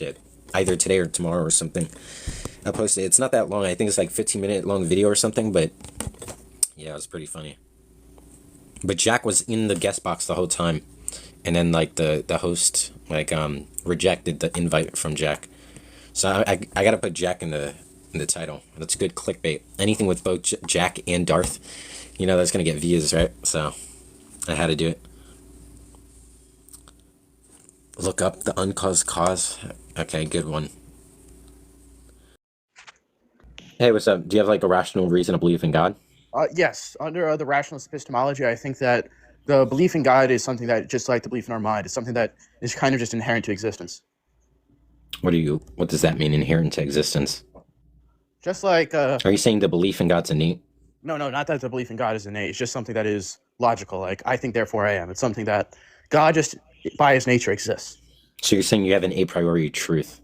it either today or tomorrow or something. I'll post it. It's not that long. I think it's like 15-minute long video or something, but yeah, it was pretty funny. But Jack was in the guest box the whole time, and then like the host rejected the invite from Jack. So I gotta put Jack in the title. That's good clickbait. Anything with both Jack and Darth, that's gonna get views, right? So I had to do it. Look up the uncaused cause. Okay, good one. Hey, what's up? Do you have like a rational reason to believe in God? Yes, under the rationalist epistemology, I think that the belief in God is something that, just like the belief in our mind, is something that is kind of just inherent to existence. What does that mean, inherent to existence? Just like, Are you saying the belief in God's innate? no, not that the belief in God is innate. It's just something that is logical. Like, I think, therefore I am. It's something that God just, by his nature, exists. So you're saying you have an a priori truth,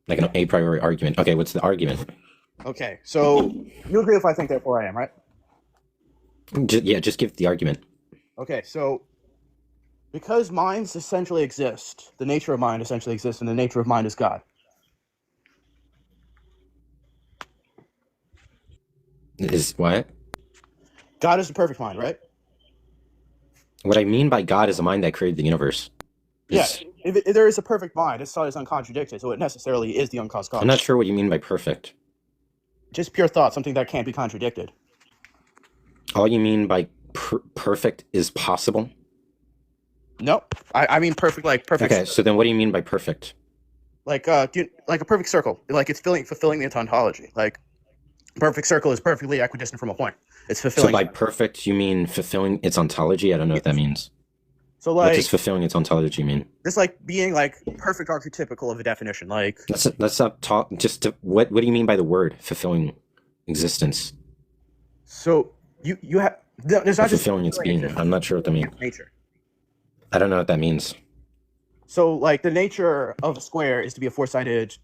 like an a priori argument. Okay, what's the argument? Okay, so you agree if I think, therefore I am, right? Just give the argument. Okay, so because minds essentially exist, the nature of mind essentially exists, and the nature of mind is God. Is what? God is the perfect mind, right? What I mean by God is a mind that created the universe. Yeah, if there is a perfect mind, its thought is uncontradicted, so it necessarily is the uncaused cause. I'm not sure what you mean by perfect. Just pure thought, something that can't be contradicted. All you mean by perfect is possible? No, I mean perfect, like perfect. Okay, so then what do you mean by perfect? Like like a perfect circle, like it's fulfilling the ontology. Like perfect circle is perfectly equidistant from a point. It's fulfilling. So by perfect, you mean fulfilling its ontology? I don't know what that means. So What like does fulfilling its ontology mean? it's like being like perfect archetypical of a definition. Like Let's not talk. What do you mean by the word fulfilling existence? so you have there's Or not just fulfilling its being. I'm not sure what that means. nature. I don't know what that means. So like the nature of a square is to be a four-sided.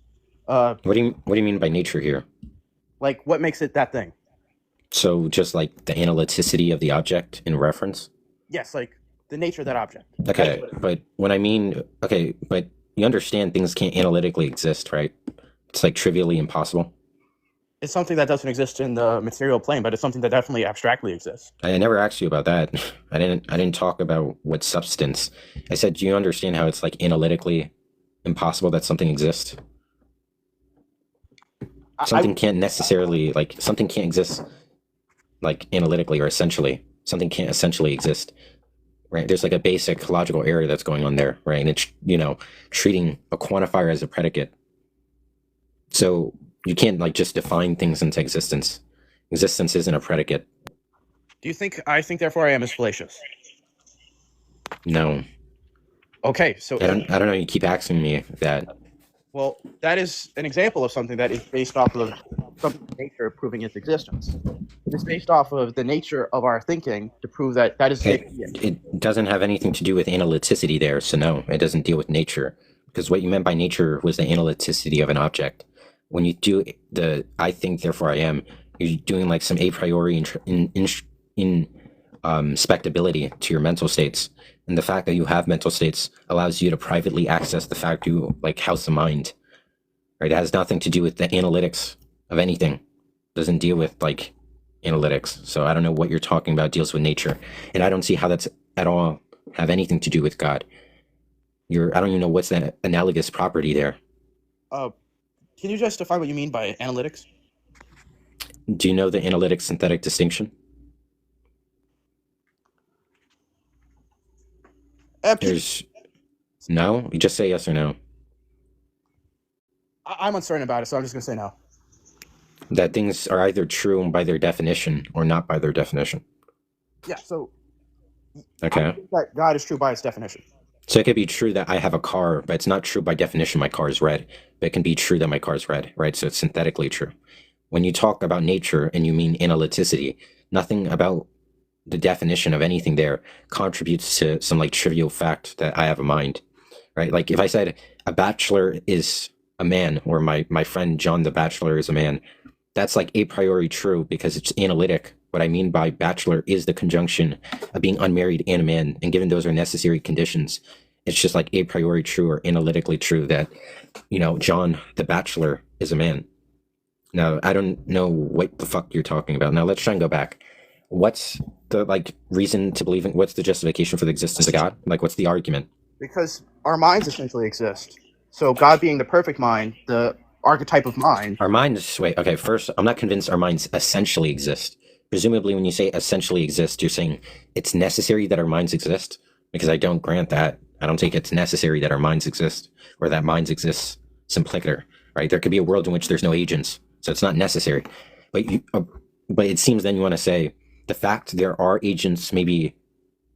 What do you mean by nature here? Like what makes it that thing? So just like the analyticity of the object in reference? Yes, like the nature of that object. Okay, but but you understand things can't analytically exist, right? It's like trivially impossible. It's something that doesn't exist in the material plane, but it's something that definitely abstractly exists. I never asked you about that. I didn't talk about what substance. I said, do you understand how it's like analytically impossible that something exists? Something can't necessarily something can't exist like analytically or essentially. Something can't essentially exist. Right? There's like a basic logical error that's going on there, right? And it's, treating a quantifier as a predicate. So you can't just define things into existence. Existence isn't a predicate. Do you think I think therefore I am is fallacious? No. Okay, so I don't know, you keep asking me that. well, that is an example of something that is based off of something nature proving its existence. It is based off of the nature of our thinking to prove that is It doesn't have anything to do with analyticity there, so no, it doesn't deal with nature. Because what you meant by nature was the analyticity of an object. When you do the I think, therefore I am, you're doing like some a priori inspectability to your mental states. And the fact that you have mental states allows you to privately access the fact you house a mind. Right? It has nothing to do with the analytics of anything. It doesn't deal with analytics. So I don't know what you're talking about deals with nature. And I don't see how that's at all have anything to do with God. I don't even know what's the analogous property there. Can you just define what you mean by analytics? Do you know the analytic synthetic distinction? There's no. You just say yes or no. I'm uncertain about it, so I'm just gonna say no. That things are either true by their definition or not by their definition. Yeah. So Okay. I think that God is true by its definition. So it could be true that I have a car, but it's not true by definition my car is red. But it can be true that my car is red, right? So it's synthetically true. When you talk about nature and you mean analyticity, nothing about the definition of anything there contributes to some trivial fact that I have a mind, right? Like if I said a bachelor is a man, or my friend John the bachelor is a man, that's a priori true because it's analytic. What I mean by bachelor is the conjunction of being unmarried and a man, and given those are necessary conditions, it's just like a priori true or analytically true that, John the Bachelor is a man. Now, I don't know what the fuck you're talking about. Now, let's try and go back. What's the reason to believe in? What's the justification for the existence of God? Like, what's the argument? Because our minds essentially exist. So God being the perfect mind, the archetype of mind. Our minds. Wait. Okay. First, I'm not convinced our minds essentially exist. Presumably, when you say essentially exist, you're saying it's necessary that our minds exist. Because I don't grant that. I don't think it's necessary that our minds exist or that minds exist simpliciter. Right? There could be a world in which there's no agents, so it's not necessary. But it seems then you want to say the fact there are agents, maybe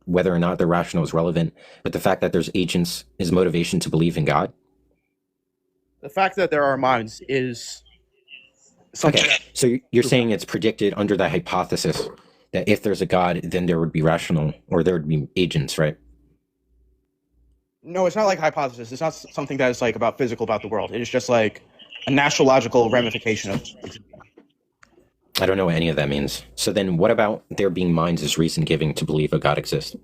whether or not they're rational is relevant, but the fact that there's agents is motivation to believe in God. The fact that there are minds is something. Okay, so you're saying it's predicted under the hypothesis that if there's a God, then there would be rational, or there would be agents, right? No, it's not like a hypothesis. It's not something that is like about the world. It is just like a naturological ramification of. I don't know what any of that means. So then what about there being minds as reason giving to believe a God exists?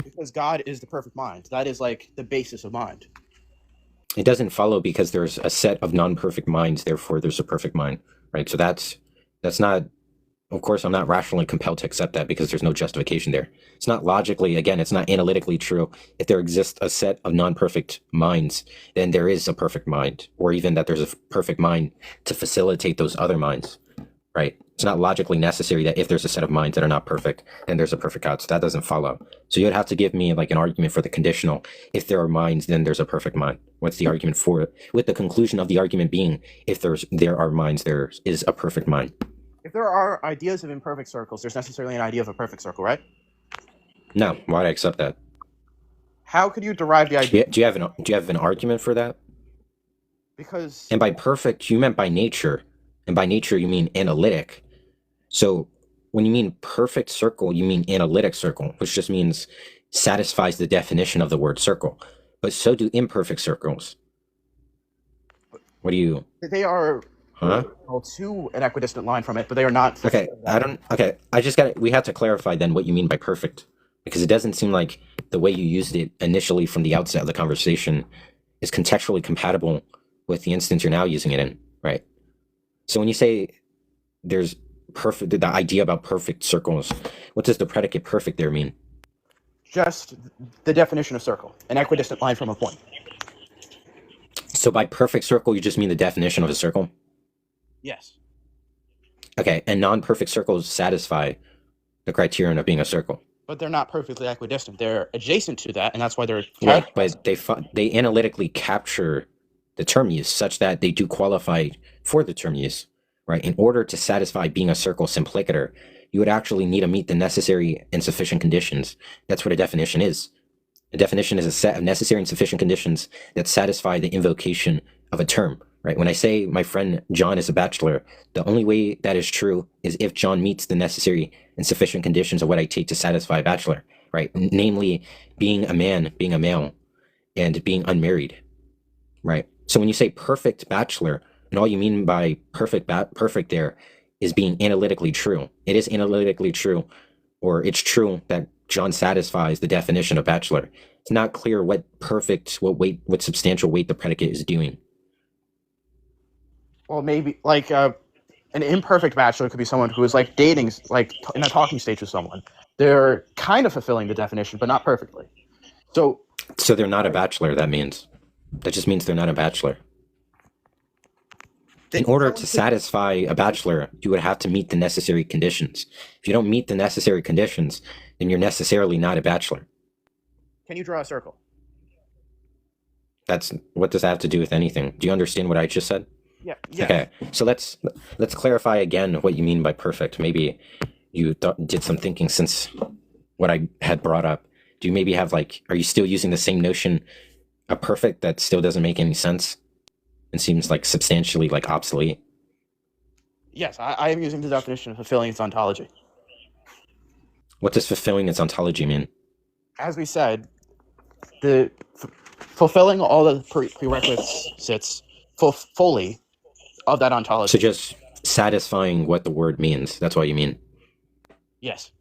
Because God is the perfect mind. That is like the basis of mind. It doesn't follow because there's a set of non-perfect minds, therefore there's a perfect mind, right? So that's not, of course, I'm not rationally compelled to accept that because there's no justification there. It's not logically, again, it's not analytically true. If there exists a set of non-perfect minds, then there is a perfect mind, or even that there's a perfect mind to facilitate those other minds, right? It's not logically necessary that if there's a set of minds that are not perfect, then there's a perfect God. So that doesn't follow. So you'd have to give me like an argument for the conditional. If there are minds, then there's a perfect mind. What's the argument for it? With the conclusion of the argument being, if there are minds, there is a perfect mind. If there are ideas of imperfect circles, there's necessarily an idea of a perfect circle, right? No, why'd I accept that? How could you derive the idea? Do you have an argument for that? Because And by perfect, you meant by nature, and by nature you mean analytic. So when you mean perfect circle, you mean analytic circle, which just means satisfies the definition of the word circle. But so do imperfect circles. What do you? they are to an equidistant line from it, but they are not. Okay, we have to clarify then what you mean by perfect, because it doesn't seem like the way you used it initially from the outset of the conversation is contextually compatible with the instance you're now using it in, right? So when you say there's perfect, the idea about perfect circles, what does the predicate perfect there mean? Just the definition of circle, an equidistant line from a point. So by perfect circle, you just mean the definition of a circle? Yes. Okay, and non-perfect circles satisfy the criterion of being a circle. But they're not perfectly equidistant. They're adjacent to that, and that's why they're. Right, but they analytically capture the term use such that they do qualify for the term use, right? In order to satisfy being a circle simpliciter, you would actually need to meet the necessary and sufficient conditions. That's what a definition is. A definition is a set of necessary and sufficient conditions that satisfy the invocation of a term, right? When I say my friend John is a bachelor, the only way that is true is if John meets the necessary and sufficient conditions of what I take to satisfy a bachelor, right? Namely, being a man, being a male, and being unmarried, right? So when you say perfect bachelor, and all you mean by perfect there is being analytically true. It is analytically true, or it's true that John satisfies the definition of bachelor. It's not clear what substantial weight the predicate is doing. Well, maybe like an imperfect bachelor could be someone who is like dating, like in a talking stage with someone. They're kind of fulfilling the definition, but not perfectly. So they're not a bachelor. That just means they're not a bachelor. In order to satisfy a bachelor, you would have to meet the necessary conditions. If you don't meet the necessary conditions, then you're necessarily not a bachelor. Can you draw a circle? What does that have to do with anything? Do you understand what I just said? Yeah. Okay, so let's clarify again what you mean by perfect. Maybe you did some thinking since what I had brought up. Do you maybe have are you still using the same notion of perfect that still doesn't make any sense and seems substantially obsolete? Yes, I am using the definition of fulfilling its ontology. What does fulfilling its ontology mean? As we said, the fulfilling all the prerequisites fully of that ontology. So just satisfying what the word means. That's what you mean. Yes.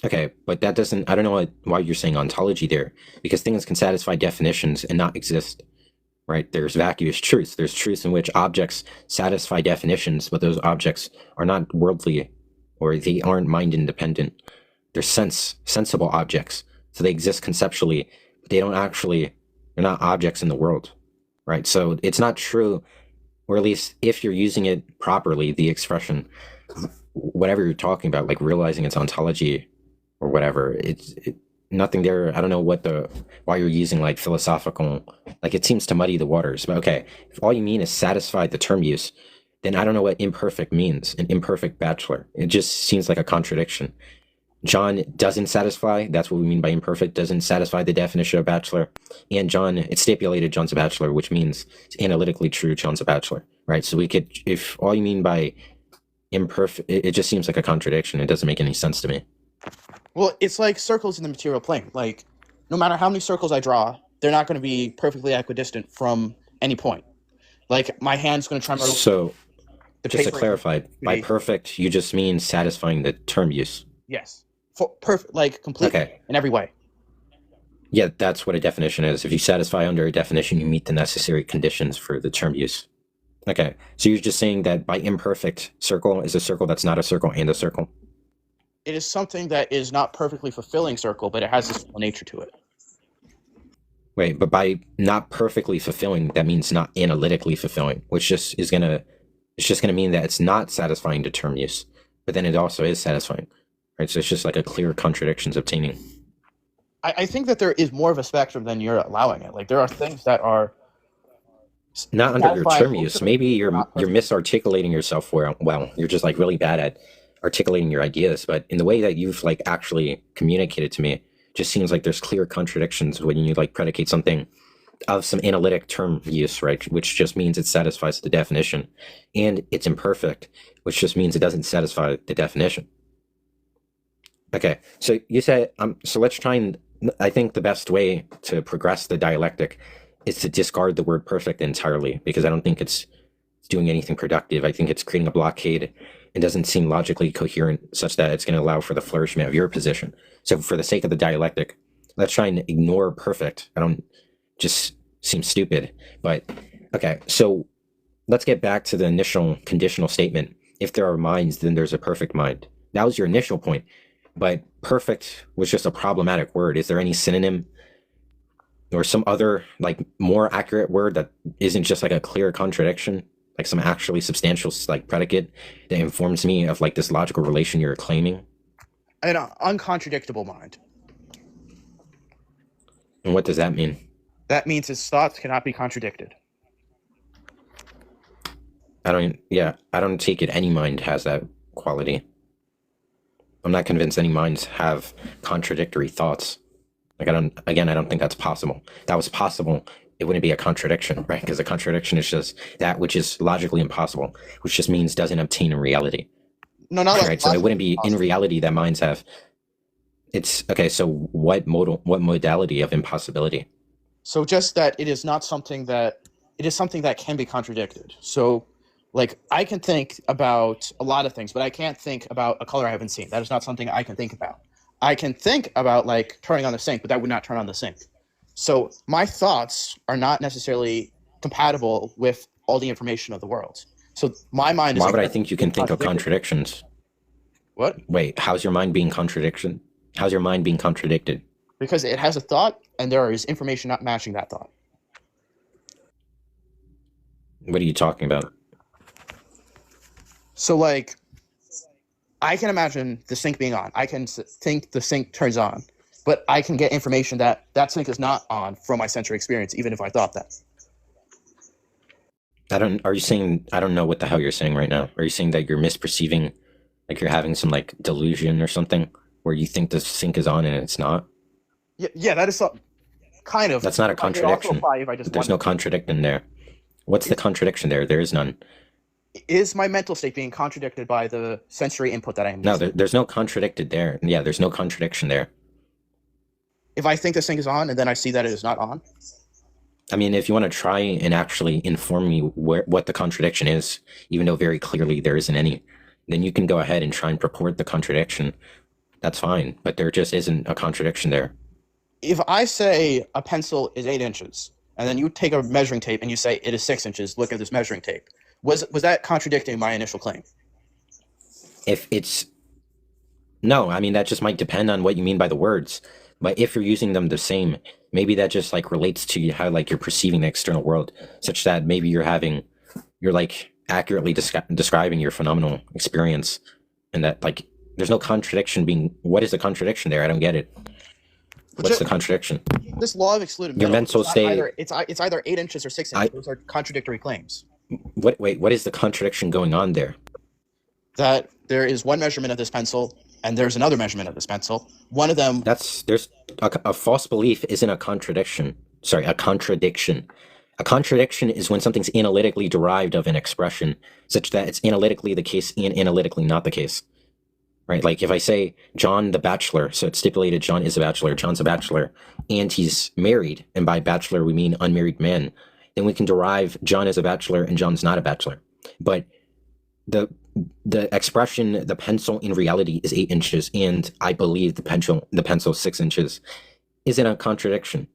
Okay, but that doesn't, I don't know why you're saying ontology there, because things can satisfy definitions and not exist, right? There's vacuous truths. There's truths in which objects satisfy definitions, but those objects are not worldly, or they aren't mind independent. They're sensible objects. So they exist conceptually, but they don't actually, they're not objects in the world, right? So it's not true, or at least if you're using it properly, the expression, whatever you're talking about, like realizing its ontology or whatever, nothing there. I don't know why you're using like philosophical, like it seems to muddy the waters. But okay, if all you mean is satisfy the term use, then I don't know what imperfect means, an imperfect bachelor. It just seems like a contradiction. John doesn't satisfy, that's what we mean by imperfect, doesn't satisfy the definition of bachelor. And John, it's stipulated John's a bachelor, which means it's analytically true John's a bachelor, right? So we could, if all you mean by imperfect, it just seems like a contradiction. It doesn't make any sense to me. Well, it's like circles in the material plane. Like, no matter how many circles I draw, they're not going to be perfectly equidistant from any point. Like, my hand's going to try to... So, the just to paper- clarify, by perfect, you just mean satisfying the term use. Yes. For perfect, like, completely, Okay. in every way. Yeah, that's what a definition is. If you satisfy under a definition, you meet the necessary conditions for the term use. Okay, so you're just saying that by imperfect, circle is a circle that's not a circle and a circle? It is something that is not perfectly fulfilling circle, but it has a simple nature to it. Wait, but by not perfectly fulfilling, that means not analytically fulfilling, which just is gonna, it's just gonna mean that it's not satisfying to term use, but then it also is satisfying, right? So it's just like a clear contradictions obtaining. I think that there is more of a spectrum than you're allowing it. Like, there are things that are not under your satisfying term most use. of it, Maybe but you're not you're perfectly. misarticulating yourself well. You're just like really bad at articulating your ideas, but in the way that you've like actually communicated to me, just seems like there's clear contradictions when you like predicate something of some analytic term use, right? Which just means it satisfies the definition, and it's imperfect, which just means it doesn't satisfy the definition. Okay, so you said so let's try and I think the best way to progress the dialectic is to discard the word perfect entirely, because I don't think it's doing anything productive. I think it's creating a blockade and doesn't seem logically coherent such that it's going to allow for the flourishment of your position. So for the sake of the dialectic, let's try and ignore perfect. I don't just seem stupid, but okay. So let's get back to the initial conditional statement. If there are minds, then there's a perfect mind. That was your initial point, but perfect was just a problematic word. Is there any synonym or some other like more accurate word that isn't just like a clear contradiction, like some actually substantial like predicate that informs me of like this logical relation you're claiming? An uncontradictable mind. And what does that mean? That means his thoughts cannot be contradicted. I don't take it any mind has that quality. I'm not convinced any minds have contradictory thoughts. Like I don't think that's possible. If that was possible, it wouldn't be a contradiction, right? Because a contradiction is just that which is logically impossible, which just means doesn't obtain in reality. No, not like Right. So it wouldn't be in impossible. reality that minds have. It's okay. So what modality of impossibility? So just that it is not something that it is something that can be contradicted. So like I can think about a lot of things, but I can't think about a color I haven't seen. That is not something I can think about. I can think about like turning on the sink, but that would not turn on the sink. So my thoughts are not necessarily compatible with all the information of the world. So my mind is Why would I think you can think of contradicted. contradictions? What? Wait, how's your mind being contradiction? How's your mind being contradicted? Because it has a thought and there is information not matching that thought. What are you talking about? So like I can imagine the sink being on. I can think the sink turns on, but I can get information that that sink is not on from my sensory experience, even if I thought that. Are you saying, I don't know what the hell you're saying right now. Are you saying that you're misperceiving, like you're having some like delusion or something where you think the sink is on and it's not? Yeah, that is some kind of. That's not a It could also contradiction. apply if I just There's no wanted- contradiction there. What's the contradiction there? There is none. Is my mental state being contradicted by the sensory input that I am No, using? there's no contradicted there. Yeah, there's no contradiction there. If I think the sink is on and then I see that it is not on, I mean, if you want to try and actually inform me what the contradiction is, even though very clearly there isn't any, then you can go ahead and try and purport the contradiction. That's fine, but there just isn't a contradiction there. If I say a pencil is 8 inches, and then you take a measuring tape and you say it is 6 inches, look at this measuring tape. Was that contradicting my initial claim? If it's no, I mean that just might depend on what you mean by the words. But if you're using them the same, maybe that just like relates to how like you're perceiving the external world, such that maybe you're like accurately describing your phenomenal experience, and that like there's no contradiction being. What is the contradiction there? I don't get it. What's the contradiction? This law of excluded Your middle. mental state. It's either 8 inches or 6 inches. Those are contradictory claims. What is the contradiction going on there? That there is one measurement of this pencil and there's another measurement of this pencil. One of them. There's a false belief isn't a contradiction. Sorry, a contradiction. A contradiction is when something's analytically derived of an expression, such that it's analytically the case and analytically not the case. Right? Like if I say John the bachelor, so it's stipulated John is a bachelor, John's a bachelor, and he's married, and by bachelor we mean unmarried man, then we can derive John is a bachelor and John's not a bachelor. But the expression the pencil in reality is 8 inches, and I believe the pencil is 6 inches, isn't a contradiction.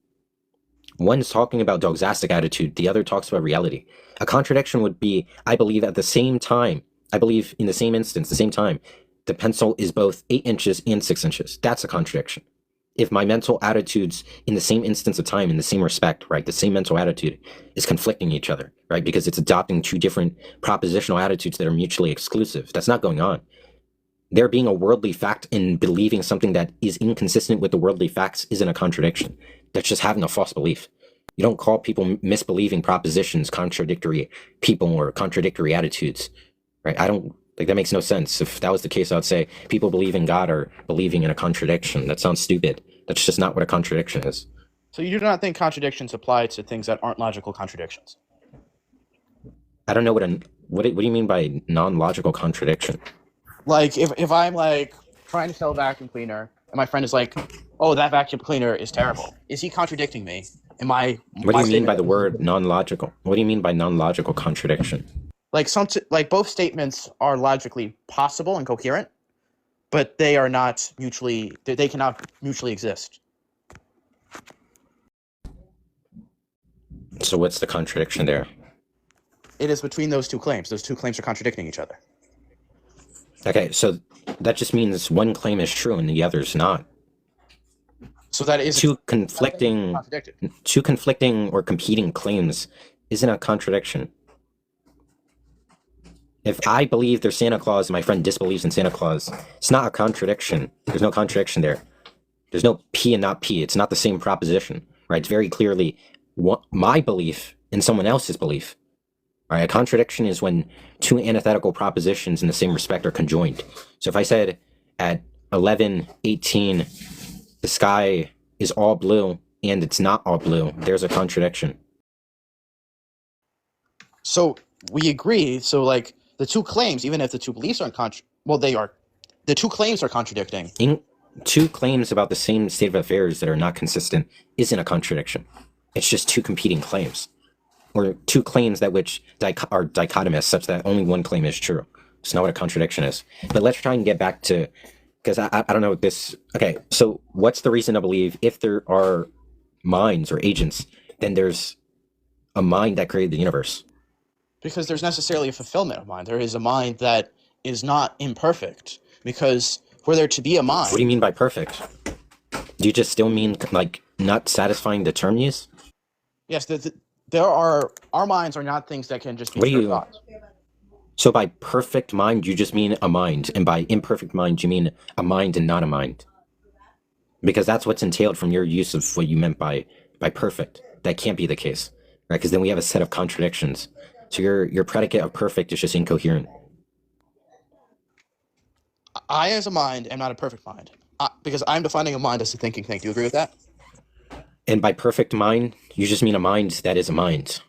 One's talking about doxastic attitude, the other talks about reality. A contradiction would be I believe at the same time, I believe in the same instance, the same time, the pencil is both 8 inches and 6 inches. That's a contradiction. If my mental attitudes in the same instance of time, in the same respect, right, the same mental attitude is conflicting each other, right, because it's adopting two different propositional attitudes that are mutually exclusive. That's not going on. There being a worldly fact and believing something that is inconsistent with the worldly facts isn't a contradiction. That's just having a false belief. You don't call people misbelieving propositions contradictory people or contradictory attitudes, right? I don't, like, that makes no sense. If that was the case, I would say people believe in God are believing in a contradiction. That sounds stupid. That's just not what a contradiction is. So you do not think contradictions apply to things that aren't logical contradictions? I don't know what do you mean by non-logical contradiction? Like if I'm like trying to sell a vacuum cleaner and my friend is like, "Oh, that vacuum cleaner is terrible." Is he contradicting me? What do you mean by the word non-logical? What do you mean by non-logical contradiction? Like both statements are logically possible and coherent, but they are not mutually. They cannot mutually exist. So what's the contradiction there? It is between those two claims. Those two claims are contradicting each other. Okay, so that just means one claim is true and the other's not. So that is two conflicting or competing claims isn't a contradiction. If I believe there's Santa Claus and my friend disbelieves in Santa Claus, it's not a contradiction. There's no contradiction there. There's no P and not P. It's not the same proposition, right? It's very clearly my belief and someone else's belief. All right, a contradiction is when two antithetical propositions in the same respect are conjoined. So if I said at 11:18, the sky is all blue and it's not all blue, there's a contradiction. So we agree. So like the two claims, even if the two beliefs aren't they are. The two claims are contradicting. Two claims about the same state of affairs that are not consistent isn't a contradiction. It's just two competing claims. Or two claims that which are dichotomous, such that only one claim is true. It's not what a contradiction is. But let's try and get back to, because I don't know what this. Okay, so what's the reason to believe if there are minds or agents, then there's a mind that created the universe? Because there's necessarily a fulfillment of mind. There is a mind that is not imperfect. Because for there to be a mind. What do you mean by perfect? Do you just still mean like not satisfying the term use? Yes, our minds are not things that can just be pure thoughts. So by perfect mind, you just mean a mind, and by imperfect mind, you mean a mind and not a mind. Because that's what's entailed from your use of what you meant by perfect. That can't be the case, right? Because then we have a set of contradictions. So your predicate of perfect is just incoherent. I, as a mind, am not a perfect mind. Because I'm defining a mind as a thinking thing. Do you agree with that? And by perfect mind, you just mean a mind that is a mind.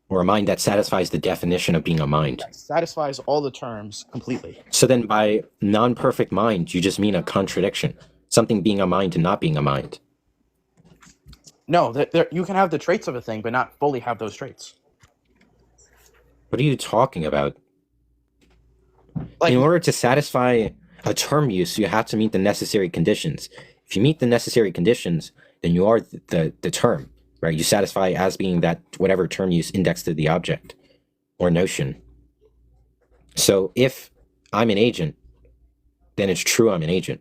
Or a mind that satisfies the definition of being a mind. That satisfies all the terms completely. So then by non-perfect mind, you just mean a contradiction. Something being a mind and not being a mind. No, you can have the traits of a thing, but not fully have those traits. What are you talking about? Like, in order to satisfy A term use, you have to meet the necessary conditions. If you meet the necessary conditions, then you are the term, right? You satisfy as being that whatever term use indexed to the object or notion. So if I'm an agent, then it's true I'm an agent.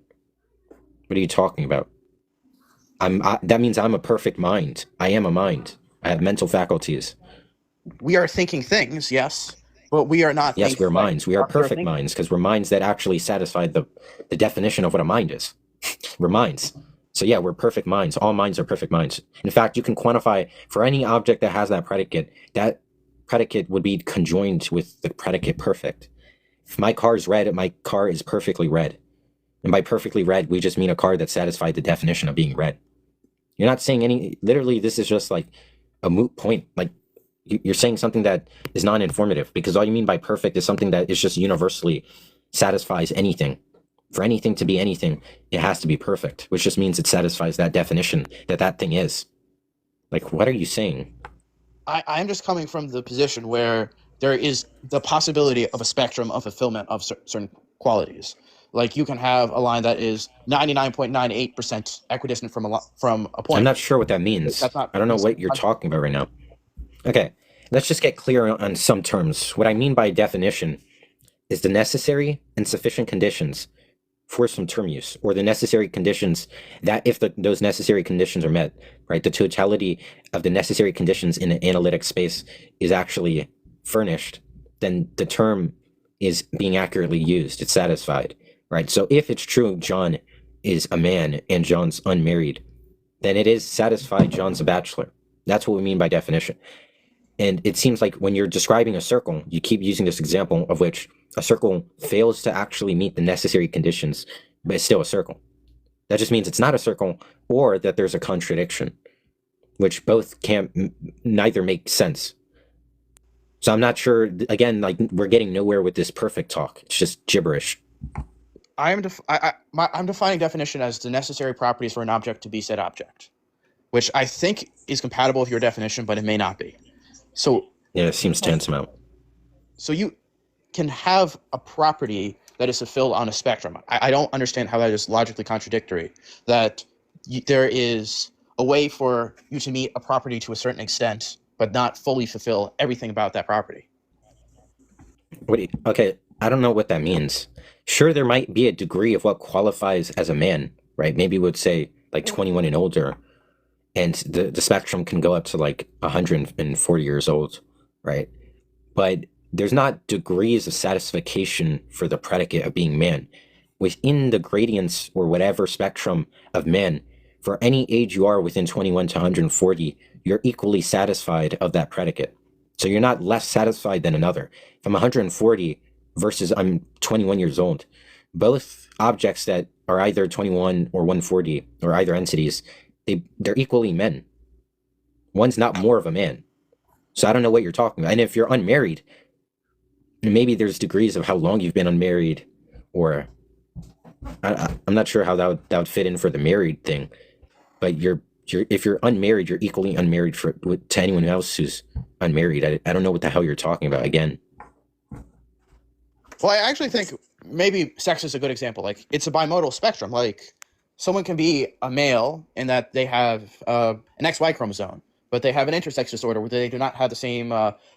What are you talking about? That means I'm a perfect mind. I am a mind. I have mental faculties. We are thinking things, yes, but we are not Yes, thinking we're like minds. We are we're perfect thinking. minds because we're minds that actually satisfy the definition of what a mind is. We're minds. So yeah, we're perfect minds. All minds are perfect minds. In fact, you can quantify for any object that has that predicate would be conjoined with the predicate perfect. If my car is red, my car is perfectly red. And by perfectly red, we just mean a car that satisfied the definition of being red. You're not saying literally, this is just like a moot point. Like, you're saying something that is non-informative because all you mean by perfect is something that is just universally satisfies anything. For anything to be anything, it has to be perfect, which just means it satisfies that definition that thing is. Like, what are you saying? I'm just coming from the position where there is the possibility of a spectrum of fulfillment of certain qualities. Like you can have a line that is 99.98% equidistant from a I'm point. not sure what that means. That's not I don't know what you're necessarily. talking about right now. Okay, let's just get clear on some terms. What I mean by definition is the necessary and sufficient conditions for some term use, or the necessary conditions that if those necessary conditions are met, right, the totality of the necessary conditions in an analytic space is actually furnished, then the term is being accurately used. It's satisfied, right? So if it's true John is a man and John's unmarried, then it is satisfied John's a bachelor. That's what we mean by definition. And it seems like when you're describing a circle, you keep using this example of which a circle fails to actually meet the necessary conditions, but it's still a circle. That just means it's not a circle or that there's a contradiction, which both can't, neither make sense. So I'm not sure, again, like we're getting nowhere with this perfect talk. It's just gibberish. I'm defining definition as the necessary properties for an object to be said object, which I think is compatible with your definition, but it may not be. So, Yeah, it seems tantamount. so you can have a property that is fulfilled on a spectrum. I don't understand how that is logically contradictory. That there is a way for you to meet a property to a certain extent, but not fully fulfill everything about that property. Okay, I don't know what that means. Sure, there might be a degree of what qualifies as a man, right? Maybe we would say like 21 and older, and the spectrum can go up to like 140 years old, right? But there's not degrees of satisfaction for the predicate of being man. Within the gradients or whatever spectrum of man, for any age you are within 21 to 140, you're equally satisfied of that predicate. So you're not less satisfied than another. If I'm 140 versus I'm 21 years old, both objects that are either 21 or 140 or either entities, they're equally men. One's not more of a man. So I don't know what you're talking about. And if you're unmarried, maybe there's degrees of how long you've been unmarried, or I'm not sure how that would fit in for the married thing. But if you're unmarried, you're equally unmarried to anyone else who's unmarried. I don't know what the hell you're talking about again. Well, I actually think maybe sex is a good example. Like it's a bimodal spectrum. Like someone can be a male in that they have an XY chromosome, but they have an intersex disorder where they do not have the same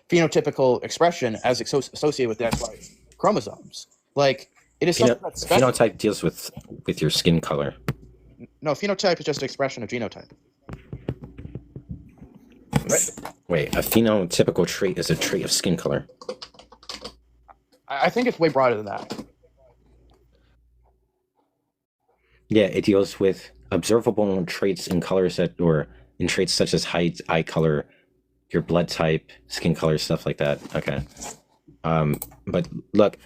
phenotypical expression as associated with the XY chromosomes. Like it is something that's special. Phenotype deals with your skin color. No, phenotype is just an expression of genotype. Wait, a phenotypical trait is a trait of skin color. I think it's way broader than that. Yeah, it deals with observable traits in colors or in traits such as height, eye color, your blood type, skin color, stuff like that. Okay. But look,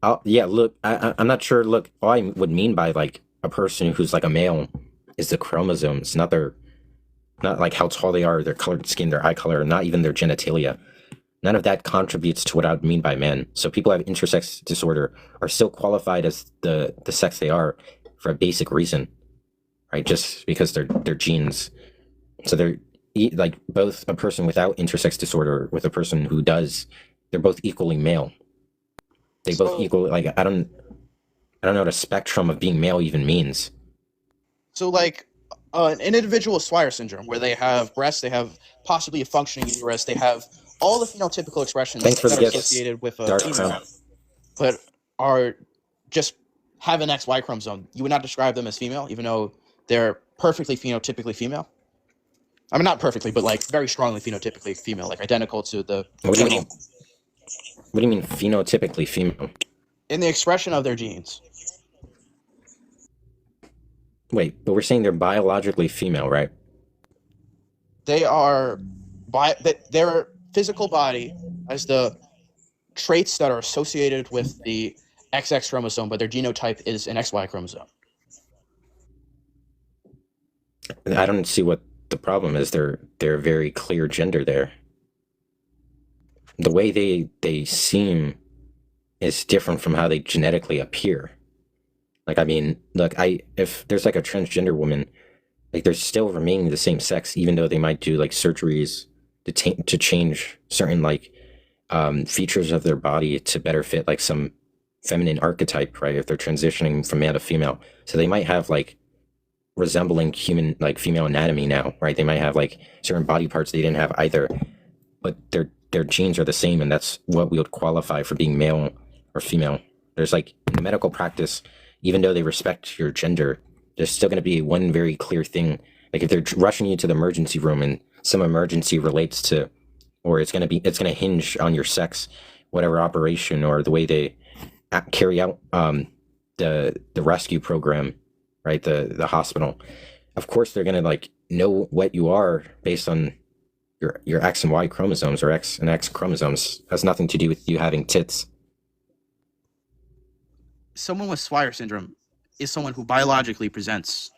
I'm not sure. Look, all I would mean by like a person who's like a male is the chromosomes, not like how tall they are, their colored skin, their eye color, not even their genitalia. None of that contributes to what I would mean by men. So people who have intersex disorder are still qualified as the sex they are for a basic reason, right? Just because they're genes. So they're like both a person without intersex disorder with a person who does, they're both equally male. They both equally, like, I don't. I don't know what a spectrum of being male even means. So, like, an individual with Swyer syndrome, where they have breasts, they have possibly a functioning uterus, they have all the phenotypical expressions Thanks for the that are gifts, associated with a Dark female, Crown. but are just have an XY chromosome. You would not describe them as female, even though they're perfectly phenotypically female. I mean, not perfectly, but like very strongly phenotypically female, like identical to the What do you genital mean? What do you mean phenotypically female? in the expression of their genes. Wait, but we're saying they're biologically female, right? They are their physical body has the traits that are associated with the XX chromosome, but their genotype is an XY chromosome. I don't see what the problem is. They're a very clear gender there. The way they seem is different from how they genetically appear. Like, I mean, look, I if there's like a transgender woman, like they're still remaining the same sex, even though they might do like surgeries to change certain like features of their body to better fit like some feminine archetype, right? If they're transitioning from male to female, so they might have like resembling human like female anatomy now, right? They might have like certain body parts they didn't have either, but their genes are the same, and that's what we would qualify for being male or female. There's like in the medical practice, even though they respect your gender, there's still going to be one very clear thing. Like if they're rushing you to the emergency room and some emergency relates to, or it's going to hinge on your sex, whatever operation or the way they carry out the rescue program, right? The hospital. Of course, they're going to like know what you are based on your X and Y chromosomes or X and X chromosomes. It has nothing to do with you having tits. Someone with Swyer syndrome is someone who biologically presents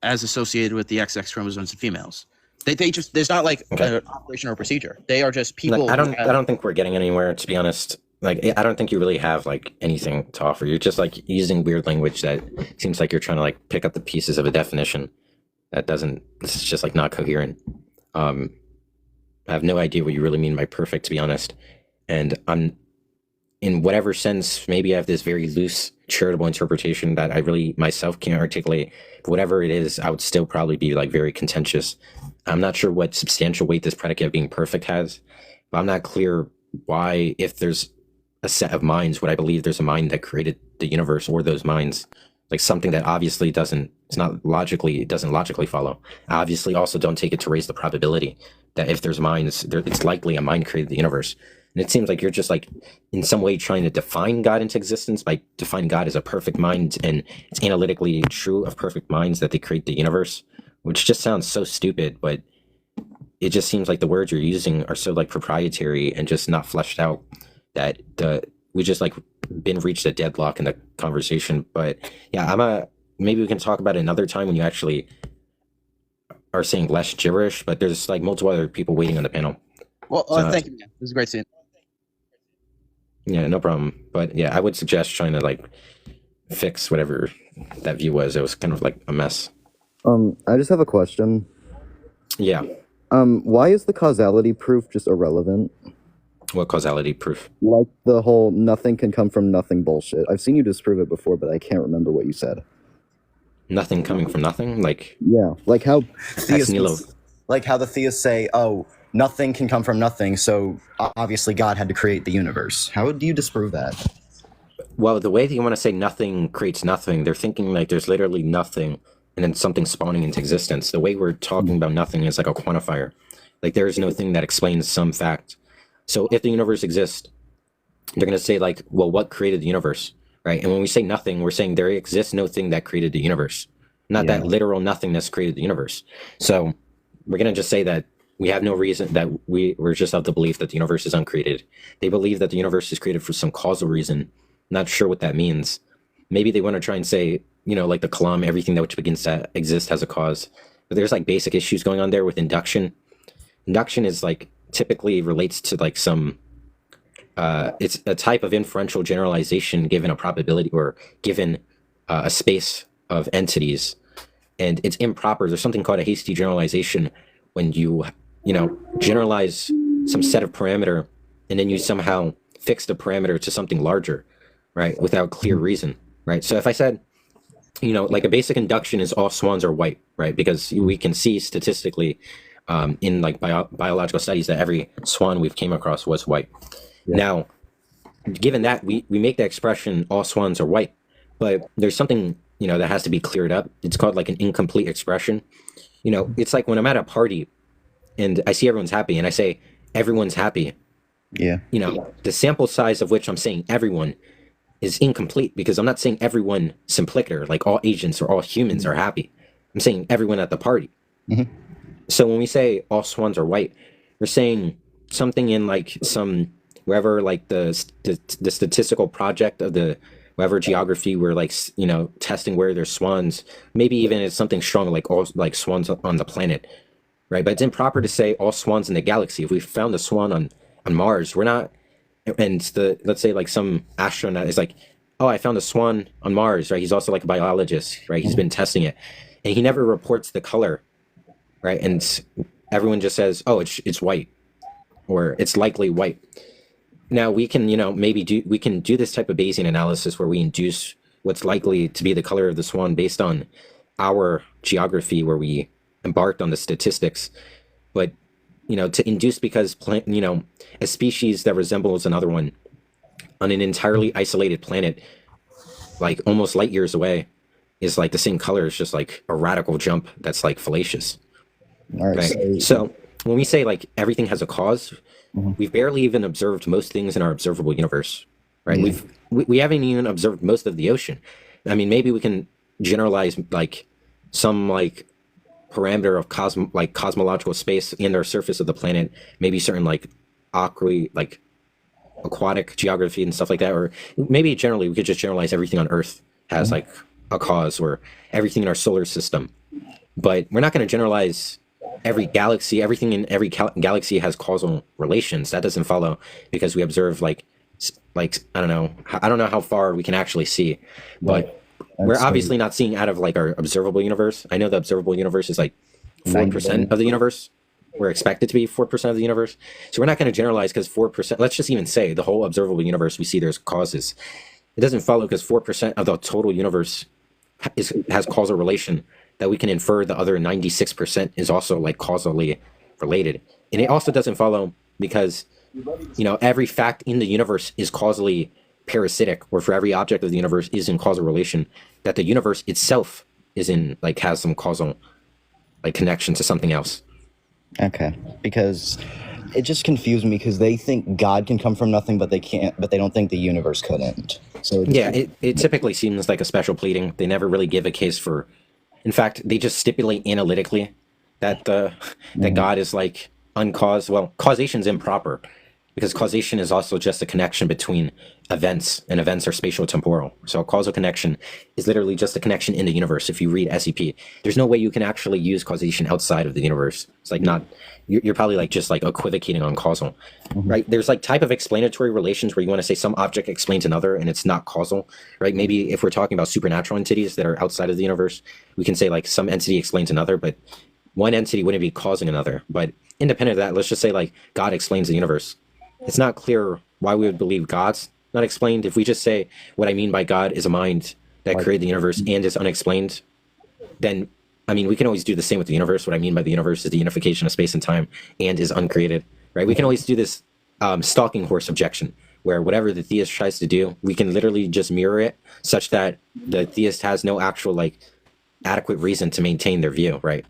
as associated with the XX chromosomes in females. They just there's not like Okay. an operation or a procedure. They are just Like people. I don't think we're getting anywhere, to be honest. Like I don't think you really have like anything to offer. You're just like using weird language that seems like you're trying to like pick up the pieces of a definition that doesn't. This is just like not coherent. Um, I have no idea what you really mean by perfect, to be honest. And I'm in whatever sense, maybe I have this very loose charitable interpretation that I really myself can't articulate. But whatever it is, I would still probably be like very contentious. I'm not sure what substantial weight this predicate of being perfect has, but I'm not clear why, if there's a set of minds, would I believe there's a mind that created the universe or those minds? Like something that obviously it doesn't logically follow. I obviously also don't take it to raise the probability that if there's minds, it's likely a mind created the universe. And it seems like you're just like in some way trying to define God into existence by defining God as a perfect mind, and it's analytically true of perfect minds that they create the universe, which just sounds so stupid, but it just seems like the words you're using are so like proprietary and just not fleshed out that we just like been reached a deadlock in the conversation. But yeah, maybe we can talk about it another time when you actually are saying less gibberish, but there's like multiple other people waiting on the panel. Well, So, thank you, man. This is a great scene. yeah, no problem. But yeah, I would suggest trying to like fix whatever that view was. It was kind of like a mess. I just have a question. Yeah. Why is the causality proof just irrelevant? What causality proof? Like the whole nothing can come from nothing bullshit. I've seen you disprove it before, but I can't remember what you said. Nothing coming from nothing? Like, Yeah, like how ex nihilo. like how the theists say, "Oh, nothing can come from nothing," so obviously God had to create the universe. How do you disprove that? Well, the way that you want to say nothing creates nothing, they're thinking like there's literally nothing and then something spawning into existence. The way we're talking about nothing is like a quantifier. Like there is no thing that explains some fact. So if the universe exists, they're going to say like, well, what created the universe, right? And when we say nothing, we're saying there exists no thing that created the universe, not Yeah. that literal nothingness created the universe. So we're going to just say that we have no reason, that we're just of the belief that the universe is uncreated. They believe that the universe is created for some causal reason. Not sure what that means. Maybe they want to try and say, like the kalam, everything that which begins to exist has a cause. But there's like basic issues going on there with induction. Induction is like typically relates to like some it's a type of inferential generalization given a probability or given a space of entities, and it's improper. There's something called a hasty generalization when you generalize some set of parameter and then you somehow fix the parameter to something larger, right, without clear reason. right? So if I said, like a basic induction is all swans are white, right? Because we can see statistically in like biological studies that every swan we've came across was white. Yeah. Now, given that, we make the expression all swans are white, but there's something, that has to be cleared up. It's called like an incomplete expression. It's like when I'm at a party and I see everyone's happy and I say everyone's happy, Yeah. the sample size of which I'm saying everyone is incomplete because I'm not saying everyone simpliciter, like all agents or all humans are happy. I'm saying everyone at the party. Mhm. So when we say all swans are white, we're saying something in like some wherever like the statistical project of the wherever geography we're like testing where there's swans. Maybe even it's something strong like all like swans on the planet, right? But it's improper to say all swans in the galaxy. If we found a swan on Mars, we're not. And let's say like some astronaut is like, oh, I found a swan on Mars, right? He's also like a biologist, right? He's been testing it, and he never reports the color, right? And everyone just says, oh, it's white, or it's likely white. Now we can we can do this type of Bayesian analysis where we induce what's likely to be the color of the swan based on our geography where we embarked on the statistics, but to induce because a species that resembles another one on an entirely isolated planet, like almost light years away, is like the same color. It's just like a radical jump that's like fallacious. All right. Right. So when we say like everything has a cause, Mhm. we've barely even observed most things in our observable universe, right? Yeah. We haven't even observed most of the ocean. I mean, maybe we can generalize like some like parameter of cosmological space in our surface of the planet, maybe certain like aquatic geography and stuff like that, or maybe generally we could just generalize everything on Earth has like a cause, or everything in our solar system. But we're not going to generalize every galaxy. Everything in every galaxy has causal relations. That doesn't follow because we observe like I don't know how far we can actually see, but we're That's obviously not seeing out of like our observable universe. I know the observable universe is like 4% of the universe. We're expected to be 4% of the universe. So we're not going to generalize because 4%, let's just even say the whole observable universe, we see there's causes. It doesn't follow because 4% of the total universe has causal relation that we can infer the other 96% is also like causally related. And it also doesn't follow because, every fact in the universe is causally parasitic, or for every object of the universe is in causal relation, that the universe itself is in like has some causal like connection to something else. Okay, because it just confused me because they think God can come from nothing, but they can't. But they don't think the universe couldn't. So Yeah, it typically seems like a special pleading. They never really give a case for. In fact, they just stipulate analytically that that God is like uncaused. Well, causation's improper because causation is also just a connection between events, and events are spatial temporal. So a causal connection is literally just a connection in the universe. If you read SEP, there's no way you can actually use causation outside of the universe. It's like not, you're probably like just like equivocating on causal, right? There's like type of explanatory relations where you want to say some object explains another and it's not causal, right? Maybe if we're talking about supernatural entities that are outside of the universe, we can say like some entity explains another, but one entity wouldn't be causing another. But independent of that, let's just say like God explains the universe. It's not clear why we would believe God's not explained. If we just say what I mean by God is a mind that created the universe and is unexplained, then I mean we can always do the same with the universe. What I mean by the universe is the unification of space and time and is uncreated, right? We can always do this stalking horse objection, where whatever the theist tries to do, we can literally just mirror it such that the theist has no actual like adequate reason to maintain their view, right?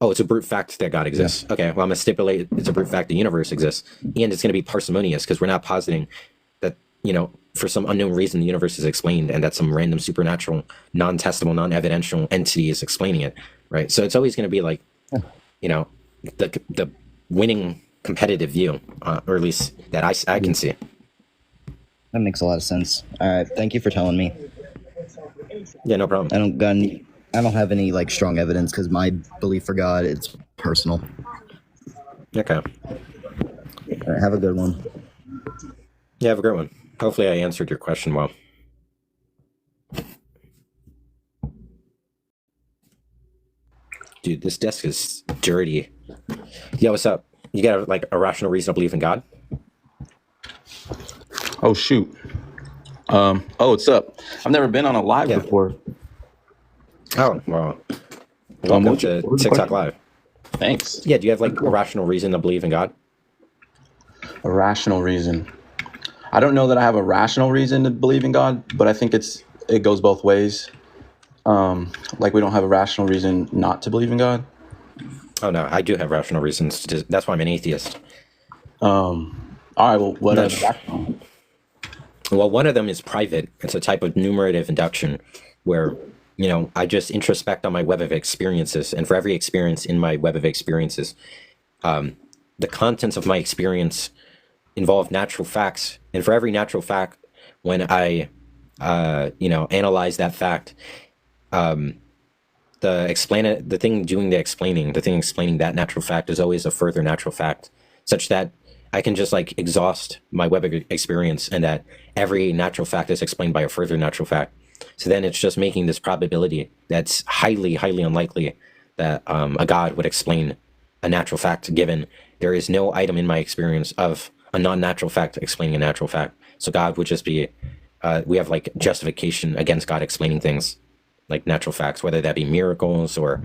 Oh, it's a brute fact that God exists. Okay, well, I'm going to stipulate it's a brute fact the universe exists. And it's going to be parsimonious because we're not positing that, for some unknown reason the universe is explained and that some random supernatural, non-testable, non-evidential entity is explaining it, right? So it's always going to be like, the winning competitive view, or at least that I can see. that makes a lot of sense. All right, thank you for telling me. Yeah, no problem. I don't have any like strong evidence because my belief for God it's personal. Okay. All right, have a good one. Yeah, have a great one. Hopefully I answered your question well. Dude, this desk is dirty. Yo, what's up? You got like a rational reason to believe in God? Oh shoot. Oh, what's up? I've never been on a live Yeah. before. Oh, well, welcome to what was the TikTok question? Live. Thanks. Yeah, do you have like a rational reason to believe in God? A rational reason. I don't know that I have a rational reason to believe in God, but I think it goes both ways. Like we don't have a rational reason not to believe in God. Oh no, I do have rational reasons. That's why I'm an atheist. All right. Well, what are the That's, rational? well, one of them is private. It's a type of numerative induction where, I just introspect on my web of experiences, and for every experience in my web of experiences, the contents of my experience involve natural facts, and for every natural fact, when I, analyze that fact, the thing doing the explaining, the thing explaining that natural fact is always a further natural fact, such that I can just like exhaust my web experience, and that every natural fact is explained by a further natural fact. So then it's just making this probability that's highly, highly unlikely that a God would explain a natural fact, given there is no item in my experience of a non-natural fact explaining a natural fact. So God would just be, we have like justification against God explaining things like natural facts, whether that be miracles or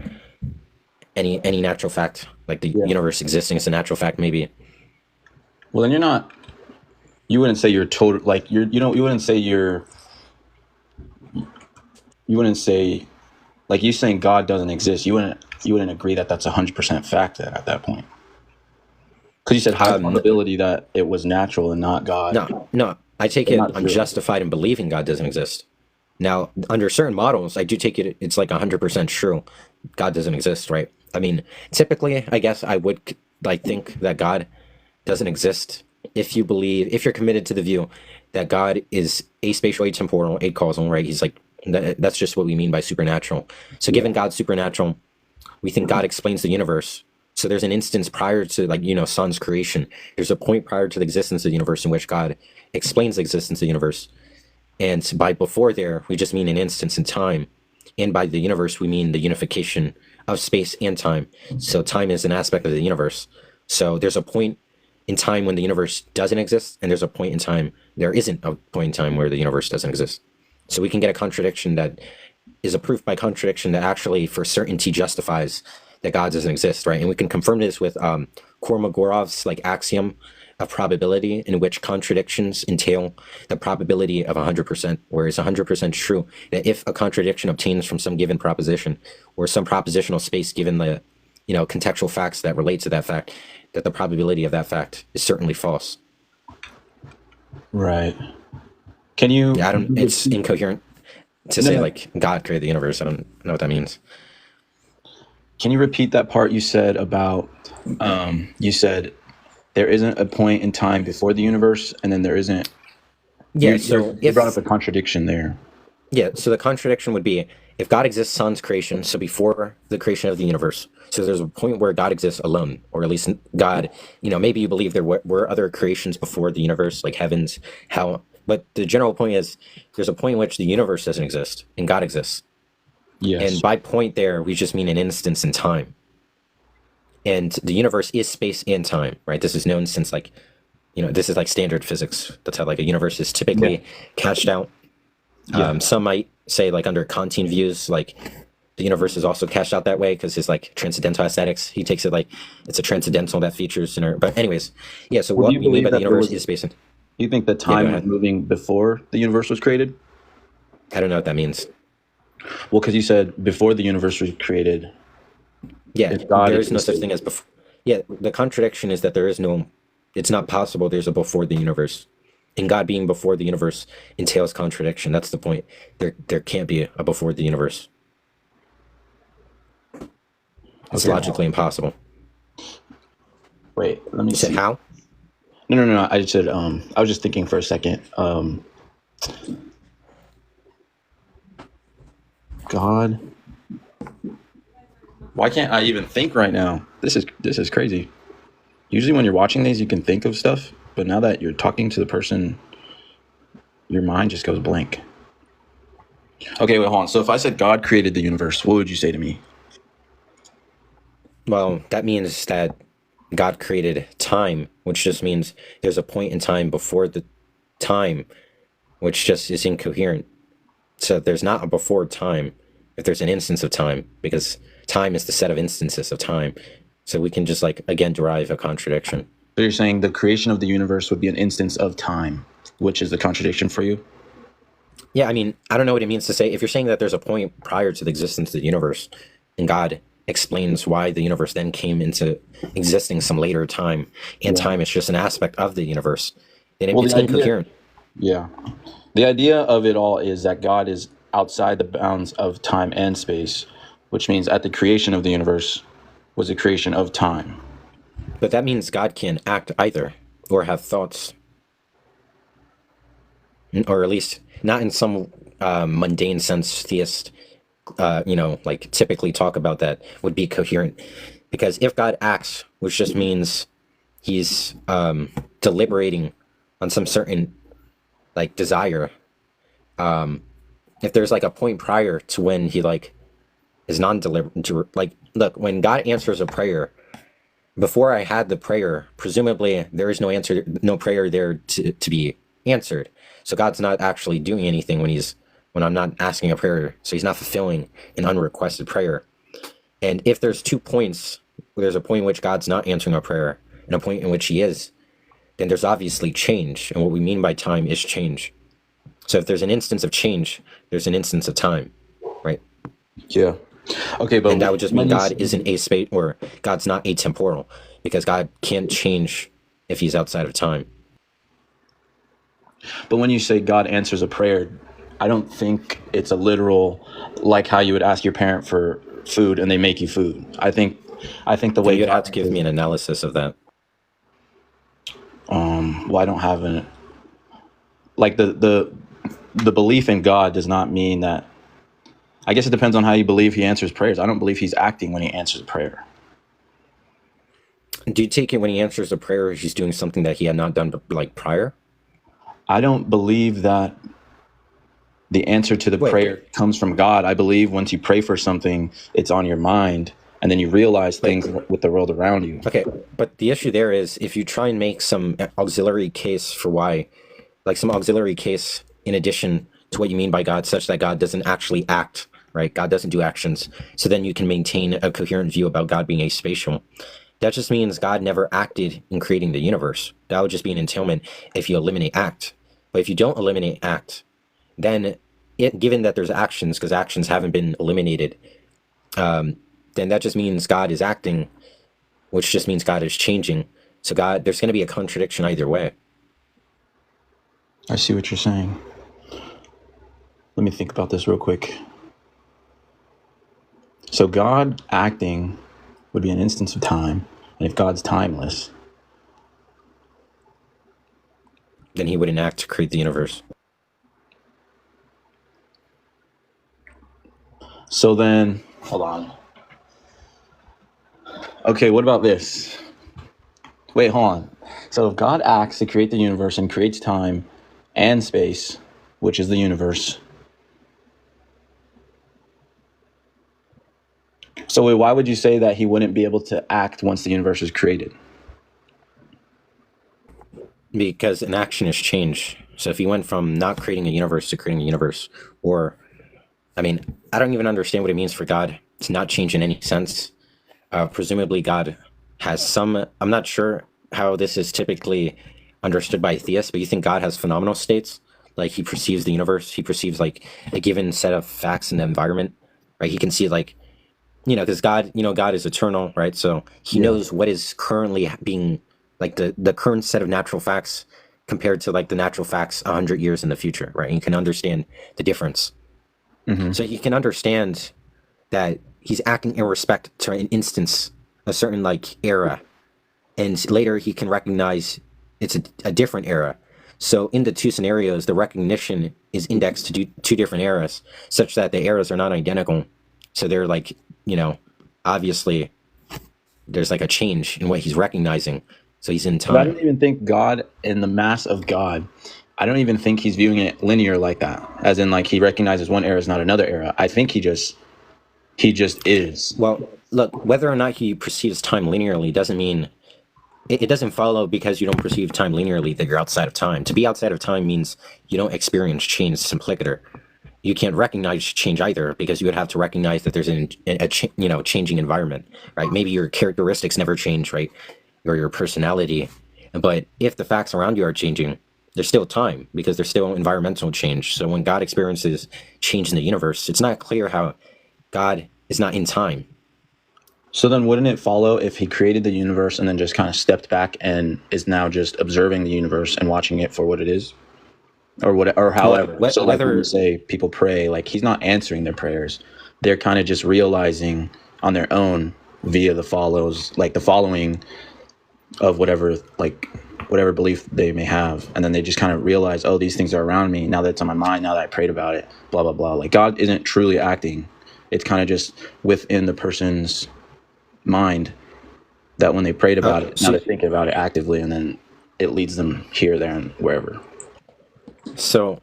any natural fact, like the Yeah. universe existing is a natural fact, maybe. Well, then you're not. You wouldn't say you're total. Like you're. You know. You wouldn't say you're. You wouldn't say, like you saying God doesn't exist. You wouldn't. You wouldn't agree that that's 100% fact at that point. Because you said high probability that it was natural and not God. No, I take But it not I'm true. justified in believing God doesn't exist. Now, under certain models, I do take it it's like 100% true. God doesn't exist, right? I mean, typically, I guess I would like think that God doesn't exist if you're committed to the view that God is aspatial, atemporal, acausal, right? He's like, that's just what we mean by supernatural. So given God's supernatural, we think God explains the universe. So there's an instance prior to, like, sun's creation. There's a point prior to the existence of the universe in which God explains the existence of the universe. And by before there, we just mean an instance in time. And by the universe, we mean the unification of space and time. So time is an aspect of the universe. So there's a point in time when the universe doesn't exist, and there's a point in time, there isn't a point in time where the universe doesn't exist. So we can get a contradiction that is a proof by contradiction that actually for certainty justifies that God doesn't exist, right? And we can confirm this with Kolmogorov's like axiom of probability, in which contradictions entail the probability of 100%, where it's 100% true that if a contradiction obtains from some given proposition or some propositional space given the contextual facts that relate to that fact, that the probability of that fact is certainly false. Right. Can you? Yeah, it's incoherent to say No. like God created the universe. I don't know what that means. Can you repeat that part you said about? You said there isn't a point in time before the universe, and then there isn't. Yeah, You brought up a contradiction there. Yeah, so the contradiction would be if God exists sans creation, so before the creation of the universe. So there's a point where God exists alone, or at least God, maybe you believe there were other creations before the universe, like heavens, how, but the general point is there's a point in which the universe doesn't exist and God exists. Yes. And by point there, we just mean an instance in time. And the universe is space and time, right? This is known since like, this is like standard physics. That's how like a universe is typically cashed out. Some might say like under Kantian views, like the universe is also cashed out that way because his like transcendental aesthetics, he takes it like it's a transcendental that features in our, but anyways, yeah. So what we mean by the universe is space. You think that time was moving before the universe was created? I don't know what that means. Well, because you said before the universe was created. Yeah, there is no such thing as before. Yeah, the contradiction is that there is no, it's not possible there's a before the universe. And God being before the universe entails contradiction. That's the point. There can't be a before the universe. It's logically impossible. Wait, let me see. You said how? No. I said I was just thinking for a second. God. Why can't I even think right now? This is crazy. Usually when you're watching these, you can think of stuff, but now that you're talking to the person, your mind just goes blank. Okay, wait, hold on. So if I said God created the universe, what would you say to me? Well, that means that God created time, which just means there's a point in time before the time which just is incoherent. So there's not a before time if there's an instance of time, because time is the set of instances of time. So we can just like again derive a contradiction. So you're saying the creation of the universe would be an instance of time, which is the contradiction for you? Yeah, I mean, I don't know what it means to say. If you're saying that there's a point prior to the existence of the universe, and God explains why the universe then came into existing some later time, and time is just an aspect of the universe, then Well, it's the idea- incoherent. Yeah. The idea of it all is that God is outside the bounds of time and space, which means at the creation of the universe was a creation of time. But that means God can't act either, or have thoughts, or at least not in some mundane sense. Theist, like typically talk about that would be coherent, because if God acts, which just means he's deliberating on some certain like desire. If there's like a point prior to when he like is non-deliberate, like look, when God answers a prayer. Before I had the prayer, presumably there is no answer, no prayer there to be answered. So God's not actually doing anything when I'm not asking a prayer. So he's not fulfilling an unrequested prayer. And if there's 2 points, there's a point in which God's not answering a prayer and a point in which he is, then there's obviously change. And what we mean by time is change. So if there's an instance of change, there's an instance of time, right? Yeah. Okay, but And that would just mean God isn't aspace, or God's not atemporal, because God can't change if he's outside of time. But when you say God answers a prayer, I don't think it's a literal, like how you would ask your parent for food and they make you food. I think the way You'd have to give me an analysis of that. Well, I don't have an like the belief in God does not mean that. I guess it depends on how you believe he answers prayers. I don't believe he's acting when he answers a prayer. Do you take it when he answers a prayer, he's doing something that he had not done like prior? I don't believe that the answer to the prayer comes from God. I believe once you pray for something, it's on your mind, and then you realize things with the world around you. Okay, but the issue there is if you try and make some auxiliary case for why, like some auxiliary case in addition to what you mean by God, such that God doesn't actually act, right? God doesn't do actions. So then you can maintain a coherent view about God being aspatial. That just means God never acted in creating the universe. That would just be an entailment if you eliminate act. But if you don't eliminate act, then given that there's actions, because actions haven't been eliminated, then that just means God is acting, which just means God is changing. So there's going to be a contradiction either way. I see what you're saying. Let me think about this real quick. So God acting would be an instance of time, and if God's timeless, then he wouldn't act to create the universe. So then, hold on. Okay, what about this? Wait, hold on. So if God acts to create the universe and creates time and space, which is the universe. So wait, why would you say that he wouldn't be able to act once the universe is created? Because an action is change. So if he went from not creating a universe to creating a universe, or, I mean, I don't even understand what it means for God to not change in any sense. Presumably God has some, I'm not sure how this is typically understood by theists, but you think God has phenomenal states? Like he perceives the universe, he perceives like a given set of facts in the environment, right? He can see like, because God, God is eternal, right? So he knows what is currently being, like the current set of natural facts compared to like the natural facts 100 years in the future, right? And you can understand the difference. Mm-hmm. So you can understand that he's acting in respect to an instance, a certain like era, and later he can recognize it's a different era. So in the two scenarios, the recognition is indexed to two different eras, such that the eras are not identical. So they're like, obviously there's like a change in what he's recognizing. So he's in time. But I don't even think God, in the mass of God, I don't even think he's viewing it linear like that. As in like he recognizes one era is not another era. I think he just is. Well, look, whether or not he perceives time linearly doesn't mean it doesn't follow because you don't perceive time linearly that you're outside of time. To be outside of time means you don't experience change simpliciter. You can't recognize change either because you would have to recognize that there's changing environment, right? Maybe your characteristics never change, right, or your personality, but if the facts around you are changing, there's still time because there's still environmental change. So when God experiences change in the universe, it's not clear how God is not in time. So then wouldn't it follow if he created the universe and then just kind of stepped back and is now just observing the universe and watching it for what it is? Or what, or however. So like when you say people pray, like he's not answering their prayers. They're kind of just realizing on their own via the following of whatever belief they may have. And then they just kind of realize, oh, these things are around me. Now that it's on my mind, now that I prayed about it, blah, blah, blah. Like God isn't truly acting. It's kind of just within the person's mind that when they prayed about it, now they're thinking about it actively, and then it leads them here, there, and wherever. So,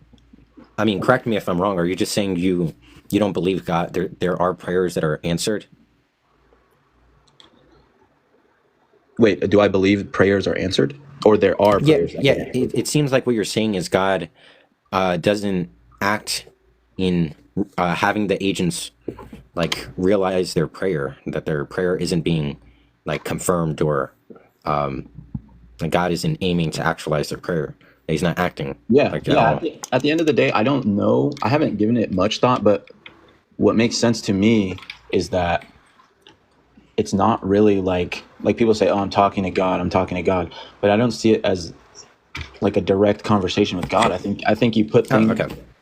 I mean, correct me if I'm wrong. Are you just saying you don't believe God? There are prayers that are answered? Wait, do I believe prayers are answered, or there are prayers? Yeah. It seems like what you're saying is God doesn't act in having the agents like realize their prayer, that their prayer isn't being like confirmed, or God isn't aiming to actualize their prayer. He's not acting. Yeah, like, At the end of the day, I don't know. I haven't given it much thought, but what makes sense to me is that it's not really like people say, "Oh, I'm talking to God. I'm talking to God," but I don't see it as like a direct conversation with God. I think you put things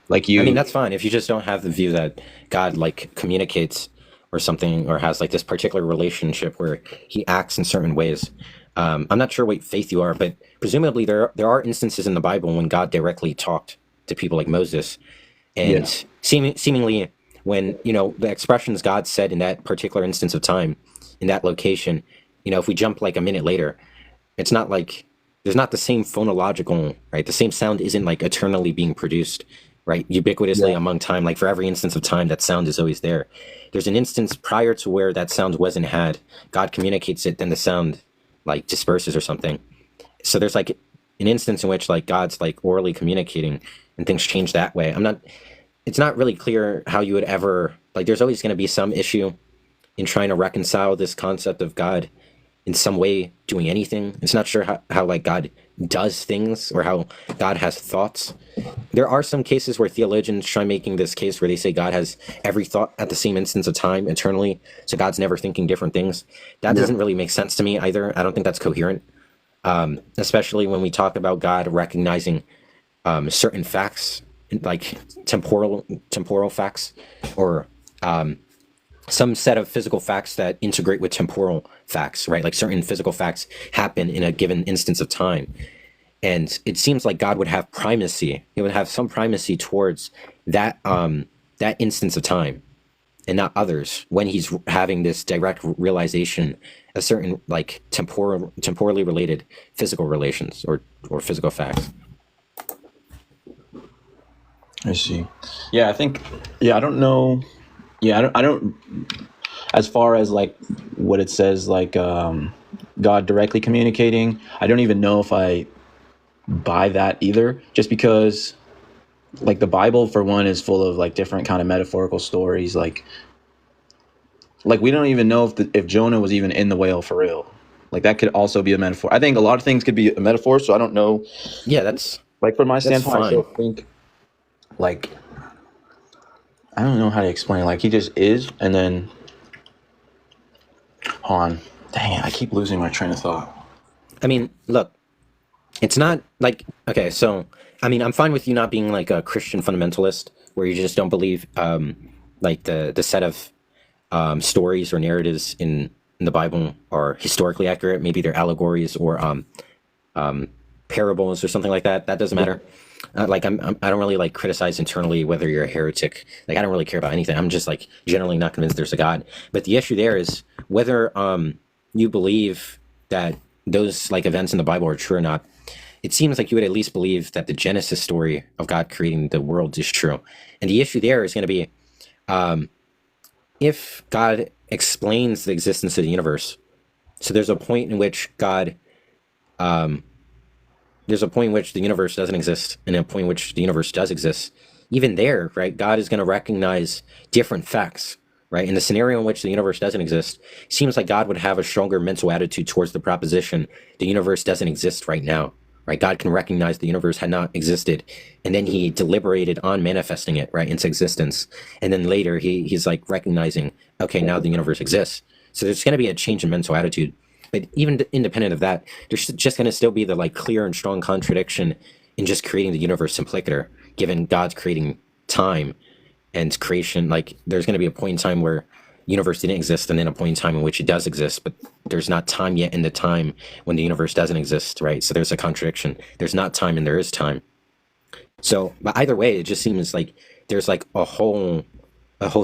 like you. I mean, that's fine if you just don't have the view that God like communicates or something, or has like this particular relationship where he acts in certain ways. I'm not sure what faith you are, but presumably there are instances in the Bible when God directly talked to people like Moses, and seemingly when the expressions God said in that particular instance of time, in that location, if we jump like a minute later, it's not like there's not the same phonological, right? The same sound isn't like eternally being produced, right? Ubiquitously among time, like for every instance of time, that sound is always there. There's an instance prior to where that sound wasn't had. God communicates it, then the sound like disperses or something. So there's like an instance in which like God's like orally communicating and things change that way. It's not really clear how you would ever, like, there's always going to be some issue in trying to reconcile this concept of God in some way doing anything. It's not sure how like God does things or how God has thoughts. There are some cases where theologians try making this case where they say God has every thought at the same instance of time eternally, so God's never thinking different things. That doesn't really make sense to me either. I don't think that's coherent, especially when we talk about God recognizing certain facts, like temporal facts, or some set of physical facts that integrate with temporal facts, right? Like certain physical facts happen in a given instance of time. And it seems like God would have primacy. He would have some primacy towards that that instance of time and not others when he's having this direct realization of certain like temporally related physical relations or physical facts. I see. Yeah, I think. Yeah, I don't know. Yeah, I don't. As far as like what it says, like God directly communicating, I don't even know if I buy that either. Just because, like, the Bible for one is full of like different kind of metaphorical stories. Like we don't even know if Jonah was even in the whale for real. Like that could also be a metaphor. I think a lot of things could be a metaphor. So I don't know. Yeah, that's like from my standpoint. Fine. I still think like. I don't know how to explain. Like he just is, and then hold on. Dang it, I keep losing my train of thought. I mean, look, it's not like okay. So I mean, I'm fine with you not being like a Christian fundamentalist where you just don't believe like the set of stories or narratives in the Bible are historically accurate. Maybe they're allegories or parables or something like that. That doesn't matter. I don't really like criticize internally whether you're a heretic. Like I don't really care about anything. I'm just like generally not convinced there's a God. But the issue there is whether you believe that those like events in the Bible are true or not. It seems like you would at least believe that the Genesis story of God creating the world is true. And the issue there is going to be if God explains the existence of the universe. So there's a point in which God there's a point in which the universe doesn't exist and a point in which the universe does exist. Even there, right, God is going to recognize different facts, right? In the scenario in which the universe doesn't exist, it seems like God would have a stronger mental attitude towards the proposition the universe doesn't exist right now, right? God can recognize the universe had not existed, and then he deliberated on manifesting it, right, into existence. And then later he's like recognizing, okay, now the universe exists. So there's going to be a change in mental attitude. But even independent of that, there's just going to still be the like clear and strong contradiction in just creating the universe simpliciter, given God's creating time and creation. Like there's going to be a point in time where universe didn't exist, and then a point in time in which it does exist, but there's not time yet in the time when the universe doesn't exist, right? So there's a contradiction. There's not time and there is time. So, but either way, it just seems like there's like a whole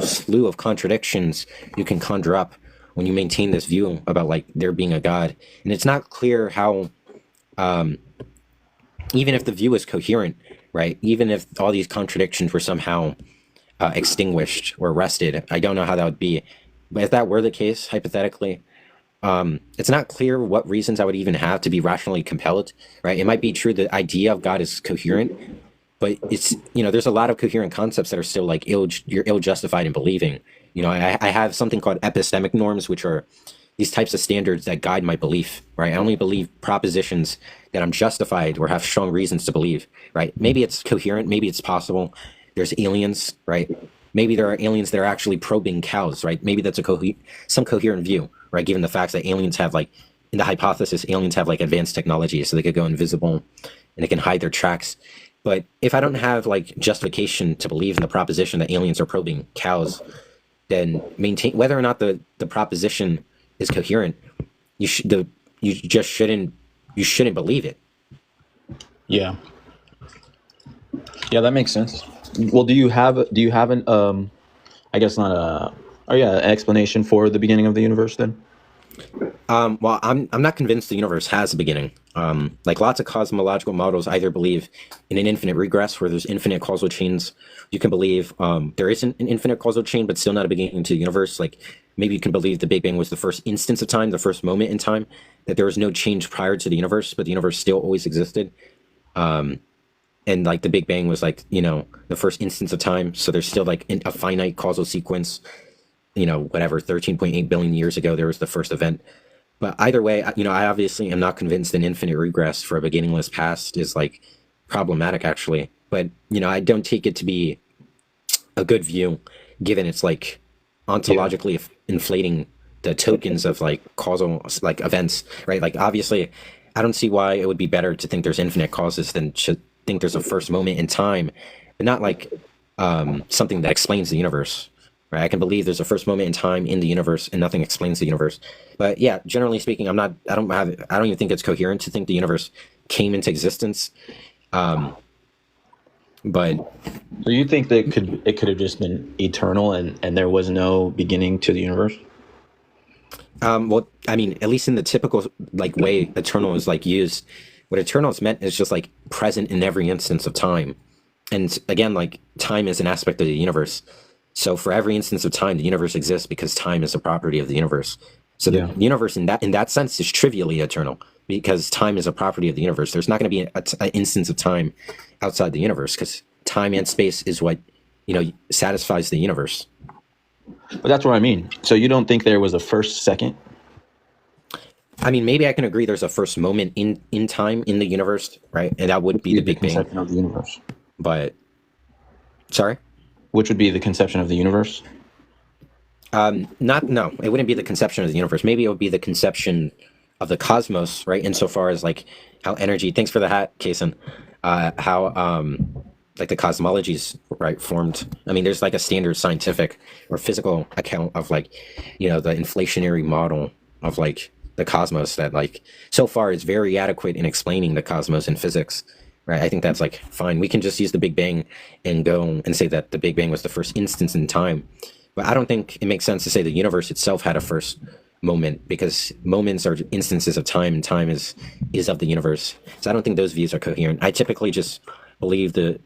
slew of contradictions you can conjure up when you maintain this view about like there being a God. And it's not clear how, even if the view is coherent, right? Even if all these contradictions were somehow extinguished or arrested, I don't know how that would be. But if that were the case, hypothetically, it's not clear what reasons I would even have to be rationally compelled, right? It might be true the idea of God is coherent, but it's, there's a lot of coherent concepts that are still like you're ill-justified in believing. I have something called epistemic norms, which are these types of standards that guide my belief, right? I only believe propositions that I'm justified or have strong reasons to believe, right? Maybe it's coherent, maybe it's possible. There's aliens, right? Maybe there are aliens that are actually probing cows, right? Maybe that's some coherent view, right? Given the facts that aliens have, like, in the hypothesis, aliens have like advanced technology, so they could go invisible and they can hide their tracks. But if I don't have like justification to believe in the proposition that aliens are probing cows, then maintain whether or not the proposition is coherent, you just shouldn't believe it. Yeah. Yeah, that makes sense. Well, do you have an I guess not an explanation for the beginning of the universe then? Well, I'm not convinced the universe has a beginning. Like lots of cosmological models either believe in an infinite regress where there's infinite causal chains. You can believe there isn't an infinite causal chain, but still not a beginning to the universe. Like maybe you can believe the Big Bang was the first instance of time, the first moment in time, that there was no change prior to the universe, but the universe still always existed. And like the Big Bang was like, the first instance of time. So there's still like a finite causal sequence, whatever, 13.8 billion years ago, there was the first event. But either way, I obviously am not convinced an infinite regress for a beginningless past is like problematic actually. But, I don't take it to be a good view given it's like ontologically inflating the tokens of like causal like events, right? Like obviously I don't see why it would be better to think there's infinite causes than to think there's a first moment in time, but not like something that explains the universe. Right, I can believe there's a first moment in time in the universe, and nothing explains the universe. But yeah, generally speaking, I don't even think it's coherent to think the universe came into existence. But So you think that it could have just been eternal and there was no beginning to the universe? well, I mean, at least in the typical like way eternal is like used, what eternal is meant is just like present in every instance of time. And again, like time is an aspect of the universe. So for every instance of time, the universe exists because time is a property of the universe. So the universe in that sense is trivially eternal because time is a property of the universe. There's not going to be an instance of time outside the universe because time and space is what, satisfies the universe. But that's what I mean. So you don't think there was a first second? I mean, maybe I can agree there's a first moment in time in the universe, right? And that would be the Big Bang. Conception of the universe. But, sorry? Which would be the conception of the universe? No, it wouldn't be the conception of the universe. Maybe it would be the conception of the cosmos, right? Insofar as like how energy, thanks for the hat, Kason, how like the cosmologies, right, formed. I mean, there's like a standard scientific or physical account of like, the inflationary model of like the cosmos that like so far is very adequate in explaining the cosmos in physics. Right, I think that's like fine. We can just use the Big Bang and go and say that the Big Bang was the first instance in time. But I don't think it makes sense to say the universe itself had a first moment because moments are instances of time and time is of the universe. So I don't think those views are coherent. I typically just believe the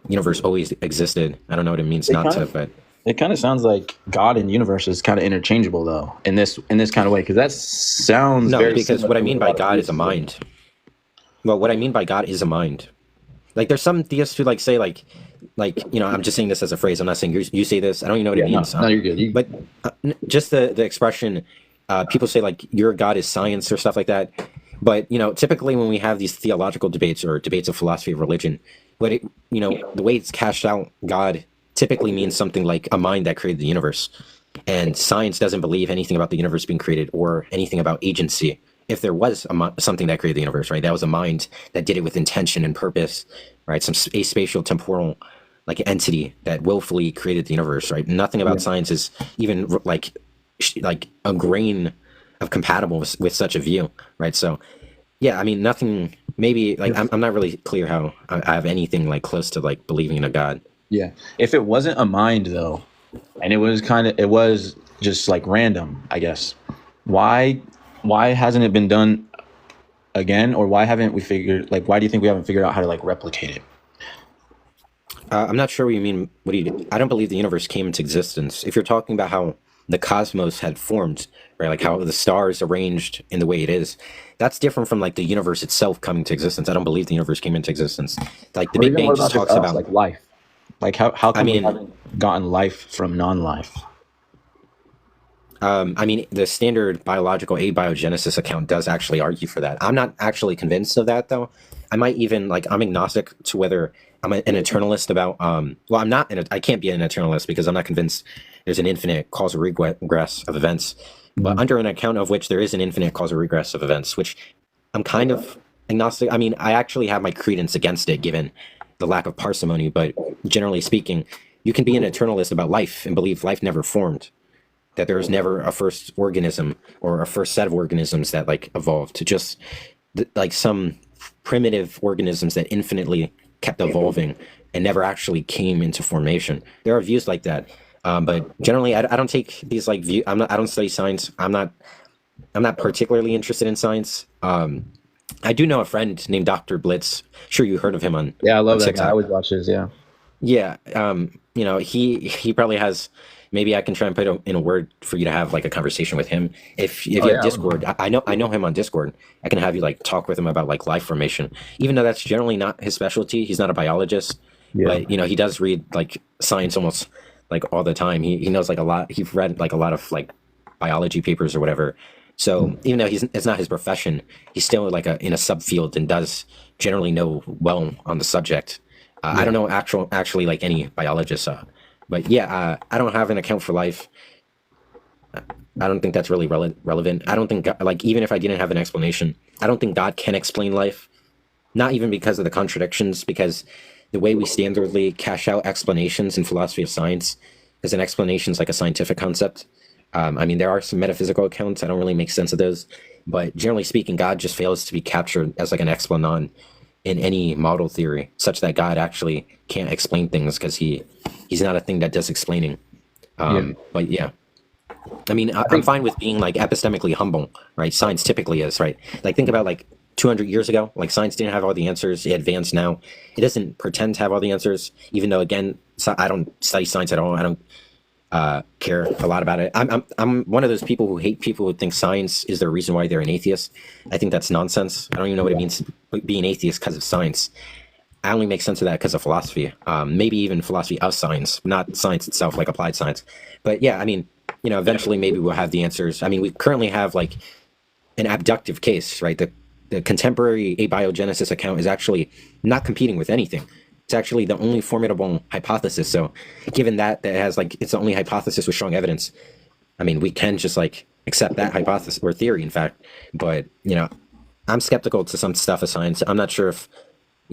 universe always existed. I don't know what it means not to, but It kind of sounds like God and universe is kind of interchangeable, though, in this kind of way, because that sounds No, very because similar what I to mean a by lot of God is a theists do. mind. Well, what I mean by God is a mind. Like there's some theists who like say I'm just saying this as a phrase. I'm not saying you say this. I don't even know what it Yeah, no, means. no, you're good. But just the expression, people say like your God is science or stuff like that. But typically when we have these theological debates or debates of philosophy of religion, what it the way it's cashed out, God typically means something like a mind that created the universe. And science doesn't believe anything about the universe being created or anything about agency. If there was something that created the universe, right, that was a mind that did it with intention and purpose, right? Some spatial temporal like entity that willfully created the universe, right? Nothing about Yeah. science is even like a grain of compatible with such a view, right? So, yeah, I mean, nothing. Maybe like I'm not really clear how I have anything like close to like believing in a God. Yeah. If it wasn't a mind though, and it was just like random, I guess. Why hasn't it been done again, or why haven't we figured why do you think we haven't figured out how to like replicate it? I'm not sure what you mean. What do you? I don't believe the universe came into existence. If you're talking about how the cosmos had formed, right, like how the stars arranged in the way it is, that's different from like the universe itself coming to existence. I don't believe the universe came into existence. Like the Or Big even Bang what just about just talks us, about. like life? Like how I come we mean, haven't gotten life from non-life? the standard biological abiogenesis account does actually argue for that. I'm not actually convinced of that though. I might even like I'm agnostic to whether I'm an eternalist about. Well, I'm not. I can't be an eternalist because I'm not convinced there's an infinite causal regress of events. But Mhm. under an account of which there is an infinite causal regress of events, which I'm kind of agnostic. I mean, I actually have my credence against it given the lack of parsimony. But generally speaking, you can be an eternalist about life and believe life never formed, that there was never a first organism or a first set of organisms that like evolved to just like some primitive organisms that infinitely kept evolving and never actually came into formation. There are views like that, but generally, I don't take these like view. I don't study science. I'm not particularly interested in science. I do know a friend named Dr. Blitz. Sure, you heard of him on Yeah, I love that guy. I TikTok. always watch his. Yeah. Yeah, he probably has. Maybe I can try and put in a word for you to have like a conversation with him. If Oh you have yeah, I would love Discord, I know him on Discord. I can have you like talk with him about like life formation, even though that's generally not his specialty. He's not a biologist, yeah. but he does read like science almost like all the time. He knows like a lot. He's read like a lot of like biology papers or whatever. So even though it's not his profession, he's still like in a subfield and does generally know well on the subject. I don't Yeah. know actually like any biologists, but yeah, I don't have an account for life. I don't think that's really relevant. I don't think like even if I didn't have an explanation, I don't think God can explain life. Not even because of the contradictions, because the way we standardly cash out explanations in philosophy of science is an explanation is like a scientific concept. There are some metaphysical accounts. I don't really make sense of those, but generally speaking, God just fails to be captured as like an explanon in any model theory, such that God actually can't explain things because he's not a thing that does explaining. Yeah. But yeah, I I'm think. fine with being like epistemically humble, right? Science typically is, right? Like think about like 200 years ago, like science didn't have all the answers. It advanced now. It doesn't pretend to have all the answers, even though again, I don't study science at all. I don't care a lot about it. I'm one of those people who hate people who think science is the reason why they're an atheist. I think that's nonsense. I don't even know what it Yeah. means to be an atheist because of science. I only make sense of that because of philosophy. Maybe even philosophy of science, not science itself, like applied science. But yeah, eventually maybe we'll have the answers. We currently have like an abductive case, right? The contemporary abiogenesis account is actually not competing with anything. It's actually the only formidable hypothesis. So, given that has like it's the only hypothesis with strong evidence, we can just like accept that hypothesis or theory, in fact. But I'm skeptical to some stuff of science. I'm not sure if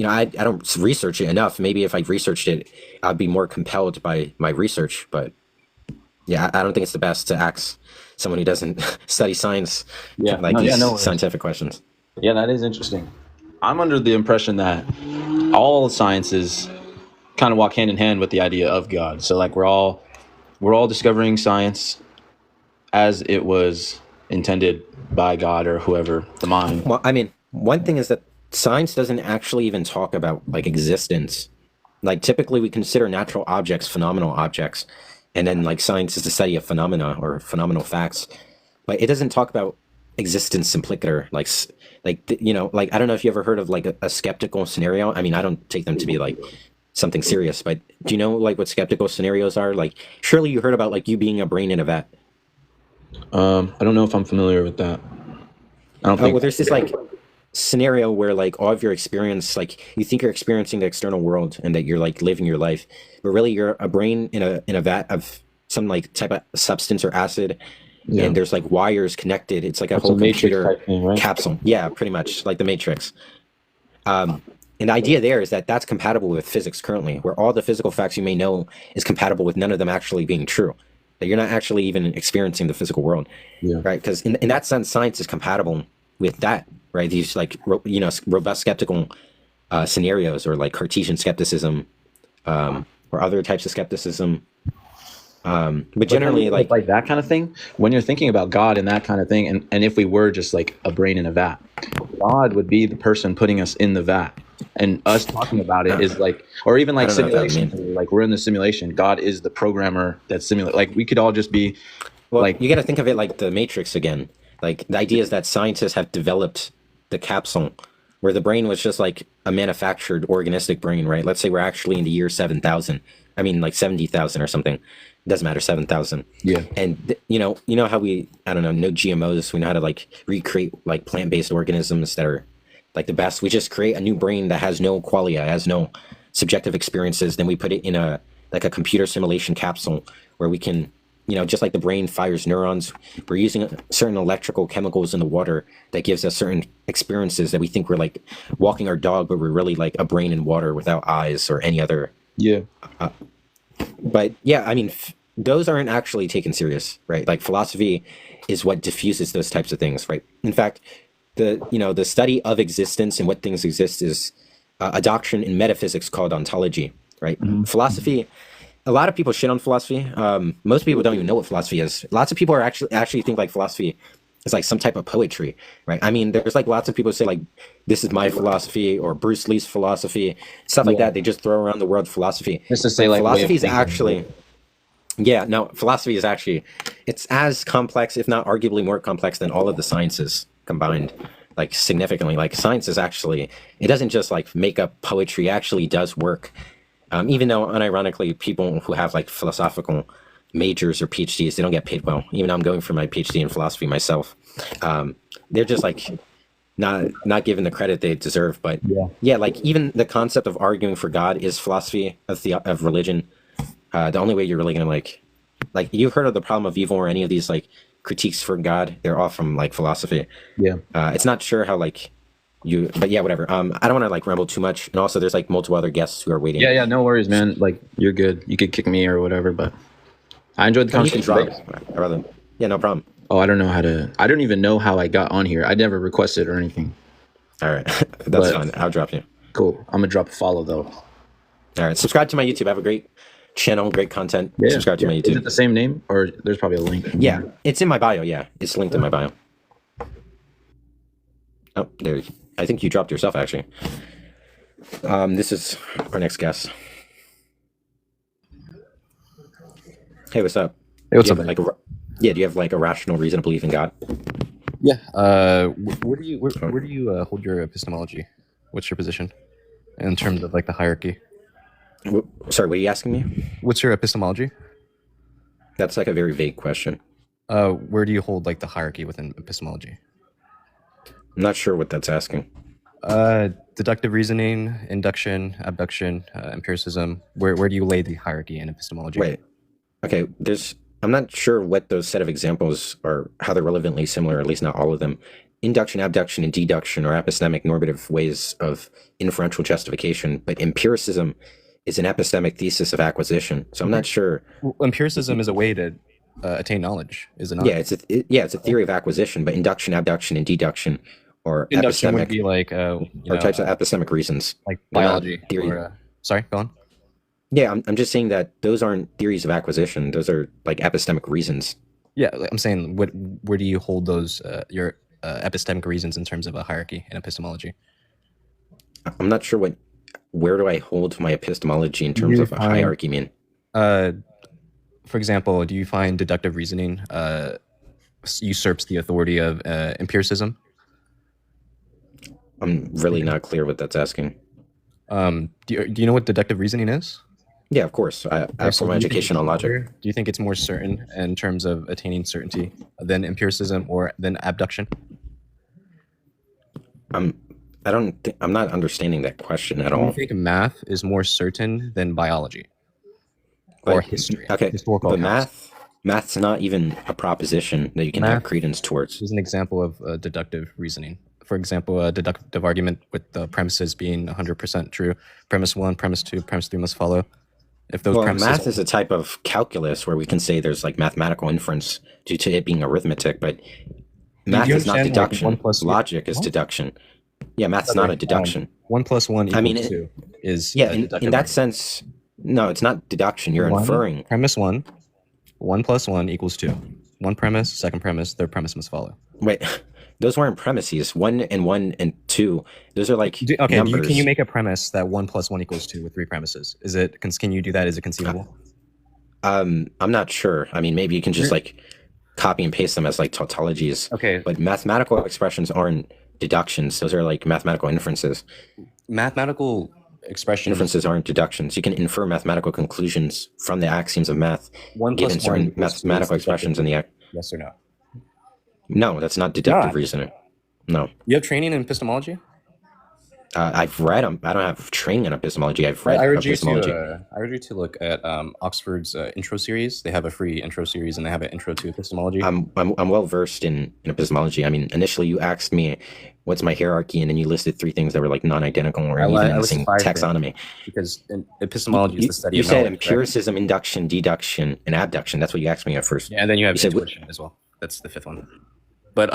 I don't research it enough. Maybe if I researched it, I'd be more compelled by my research. But yeah, I don't think it's the best to ask someone who doesn't study science Yeah. like No. Yeah. these No worries. scientific questions. Yeah, that is interesting. I'm under the impression that all sciences kind of walk hand in hand with the idea of God. So like we're all discovering science as it was intended by God or whoever, the mind. Well, one thing is that science doesn't actually even talk about like existence. Like typically we consider natural objects phenomenal objects. and then like science is the study of phenomena or phenomenal facts, but it doesn't talk about existence simpliciter, like I don't know if you ever heard of like a skeptical scenario. I mean, I don't take them to be like something serious, but do you know like what skeptical scenarios are? Like, surely you heard about like you being a brain in a vat. I don't know if I'm familiar with that. I don't Oh, think. well, there's this like scenario where like all of your experience, like you think you're experiencing the external world and that you're like living your life, but really you're a brain in a vat of some like type of substance or acid, Yeah. and there's like wires connected. It's like a It's whole a matrix computer type thing, right? capsule. Yeah, pretty much like the Matrix. Um, and the idea there is that that's compatible with physics currently, where all the physical facts you may know is compatible with none of them actually being true. That you're not actually even experiencing the physical world, Yeah. right? Because in that sense, science is compatible with that, right? These like robust skeptical scenarios, or like Cartesian skepticism, or other types of skepticism. But generally, like that kind of thing, when you're thinking about God and that kind of thing, and if we were just like a brain in a vat, God would be the person putting us in the vat, and us talking about it is like, or even like I don't know what that simulation, like we're in the simulation, God is the programmer that simulate, like we could all just be well, like, you got to think of it like the Matrix again. Like the idea is that scientists have developed the capsule, where the brain was just like a manufactured organistic brain, right? Let's say we're actually in the year 7,000. I mean, like 70,000 or something. It doesn't matter, 7,000. yeah, And you know how we, I don't know, no GMOs. We know how to like recreate like plant-based organisms that are like the best. We just create a new brain that has no qualia, has no subjective experiences. Then we put it in a like a computer simulation capsule where we can, just like the brain fires neurons, we're using certain electrical chemicals in the water that gives us certain experiences that we think we're like walking our dog, but we're really like a brain in water without eyes or any other. yeah, But yeah, I mean, those aren't actually taken serious, right? Like philosophy is what diffuses those types of things, right? In fact, the study of existence and what things exist is a doctrine in metaphysics called ontology, right? Philosophy. A lot of people shit on philosophy. Most people don't even know what philosophy is. Lots of people are actually think like philosophy is like some type of poetry, right? I mean, there's like lots of people say like, this is my philosophy or Bruce Lee's philosophy, stuff like that. They just throw around the word philosophy. just to say like Philosophy is way of thinking. actually, yeah, no, philosophy is actually, it's as complex, if not arguably more complex than all of the sciences combined, like significantly. Like science is actually, it doesn't just like make up poetry, it actually does work. Even though unironically, people who have like philosophical majors or PhDs, they don't get paid well. Even though I'm going for my PhD in philosophy myself, they're just like not given the credit they deserve. But yeah, like even the concept of arguing for God is philosophy of religion. The only way you're really gonna like you've heard of the problem of evil or any of these like critiques for God, they're all from like philosophy. Yeah. It's not sure how like but yeah, whatever. I don't want to like ramble too much, and also there's like multiple other guests who are waiting. Yeah, no worries, man. Like you're good. You could kick me or whatever, but I enjoyed the You can conversation. drop. I rather. Yeah, no problem. Oh, I don't know how to. I don't even know how I got on here. I never requested or anything. All right, that's But- fine. I'll drop you. Cool. I'm gonna drop a follow though. All right, subscribe to my YouTube. I have a great channel, great content. Subscribe to my Is YouTube. it the same name or there's probably a link? Yeah, it's in my bio. Yeah, it's linked in my bio. Oh, there. I think you dropped yourself actually. This is our next guest. Hey, what's up? Hey, what's Do up? you have, like, do you have like a rational reason to believe in God? Yeah. Where do you hold your epistemology? What's your position in terms of like the hierarchy? Sorry, what are you asking me? What's your epistemology? That's like a very vague question. Where do you hold like the hierarchy within epistemology? I'm not sure what that's asking. Deductive reasoning, induction, abduction, empiricism. Where do you lay the hierarchy in epistemology? Wait. Okay, I'm not sure what those set of examples are, how they're relevantly similar, or at least not all of them. Induction, abduction, and deduction are epistemic normative ways of inferential justification, but empiricism is an epistemic thesis of acquisition. So I'm not sure. Well, empiricism is a way to attain knowledge, is it not? Yeah, it's a theory of acquisition, but induction, abduction, and deduction are Induction would epistemic be like or types of epistemic reasons. like They're not biology. theory. Or, sorry, go on. Yeah, I'm just saying that those aren't theories of acquisition. Those are like epistemic reasons. Yeah, I'm saying where do you hold those your epistemic reasons in terms of a hierarchy in epistemology? I'm not sure where do I hold my epistemology in terms You of a find- hierarchy mean? for example, do you find deductive reasoning usurps the authority of empiricism? I'm really not clear what that's asking. Do you know what deductive reasoning is? Yeah, of course. I have So formal do you think education it's on logic. harder- Do you think it's more certain in terms of attaining certainty than empiricism or than abduction? I'm not understanding that question at Do you all. think math is more certain than biology or But- history? Okay, Historical but accounts? math's not even a proposition that you can have Math credence towards. is an example of deductive reasoning. For example, a deductive argument with the premises being 100% true. Premise 1, premise 2, premise 3 must follow. If those Well, premises math is a type of calculus where we can say there's like mathematical inference due to it being arithmetic, but math you is not understand, like, deduction. 1 plus- Logic is What? deduction. Yeah, math's not a deduction. 1 plus 1 equals I mean, 2 is Yeah, a in deductive that argument. sense, no, it's not deduction. You're One, inferring. Premise 1, 1 plus 1 equals 2. One premise, second premise, third premise must follow. Wait, those weren't premises. 1 and 2. Those are like numbers. Can you make a premise that 1 plus 1 equals 2 with 3 premises? Can you do that? Is it conceivable? I'm not sure. I mean, maybe you can just like copy and paste them as like tautologies. Okay. But mathematical expressions aren't deductions. Those are like mathematical inferences. Mathematical expressions. Inferences aren't deductions. You can infer mathematical conclusions from the axioms of math, 1 plus given 1 certain equals 2 is mathematical expressions in the. Yes or no? No, that's not deductive Not. reasoning. No. You have training in epistemology? I've read them. I don't have training in epistemology. I've read I urge you epistemology. to look at Oxford's intro series. They have a free intro series, and they have an intro to epistemology. I'm well versed in epistemology. I mean, initially you asked me what's my hierarchy, and then you listed 3 things that were like non-identical or I even listed missing 5 things. taxonomy. Because epistemology is the study You of said knowledge, right? empiricism, induction, deduction, and abduction. That's what you asked me at first. Yeah, and then you have You said intuition as well. That's the 5th one. But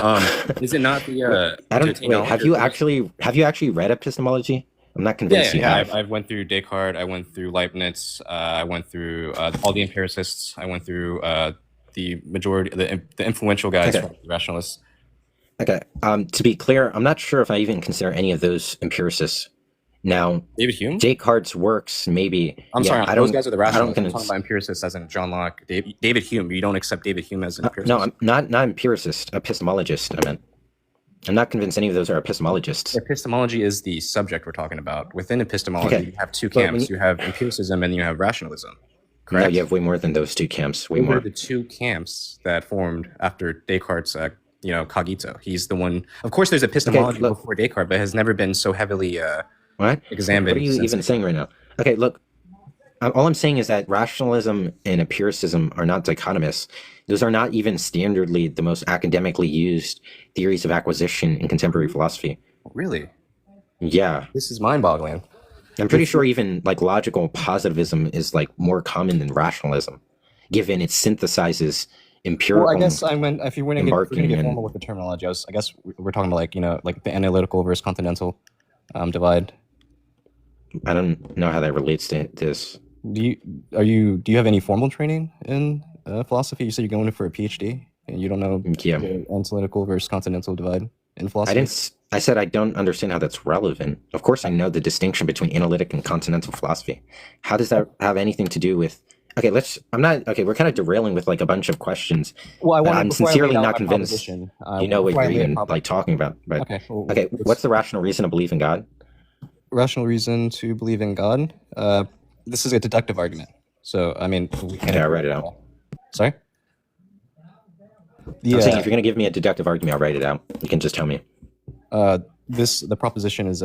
is it not the I to don't. attain Wait, knowledge have or you to- actually read epistemology? I'm not Yeah, convinced you have. I went through Descartes. I went through Leibniz. I went through all the empiricists. I went through the majority, the influential guys Okay. from the rationalists. Okay. To be clear, I'm not sure if I even consider any of those empiricists. Now, David Hume. Descartes' works, maybe. I'm yeah, sorry, I those don't. guys are the I don't. rationalists. I'm talking about empiricists, as in John Locke, David Hume. You don't accept David Hume as an empiricist. No, I'm not empiricist. Epistemologist. I meant. I'm not convinced any of those are epistemologists. Epistemology is the subject we're talking about. Within epistemology, Okay. you have 2 But when camps. You have empiricism and you have rationalism. No, Correct? you have way more than those 2 camps. Way Those more. are the 2 camps that formed after Descartes' cogito. He's the one. Of course, there's epistemology look. before Descartes, but it has never been so heavily What? examined. What are you since- even saying right now? Okay, look. All I'm saying is that rationalism and empiricism are not dichotomous. Those are not even standardly the most academically used theories of acquisition in contemporary philosophy. Really? Yeah, This is mind-boggling. I'm pretty sure even like logical positivism is like more common than rationalism, given it synthesizes empirical. Well, I guess I meant if you were going to embarking get and- formal with the terminology, I guess we're talking about like the analytical versus continental divide. I don't know how that relates to this. Do you have any formal training in philosophy? You said you're going in for a PhD, and you don't know Yeah. the analytical versus continental divide in philosophy. I said I don't understand how that's relevant. Of course, I know the distinction between analytic and continental philosophy. How does that have anything to do with? Okay, we're kind of derailing with like a bunch of questions. Well, I'm sincerely not convinced you know what you're even like talking about. But Okay. Well, okay, what's the rational reason to believe in God? rational reason to believe in God? This is a deductive argument. So I mean, we can. Okay, I'll write it out. Sorry. I'm saying if you're going to give me a deductive argument, I'll write it out. You can just tell me. The proposition is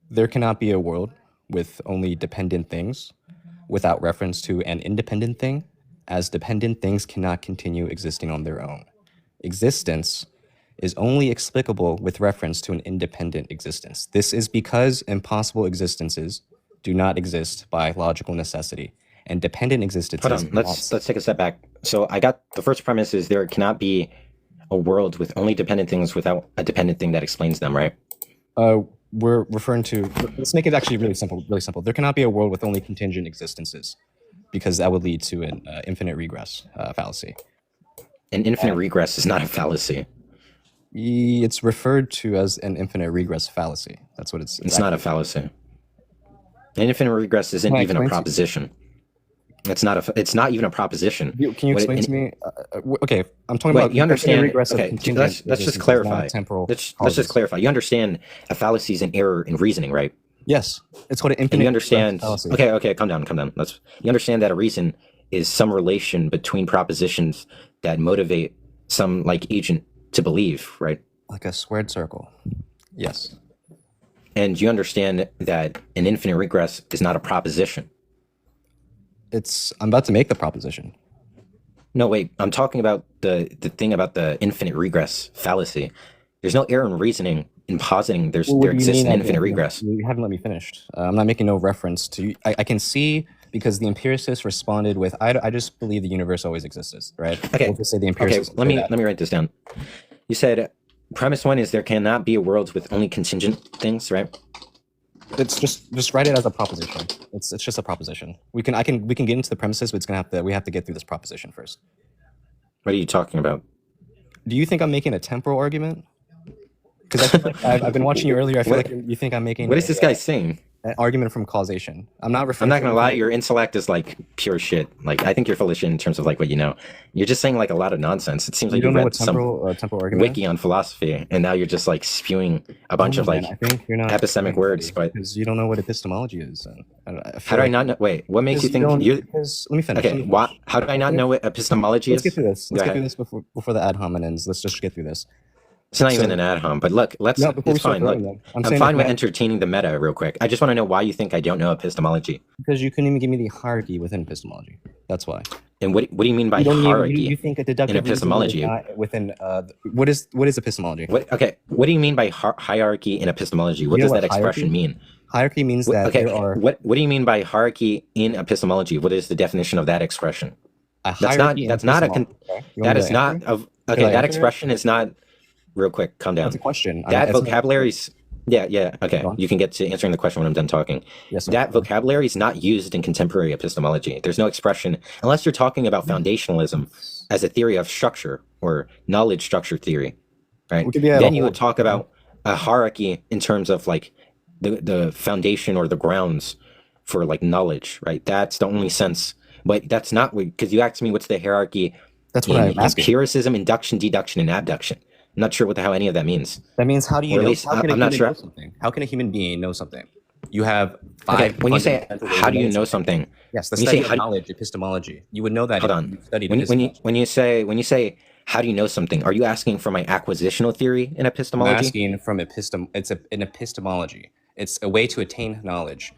there cannot be a world with only dependent things without reference to an independent thing, as dependent things cannot continue existing on their own. Existence is only explicable with reference to an independent existence. This is because impossible existences do not exist by logical necessity, and dependent existences. Hold on, let's take a step back. So I got the first premise is there cannot be a world with only dependent things without a dependent thing that explains them, right? We're referring to. Let's make it actually really simple. Really simple. There cannot be a world with only contingent existences, because that would lead to an infinite regress fallacy. An infinite regress is not a fallacy. It's referred to as an infinite regress fallacy. That's what it's. It's not a fallacy. An infinite regress isn't Can I even a explain to you? proposition. It's not even a proposition. Can you What explain it- to me? Okay, I'm talking Wait, about you understand? regress of Okay, contingent let's just existence, clarify. not temporal Let's just causes. clarify. You understand a fallacy is an error in reasoning, right? Yes, it's called an And infinite you understand? fallacy. Okay, calm down. You understand that a reason is some relation between propositions that motivate some like agent to believe, right? Like a squared circle. Yes. And you understand that an infinite regress is not a proposition. I'm about to make the proposition. No, wait. I'm talking about the thing about the infinite regress fallacy. There's no error in reasoning in positing there exists an infinite regress. You haven't let me finish. I'm not making no reference to. I can see because the empiricists responded with, I just believe the universe always existed, right? Okay. We'll just say the Okay, empiricists. let me write this down. You said premise one is there cannot be a world with only contingent things, right? It's just write it as a proposition. It's just a proposition. We can get into the premises, but we have to get through this proposition first. What are you talking about? Do you think I'm making a temporal argument? Because I feel like I've been watching you earlier. I feel like you think I'm making What is this guy saying? an argument from causation. I'm not I'm not gonna lie, your intellect is like pure shit. Like I think you're full of shit in terms of like what you know. You're just saying like a lot of nonsense. It seems You like don't you know read what some temporal argument wiki on philosophy, and now you're just like spewing a bunch of like I think you're not epistemic words. But because you don't know what epistemology is. And how do I not know? Wait, what makes you think you? Because let me finish. Okay, what? How do I not know what epistemology Let's is? get through this. Go Let's get ahead. through this before the ad hominems. Let's just get through this. It's not So- even an ad hom, but look, let's. No, before we It's start fine. Look, throwing them, I'm saying fine that with entertaining the meta real quick. I just want to know why you think I don't know epistemology, because you couldn't even give me the hierarchy within epistemology. That's why. and what do you mean by You don't even, hierarchy? you think a deductive in epistemology. reasoning is not within what is epistemology? What? Okay, what do you mean by hierarchy in epistemology? What You know does what that expression hierarchy? mean? Hierarchy means that Okay, there are what do you mean by hierarchy in epistemology? What is the definition of that expression? a That's hierarchy. not a okay? You want that me is to not answer? of Should okay. I That answer it? expression is not. Real quick, calm down. That's a question. That It's not- vocabulary's yeah. Okay, Go on. you can get to answering the question when I'm done talking. Yes, sir. That vocabulary is not used in contemporary epistemology. There's no expression unless you're talking about foundationalism as a theory of structure or knowledge structure theory, right? We could be at a Then you whole- would talk about a hierarchy in terms of like the foundation or the grounds for like knowledge, right? That's the only sense. But that's not because you asked me what's the hierarchy That's what in I'm asking. empiricism, induction, deduction, and abduction. I'm not sure what the hell any of that means. That means how do you Or at know? least How can a I'm not human sure. know something? How can a human being know something? You have Okay, five. when you say fundamental ways how of do you knowing know something? Yes, the when you study say of how do- knowledge, epistemology. You would know that Hold if on. you studied When epistemology. you say how do you know something? Are you asking for my acquisitional theory in I'm epistemology? asking from an epistemology. It's a way to attain knowledge.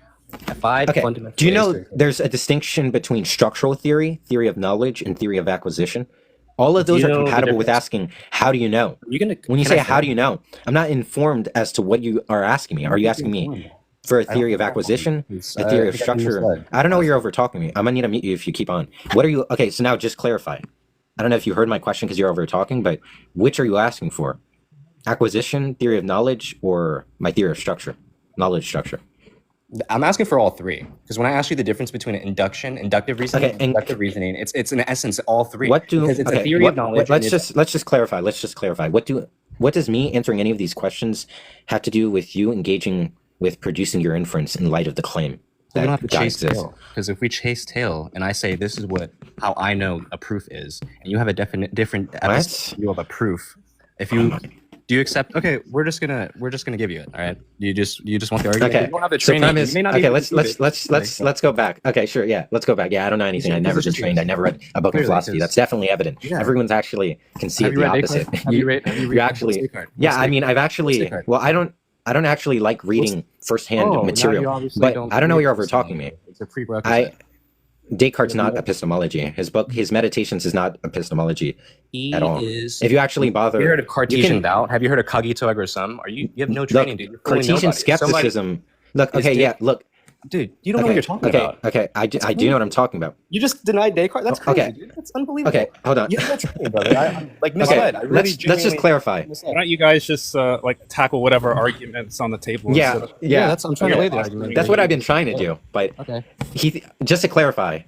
Five Okay. fundamental Do you ways know to- there's a distinction between structural theory, theory of knowledge, and theory of acquisition? All of Do those you are know the compatible with difference? asking how do you know? You're gonna When you can I say how do finish? you know, I'm not informed as to what you are asking me. Are you asking me for a I don't theory of know. acquisition, It's- a theory I of think I structure? misled. I don't know where you're over talking me. I'm gonna need to mute you if you keep on. What are you? Okay, so now just clarify. I don't know if you heard my question because you're over talking, but which are you asking for? Acquisition, theory of knowledge, or my theory of structure, knowledge structure? I'm asking for all three because when I ask you the difference between inductive reasoning, Okay, and and- deductive reasoning, it's in essence all three. What do because it's okay, a theory what- of knowledge. and it's- let's just clarify. Let's just clarify. What does me answering any of these questions have to do with you engaging with producing your inference in light of the claim we that don't have to God chase exists? tail because if we chase tail and I say this is how I know a proof is, and you have a different view of a proof, if you do you accept? Okay, we're just gonna give you it. All right, you just want the argument. Okay. You don't have the So training. premise. You may not Okay, even let's prove it. let's go back. Okay, sure. Yeah, let's go back. Yeah, I don't know anything. I Because never it's been just trained. I never read a book on Clearly, philosophy. because- That's definitely evident. Yeah. Everyone's actually conceded Have you the read opposite. Descartes? Have you read you actually. Descartes? Yeah, I mean, I've actually. Descartes? Well, I don't actually like reading firsthand material, but I don't know you're over talking me. It's a prerequisite. Descartes' not epistemology. His book, his Meditations, is not epistemology at all. If you actually bother, Have you heard of Cartesian can- doubt? Have you heard of cogito ergo sum? You have no training, dude. You're fooling Cartesian nobody. skepticism. Look, is okay, Des- yeah, look. Dude, you don't know what Okay, you're talking okay, about. okay. I do know what I'm talking about. You just denied Descartes. That's crazy, Okay. dude. That's unbelievable. Okay, hold on. You have no training, brother. I'm like Okay, misled. I really let's just genuinely clarify. misled. Why don't you guys just like tackle whatever arguments on the table? Yeah, instead of- yeah. that's I'm trying to Okay. lay the argument. That's what I've been trying to do. But Okay. just to clarify,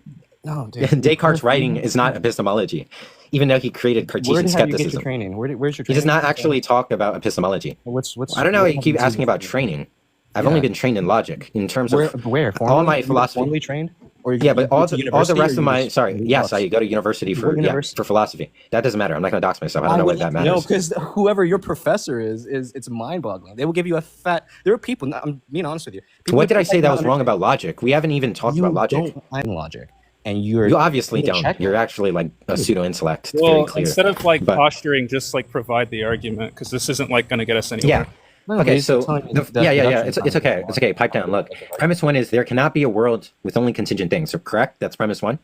No, dude. Descartes' writing is not epistemology, even though he created Where Cartesian have you get your skepticism. training? Where's your He training? does not actually talk about epistemology. What's I don't know. what You have keep seen asking about before? training. I've Yeah. only been trained in logic in terms of Where? all my You were philosophy. formally trained, Or you Yeah, can but go all to the university, rest or of you my just sorry, read yes, books. I go to university What for university? for philosophy. That doesn't matter. I'm not going to dox myself. I don't Why know would why that you? No, matters. because whoever your professor is it's mind-boggling. They will give you a fat. There are people. I'm being honest with you. People What that did I think say that not was wrong understand. about logic? We haven't even talked about You logic. don't find logic, and you're You obviously gonna don't. check You're it. actually like a Dude, pseudo intellect. It's very Well, clear. instead of like But posturing, just like provide the argument because this isn't like going to get us yeah. anywhere. No, but Okay, he's so telling you that yeah. deduction is It's not okay. It's okay. Pipe down. Look, premise one is there cannot be a world with only contingent things. So correct? That's premise one.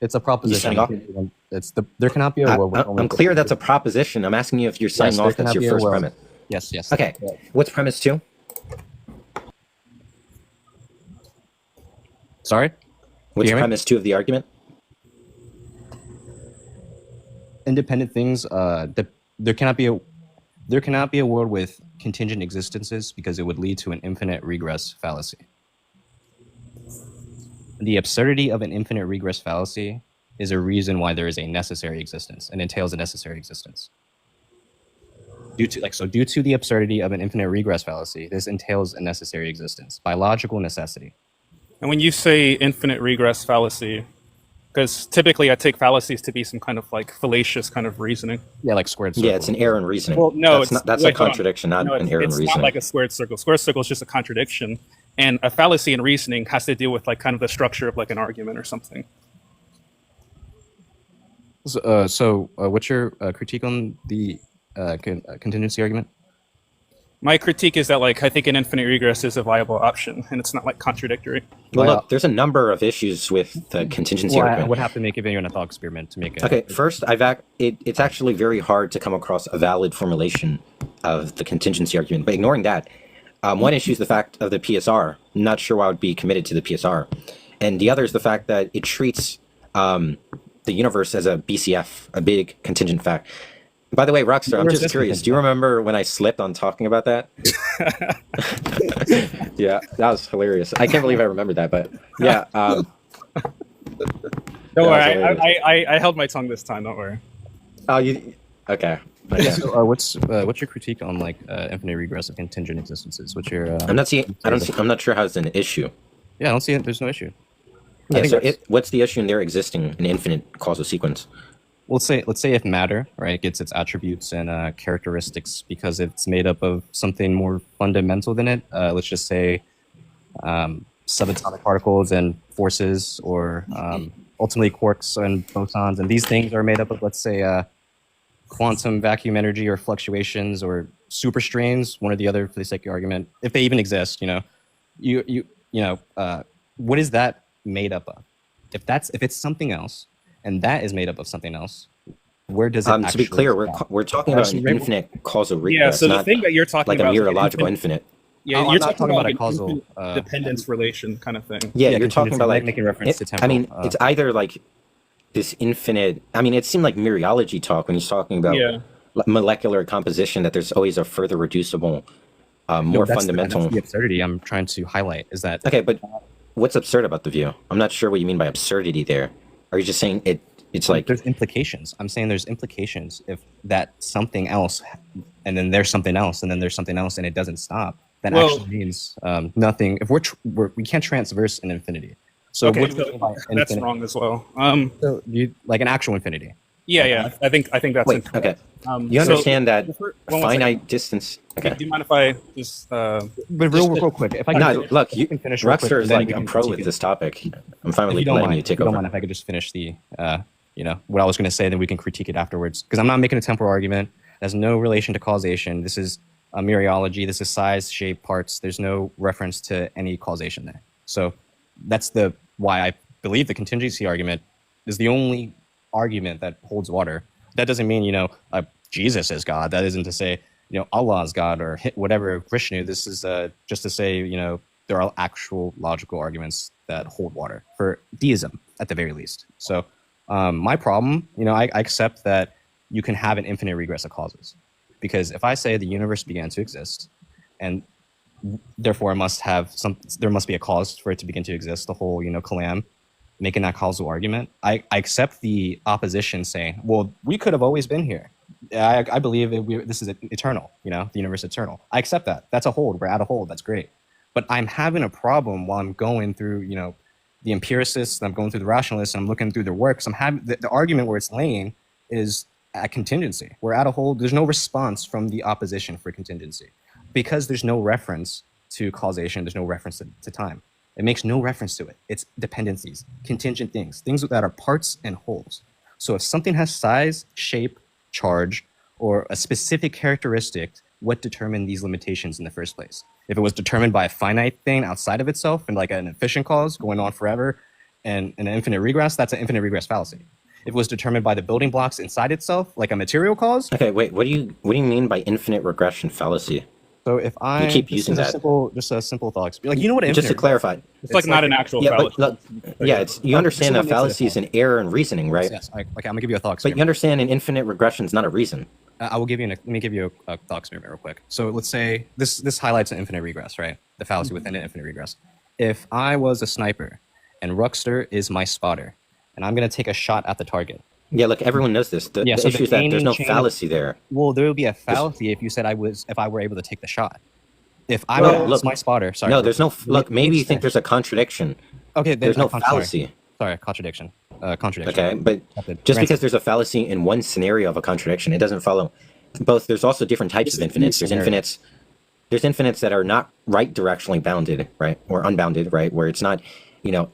It's a signing proposition. off? There cannot be a world with only. I'm clear that's a proposition. I'm asking you if you're signing Yes, there off. That's cannot your be a first world. premise. Yes. Okay. What's premise two? Sorry. What's hear me? premise two of the argument? Independent things. There cannot be a world with contingent existences because it would lead to an infinite regress fallacy. The absurdity of an infinite regress fallacy is a reason why there is a necessary existence and entails a necessary existence. Due to the absurdity of an infinite regress fallacy, this entails a necessary existence by logical necessity. And when you say infinite regress fallacy, because typically I take fallacies to be some kind of like fallacious kind of reasoning. Yeah, like squared circle. Yeah, it's an error in reasoning. Well, no, that's a contradiction, not No, an error in it's reasoning. not like a squared circle. Squared circle is just a contradiction, and a fallacy in reasoning has to deal with like kind of the structure of like an argument or something. So, what's your critique on the contingency argument? My critique is that like I think an infinite regress is a viable option, and it's not like contradictory. Well, Well, look, there's a number of issues with the contingency Well, I argument. would have to make a video and a thought experiment to make it. Okay, first, it's actually very hard to come across a valid formulation of the contingency argument. But ignoring that, one issue is the fact of the PSR. I'm not sure why I would be committed to the PSR. And the other is the fact that it treats the universe as a BCF, a big contingent fact. By the way, Ruxter, I'm just curious. Do you remember when I slipped on talking about that? Yeah, that was hilarious. I can't believe I remembered that, but yeah. Don't That worry, I held my tongue this time. Don't worry. Oh, you okay? Okay. So, what's your critique on like infinite regress of contingent existences? What's your? I'm not sure how it's an issue. Yeah, I don't see it. There's no issue. I Yeah. think So, that's- what's the issue in there existing an infinite causal sequence? let's say if matter, right, gets its attributes and characteristics because it's made up of something more fundamental than it. Let's just say subatomic particles and forces, or ultimately quarks and photons, and these things are made up of, let's say, quantum vacuum energy or fluctuations or superstrains, one or the other for the sake of argument, if they even exist. What is that made up of? If it's something else, and that is made up of something else, where does it To be actually clear, stop? we're talking about an infinite causal regress, So the not thing that you're talking like about a is like an mereological infinite. Yeah, I'm you're not talking about a an causal, infinite dependence relation kind of thing. Yeah, Yeah, you're talking about like making reference to I temporal. mean, it's either like this infinite. I mean, it seemed like mereology talk when he's talking about Yeah. molecular composition. That there's always a further reducible, more that's fundamental. that's the absurdity I'm trying to highlight. Is that Okay, but what's absurd about the view? I'm not sure what you mean by absurdity there. Are you just saying it's like there's implications? I'm saying there's implications if that something else, and then there's something else, and then there's something else, and it doesn't stop. That Well- actually means nothing. If we can't transverse an infinity. So Okay, what do you so mean by that's infinite? wrong as well. So like an actual infinity. Yeah. I think that's wait? incorrect. Okay, you understand that one second. finite distance. Okay, Do you mind if I just? But real quick, if I no, look, you can finish real quick, Ruxter and is then like we a can pro critique with it. this topic. I'm fine If with you don't letting mind, you take if you don't over. mind if I could just finish the, what I was going to say, then we can critique it afterwards. Because I'm not making a temporal argument. It has no relation to causation. This is a mereology. This is size, shape, parts. There's no reference to any causation there. So that's why I believe the contingency argument is the only argument that holds water. That doesn't mean, Jesus is God. That isn't to say, Allah is God or whatever, Vishnu. This is just to say, there are actual logical arguments that hold water for deism at the very least. So my problem, I accept that you can have an infinite regress of causes, because if I say the universe began to exist, and therefore there must be a cause for it to begin to exist, the whole kalam, making that causal argument, I accept the opposition saying, well, we could have always been here. I believe this is eternal, the universe is eternal. I accept that. That's a hold. We're at a hold. That's great. But I'm having a problem while I'm going through, the empiricists, and I'm going through the rationalists, and I'm looking through their works. I'm having the argument where it's laying is at contingency. We're at a whole. There's no response from the opposition for contingency because there's no reference to causation. There's no reference to time. It makes no reference to it. It's dependencies, contingent things that are parts and wholes. So if something has size, shape, charge, or a specific characteristic, what determined these limitations in the first place? If it was determined by a finite thing outside of itself and like an efficient cause going on forever and an infinite regress, that's an infinite regress fallacy. If it was determined by the building blocks inside itself, like a material cause. Okay, wait. What do you mean by infinite regression fallacy? So if I You keep using that. Just a simple thought experiment. Like, you know what? Just to clarify. It's like not an actual Yeah, fallacy. but look, yeah, it's you understand that someone makes it a fallacy is an error in reasoning, right? Yes. Okay, I'm gonna give you a thought But experiment. you understand an infinite regression is not a reason. I will give you let me give you a thought experiment real quick. So let's say this highlights an infinite regress, right? The fallacy within an infinite regress. If I was a sniper and Ruxter is my spotter, and I'm gonna take a shot at the target. Yeah, look, everyone knows this. The So issue is that there's gaining no chain fallacy there. Well, there would be a fallacy if you said if I were able to take the shot. If I Well, was look, my spotter, sorry. No, there's no. Look, maybe you think there's there's a contradiction. okay. Then, There's no sorry. fallacy. Sorry, contradiction. Contradiction. Okay, but Method. just Ransom. because there's a fallacy in one scenario of a contradiction, it doesn't follow. Both. There's also different types of infinites. There's scenario. infinites. There's infinites that are not right directionally bounded, right, or unbounded, right, where it's not,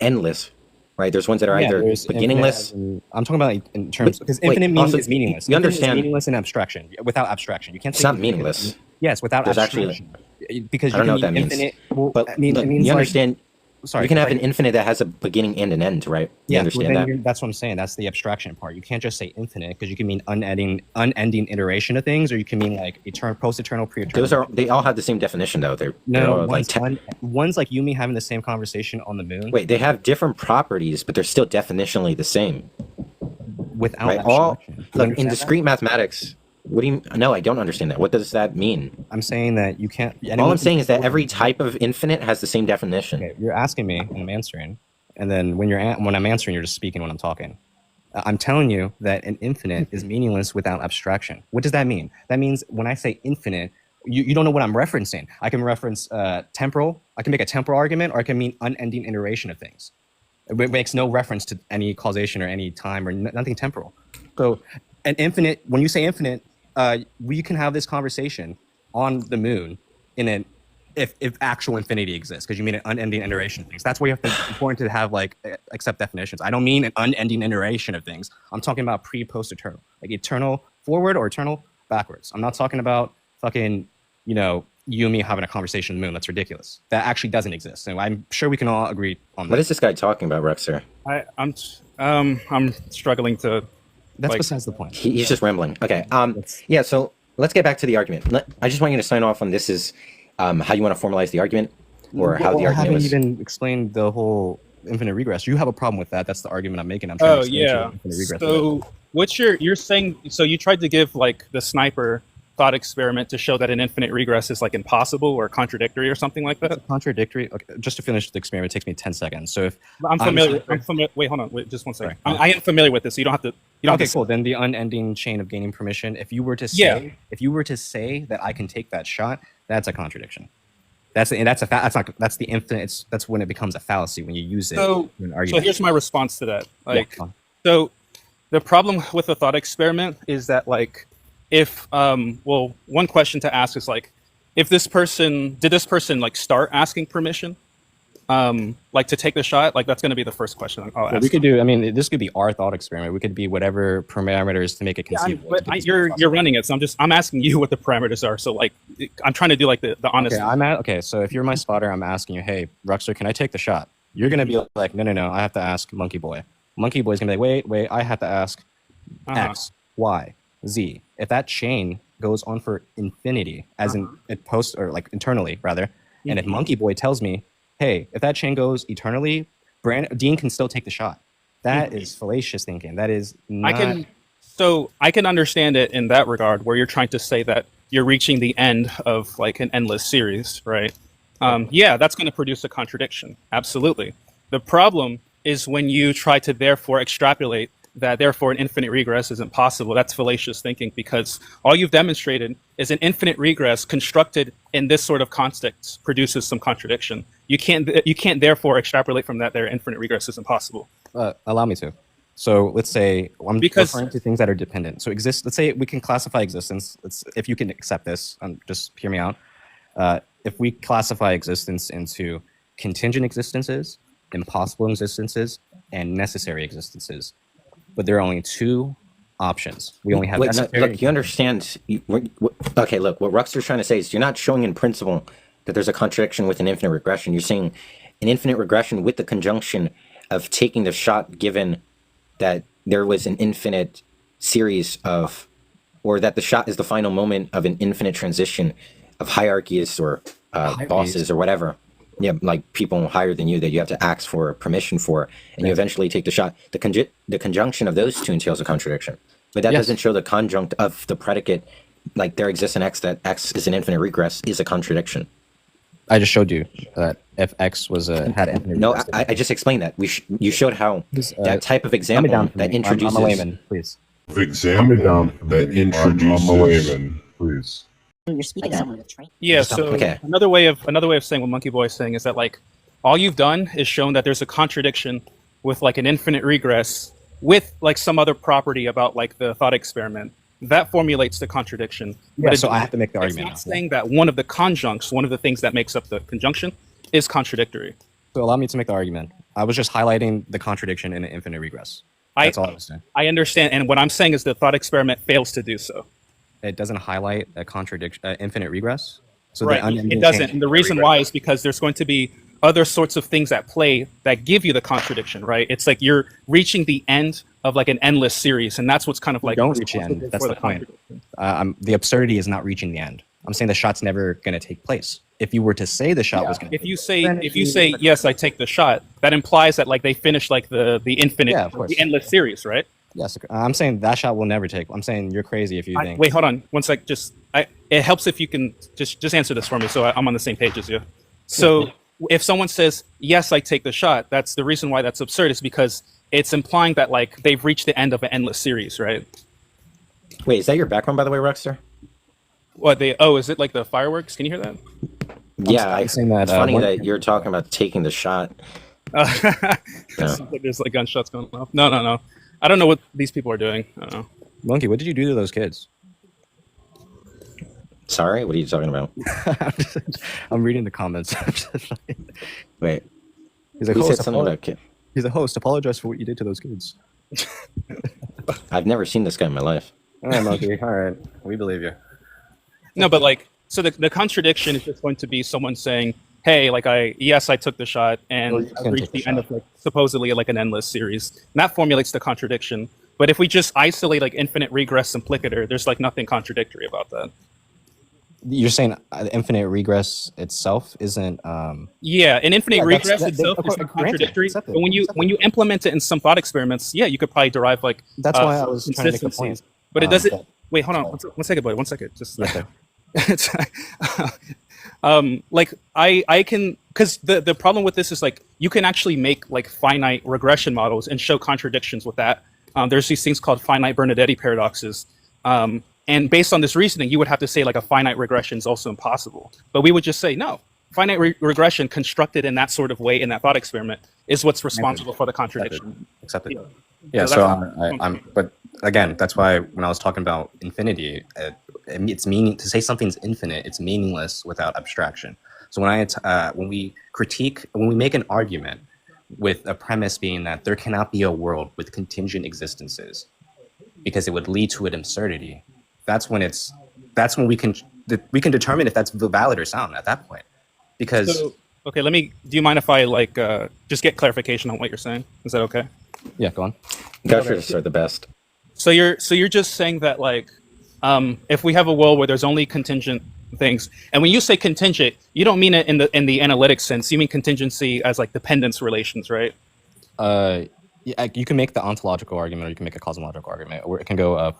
endless, right. There's ones that are either there's beginningless. I'm talking about in terms because wait, infinite also, is meaningless. you Infinite is understand- meaningless in abstraction. Without abstraction, you can't. It's not meaningless. Yes, without There's actually- abstraction. Because I you don't know can what that mean means. infinite. Well, But I mean, look, it means you like, understand. sorry, You can have like- an infinite that has a beginning and an end, right? You Yeah, understand that? that's what I'm saying. That's the abstraction part. You can't just say infinite because you can mean unending iteration of things, or you can mean like post-eternal, pre-eternal. They all have the same definition though. They're all like one's like you and me having the same conversation on the moon. wait, they have different properties, but they're still definitionally the same. Without Right? All abstraction. You look in understand that? discrete mathematics. What do you? No, I don't understand that. What does that mean? I'm saying that you can't. All I'm saying is that every type of infinite has the same definition. Okay, you're asking me and I'm answering, and then when I'm answering, you're just speaking when I'm talking. I'm telling you that an infinite is meaningless without abstraction. What does that mean? That means when I say infinite, you don't know what I'm referencing. I can reference temporal. I can make a temporal argument, or I can mean unending iteration of things. It makes no reference to any causation or any time or nothing temporal. So an infinite, when you say infinite, we can have this conversation on the moon if actual infinity exists, because you mean an unending iteration of things. That's why you have to important to have like accept definitions. I don't mean an unending iteration of things. I'm talking about post eternal, like eternal forward or eternal backwards. I'm not talking about fucking you and me having a conversation on the moon. That's ridiculous. That actually doesn't exist, and I'm sure we can all agree on that. What is this guy talking about, Ruxter? I'm struggling to. That's like- besides the point. He's just rambling. Okay. Yeah. So let's get back to the argument. I just want you to sign off on this is how you want to formalize the argument, or how the I argument haven't was. even explained the whole infinite regress. You have a problem with that. That's the argument I'm making. I'm trying to explain to you what infinite regress is. So what's you're saying? So you tried to give like the sniper thought experiment to show that an infinite regress is like impossible or contradictory or something like that. Contradictory. Okay, just to finish the experiment, it takes me 10 seconds. So if I'm familiar. Wait, hold on. Wait, just one second. I am familiar with this. So you don't have to. okay, cool. Then the unending chain of gaining permission. If you were to say that I can take that shot, that's a contradiction. That's the infinite. That's when it becomes a fallacy when you use it So, in an so argument. here's my response to that. Like, Yeah. so the problem with the thought experiment is that like, if one question to ask is like, did this person like start asking permission, like to take the shot? Like that's going to be the first question I'll ask. We could do. I mean, this could be our thought experiment. We could be whatever parameters to make it conceivable. You're running it, so I'm asking you what the parameters are. So like, I'm trying to do like the honest. Okay, so if you're my spotter, I'm asking you, hey, Ruxter, can I take the shot? You're gonna be like, no, I have to ask monkeyboy. Monkeyboy's gonna be like, wait, I have to ask X, Y, Z. If that chain goes on for infinity, as in it post or like internally rather, and if monkeyboy tells me, hey, if that chain goes eternally, Dean can still take the shot. That is fallacious thinking. That is not. I can understand it in that regard, where you're trying to say that you're reaching the end of like an endless series, right? Yeah, that's going to produce a contradiction. Absolutely. The problem is when you try to therefore extrapolate that therefore an infinite regress isn't possible. That's fallacious thinking, because all you've demonstrated is an infinite regress constructed in this sort of context produces some contradiction. you can't therefore extrapolate from that their infinite regress is impossible. Allow me to. So let's say I'm Because- referring to things that are dependent. So let's say we can classify existence. If you can accept this, just hear me out. If we classify existence into contingent existences, impossible existences, and necessary existences, but there are only two options. We only have Wait, no, necessary. look, you understand. Okay, look, what Ruxter's trying to say is you're not showing in principle that there's a contradiction with an infinite regression. You're saying an infinite regression with the conjunction of taking the shot given that there was an infinite series of, or that the shot is the final moment of an infinite transition of hierarchies or bosses or whatever. Yeah, like people higher than you that you have to ask for permission for, and you eventually take the shot. The conjunction of those two entails a contradiction, but that doesn't show the conjunct of the predicate, like there exists an x that x is an infinite regress, is a contradiction. I just showed you that if X was had infinite. No, regress, I just explained that. You showed how that type of example down for that me. introduces. I'm a layman, please. Example that introduces. I'm a layman, please. You're speaking to someone with training. Yeah. So Okay. another way of saying what monkeyboy is saying is that like all you've done is shown that there's a contradiction with like an infinite regress with like some other property about like the thought experiment that formulates the contradiction. Yeah, But so I have to make the it's argument. not saying that one of the conjuncts, one of the things that makes up the conjunction, is contradictory. So allow me to make the argument. I was just highlighting the contradiction in an infinite regress. That's all I was saying. I understand, and what I'm saying is the thought experiment fails to do so. It doesn't highlight a contradiction, infinite regress. So Right, it doesn't. And the reason why is because there's going to be other sorts of things at play that give you the contradiction, right? It's like you're reaching the end of like an endless series, and that's what's kind of like don't reach the end. That's for the point. contradiction. The absurdity is not reaching the end. I'm saying the shot's never going to take place. If you were to say the shot was going to, If you say yes, I take the shot, that implies that like they finish like the infinite, Yeah, of course. the endless series, right? yes, I'm saying that shot will never take. I'm saying you're crazy if you think. Wait, hold on, one sec. It helps if you can just answer this for me, so I'm on the same page as you. So if someone says yes, I take the shot, that's the reason why that's absurd is because it's implying that like they've reached the end of an endless series, right? Wait, is that your background, by the way, Ruxter? What they? Oh, is it like the fireworks? Can you hear that? Yeah, I'm saying that, it's funny one- that you're talking about taking the shot. There's like gunshots going off. No. I don't know what these people are doing. I don't know. Monkey, what did you do to those kids? Sorry, what are you talking about? I'm reading the comments. Wait, He's like, who said host, something about kid? he's a host. Apologize for what you did to those kids. I've never seen this guy in my life. All right, Monkey. All right, we believe you. No, but like, so the contradiction is just going to be someone saying, "Hey, like I took the shot and Well, you I can reached take the the end shot. of like supposedly like an endless series." And that formulates the contradiction. But if we just isolate like infinite regress implicator, there's like nothing contradictory about that. You're saying infinite regress itself isn't. Yeah, an infinite Yeah, that's- regress that- itself of is course, not granted, contradictory. accept it, But when you accept it. implement it in some thought experiments, yeah, you could probably derive like That's why I was trying to make a point. consistencies. But it doesn't. but- Wait, hold on. One second, buddy. One second. Just Okay. it's, like I can, because the problem with this is like you can actually make like finite regression models and show contradictions with that. There's these things called finite Bernodetti paradoxes. And based on this reasoning, you would have to say like a finite regression is also impossible. But we would just say no. Finite regression constructed in that sort of way in that thought experiment is what's responsible for the contradiction. Accept it. Yeah. Yeah. So So that's- I'm. But again, that's why when I was talking about infinity, it's meaning to say something's infinite. It's meaningless without abstraction. So when we make an argument with a premise being that there cannot be a world with contingent existences because it would lead to an absurdity, that's when we can determine if that's valid or sound at that point. Because So, okay, do you mind if I like just get clarification on what you're saying? Is that okay? yeah, go on. Gushers are the best. So you're just saying that like if we have a world where there's only contingent things, and when you say contingent, you don't mean it in the analytic sense. You mean contingency as like dependence relations, right? Yeah, you can make the ontological argument, or you can make a cosmological argument, or it can go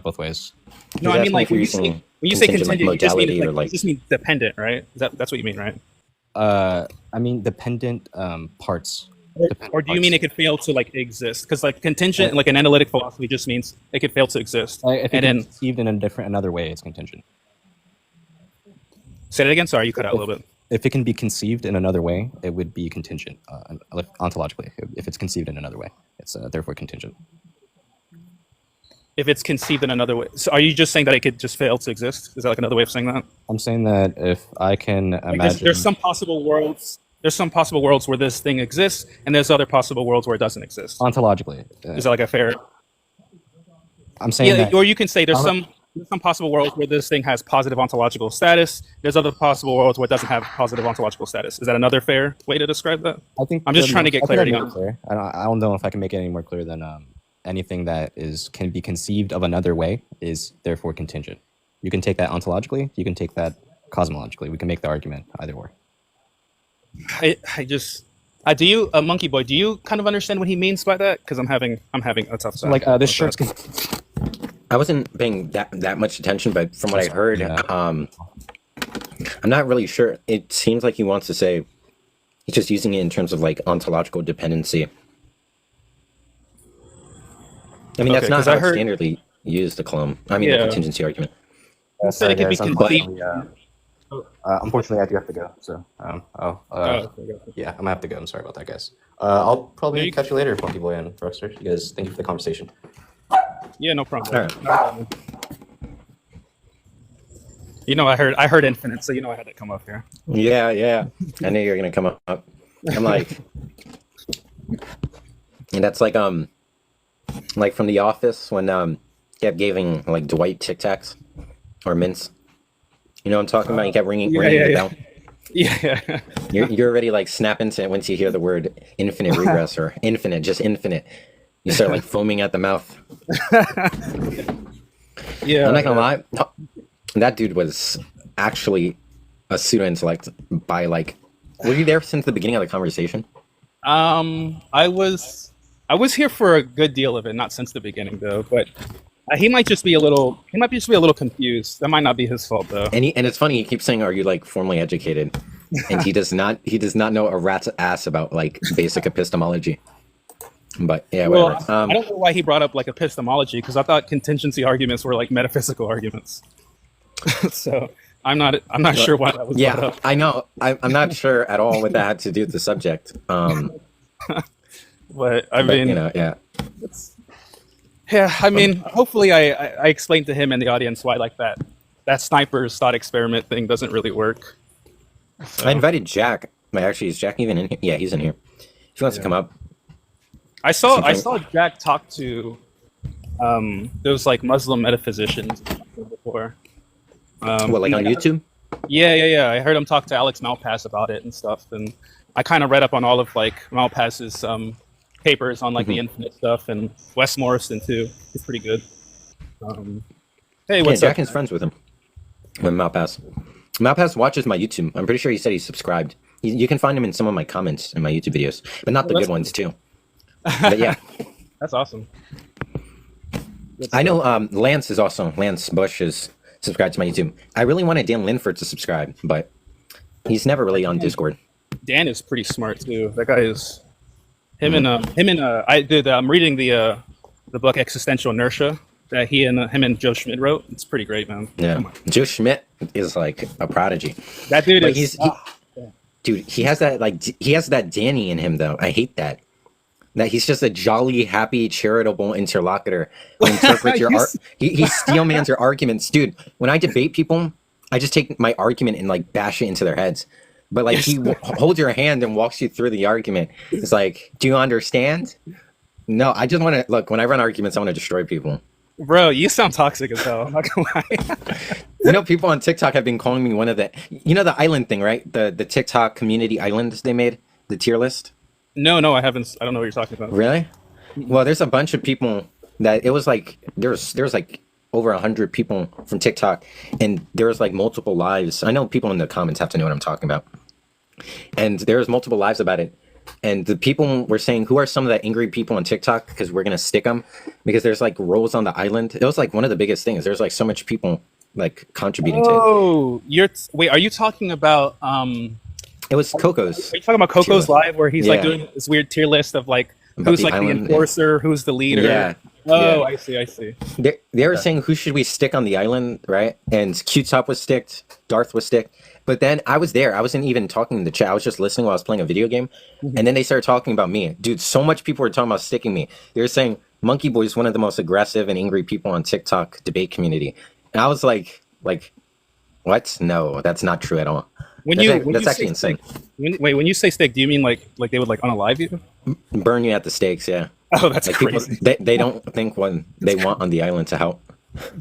both ways. No, I He's mean like asking when if you're using you say contingent, like, contingent, you just mean modality or, like, like- you just mean dependent, right? That's what you mean, right? I mean dependent parts. Or do you mean it could fail to like exist? Because like contingent, like an analytic philosophy, just means it could fail to exist. If And it's then conceived in another way, it's contingent. say that again. Sorry, you cut out a little bit. if it can be conceived in another way, it would be contingent ontologically. If it's conceived in another way, it's therefore contingent. If it's conceived in another way, so are you just saying that it could just fail to exist? Is that like another way of saying that? I'm saying that if I can Like imagine, there's some possible worlds. There's some possible worlds where this thing exists, and there's other possible worlds where it doesn't exist. ontologically, Is that like a fair? I'm saying Yeah, that or you can say there's some possible worlds where this thing has positive ontological status. There's other possible worlds where it doesn't have positive ontological status. Is that another fair way to describe that? I think I'm just trying to get clarity on. on. I don't know if I can make it any more clear than anything that can be conceived of another way is therefore contingent. You can take that ontologically. You can take that cosmologically. We can make the argument either or. I just do you monkey boy? Do you kind of understand what he means by that? Because I'm having a tough time. Like this shirt's. I wasn't paying that much attention, but from what I heard, I'm not really sure. It seems like he wants to say he's just using it in terms of like ontological dependency. I mean, that's not how it's standardly used, the clone. I mean, the contingency argument. Said it could be conceived. Unfortunately, I do have to go. So, yeah, I'm gonna have to go. I'm sorry about that, guys. I'll probably catch you later, monkeyboy and Ruxter. You guys, thank you for the conversation. Yeah, no problem. All right. No problem. You know, I heard infinite, so you know I had to come up here. Yeah. I knew you were gonna come up. I'm like, and that's like from The Office when kept giving like Dwight Tic Tacs or mints. You know what I'm talking about? He kept ringing the bell. Yeah. You're already like snapping to it once you hear the word infinite regress or infinite, just infinite. You start like foaming at the mouth. Yeah. I'm not gonna lie. That dude was actually a pseudo-intellect by like. Were you there since the beginning of the conversation? I was here for a good deal of it, not since the beginning though, but he might just be a little confused. That might not be his fault though. And it's funny, he keeps saying, "Are you like formally educated?" And he does not know a rat's ass about like basic epistemology. But yeah, whatever. Well, I don't know why he brought up like epistemology, because I thought contingency arguments were like metaphysical arguments. So I'm not sure why that was brought up. I know. I'm not sure at all what that had to do with the subject. But I mean, you know, yeah. Yeah, I mean, hopefully I explained to him and the audience why like that sniper's thought experiment thing doesn't really work. So. I invited Jack. Actually, is Jack even in here? Yeah, he's in here. If he wants to come up. I saw Jack talk to those like Muslim metaphysicians before. What, like on YouTube? Yeah. I heard him talk to Alex Malpass about it and stuff, and I kind of read up on all of like Malpass's papers on like the infinite stuff, and Wes Morrison too. He's pretty good. Hey, what's Jack up? is friends with him. With Malpass. Malpass watches my YouTube. I'm pretty sure he said he's subscribed. You can find him in some of my comments in my YouTube videos, but not the good ones too. But yeah, that's awesome. I know Lance Bush is subscribed to my YouTube. I really wanted Dan Linford to subscribe, but he's never really on Discord. Dan is pretty smart too. That guy is I'm reading the book Existential Inertia that him and Joe Schmidt wrote. It's pretty great, man. Yeah, Joe Schmidt is like a prodigy. That dude but is. Dude, he has that Danny in him though. I hate that. That he's just a jolly, happy, charitable interlocutor who interprets your art. He steelmans your arguments, dude. When I debate people, I just take my argument and like bash it into their heads. But like he holds your hand and walks you through the argument. It's like, do you understand? No, I just want to look. When I run arguments, I want to destroy people. Bro, you sound toxic as hell. I'm not gonna lie. You know, people on TikTok have been calling me one of the, the island thing, right? The TikTok community islands they made, the tier list. No, I haven't. I don't know what you're talking about. Really? Well, there's a bunch of people that it was like there's like over 100 people from TikTok, and there's like multiple lives. I know people in the comments have to know what I'm talking about, and there's multiple lives about it. And the people were saying, who are some of the angry people on TikTok? Because we're gonna stick them because there's like roles on the island. It was like one of the biggest things. There's like so much people like contributing to it. Oh, wait. Are you talking about It was Coco's. Are you talking about Coco's live where he's like doing this weird tier list of like who's like the enforcer, who's the leader? Yeah. Oh, I see. They were saying who should we stick on the island, right? And Q-Top was sticked, Darth was sticked, But then I was there. I wasn't even talking in the chat. I was just listening while I was playing a video game. And then they started talking about me. Dude, so much people were talking about sticking me. They were saying monkeyboy is one of the most aggressive and angry people on TikTok debate community. And I was like, what? No, that's not true at all. That's actually insane. When you say stick, do you mean like they would like unalive you? Burn you at the stakes, yeah. Oh, that's Like crazy. people, they don't think what they want on the island to help.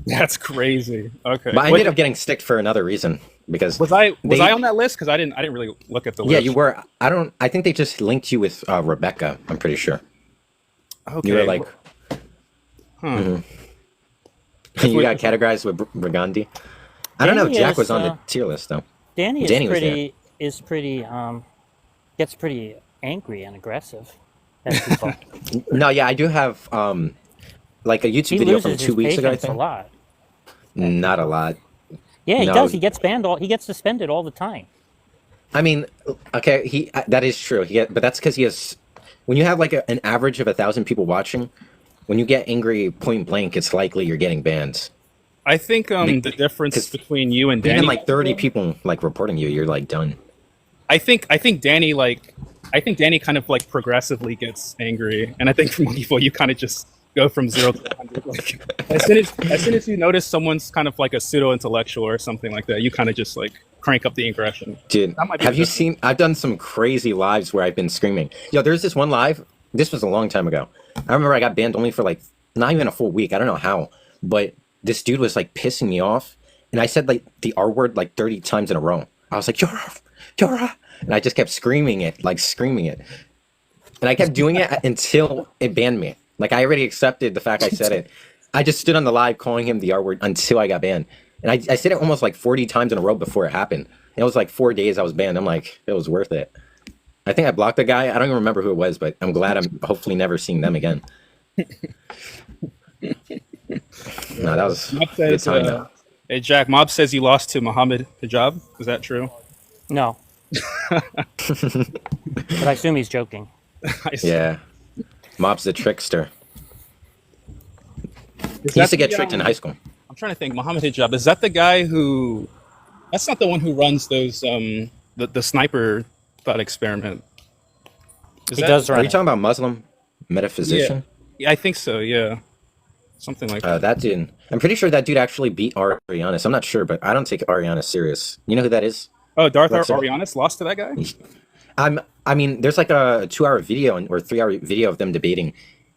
That's crazy. Okay. But I ended up getting sticked for another reason because was I on that list? Because I didn't really look at the list. Yeah, you were. I think they just linked you with Rebecca. I'm pretty sure. Okay. You were like, Huh. you got categorized with Brigandi. I don't know. Danny Jack was is, on the tier list though. Danny Danny was there. gets pretty angry and aggressive at people. No, yeah, I do have like a YouTube He video loses from his 2 weeks ago. I patience a think lot. not a lot. Yeah, he No. does. He gets banned he gets suspended all the time. I mean, okay, that is true. But that's because he has. When you have like an average of 1,000 people watching, when you get angry point blank, it's likely you're getting banned. I think the difference between you and Danny. Even like 30 people like reporting you, you're like done. I think Danny kind of like progressively gets angry, and I think for monkeyboy you kind of just go from 0 to 100. Like as soon as you notice someone's kind of like a pseudo intellectual or something like that, you kind of just like crank up the aggression. Dude, have you seen? I've done some crazy lives where I've been screaming. Yo, there's this one live. This was a long time ago. I remember I got banned only for like not even a full week. I don't know how, but this dude was like pissing me off, and I said like the R word like 30 times in a row. I was like, Yora, and I just kept screaming it, and I kept doing it until it banned me. Like I already accepted the fact I said it. I just stood on the live calling him the R word until I got banned, and I said it almost like 40 times in a row before it happened. And it was like 4 days I was banned. I'm like, it was worth it. I think I blocked the guy. I don't even remember who it was, but I'm glad I'm hopefully never seeing them again. No, that was Mob a good says, time though. hey Jack, Mob says you lost to Mohammed Hijab. Is that true? No. But I assume he's joking. Yeah, Mob's the trickster. Is He used to that get tricked in high school. I'm trying to think. Mohammed Hijab, is that the guy who? That's not the one who runs those the sniper thought experiment. He does Are run you it. talking about Muslim metaphysician? Yeah, I think so. Yeah, something like that. That dude. I'm pretty sure that dude actually beat Arianis. I'm not sure, but I don't take Arianis serious. You know who that is? Oh, Darth Ruxter. Arianis lost to that guy. I mean, there's like a 2-hour video or 3-hour video of them debating.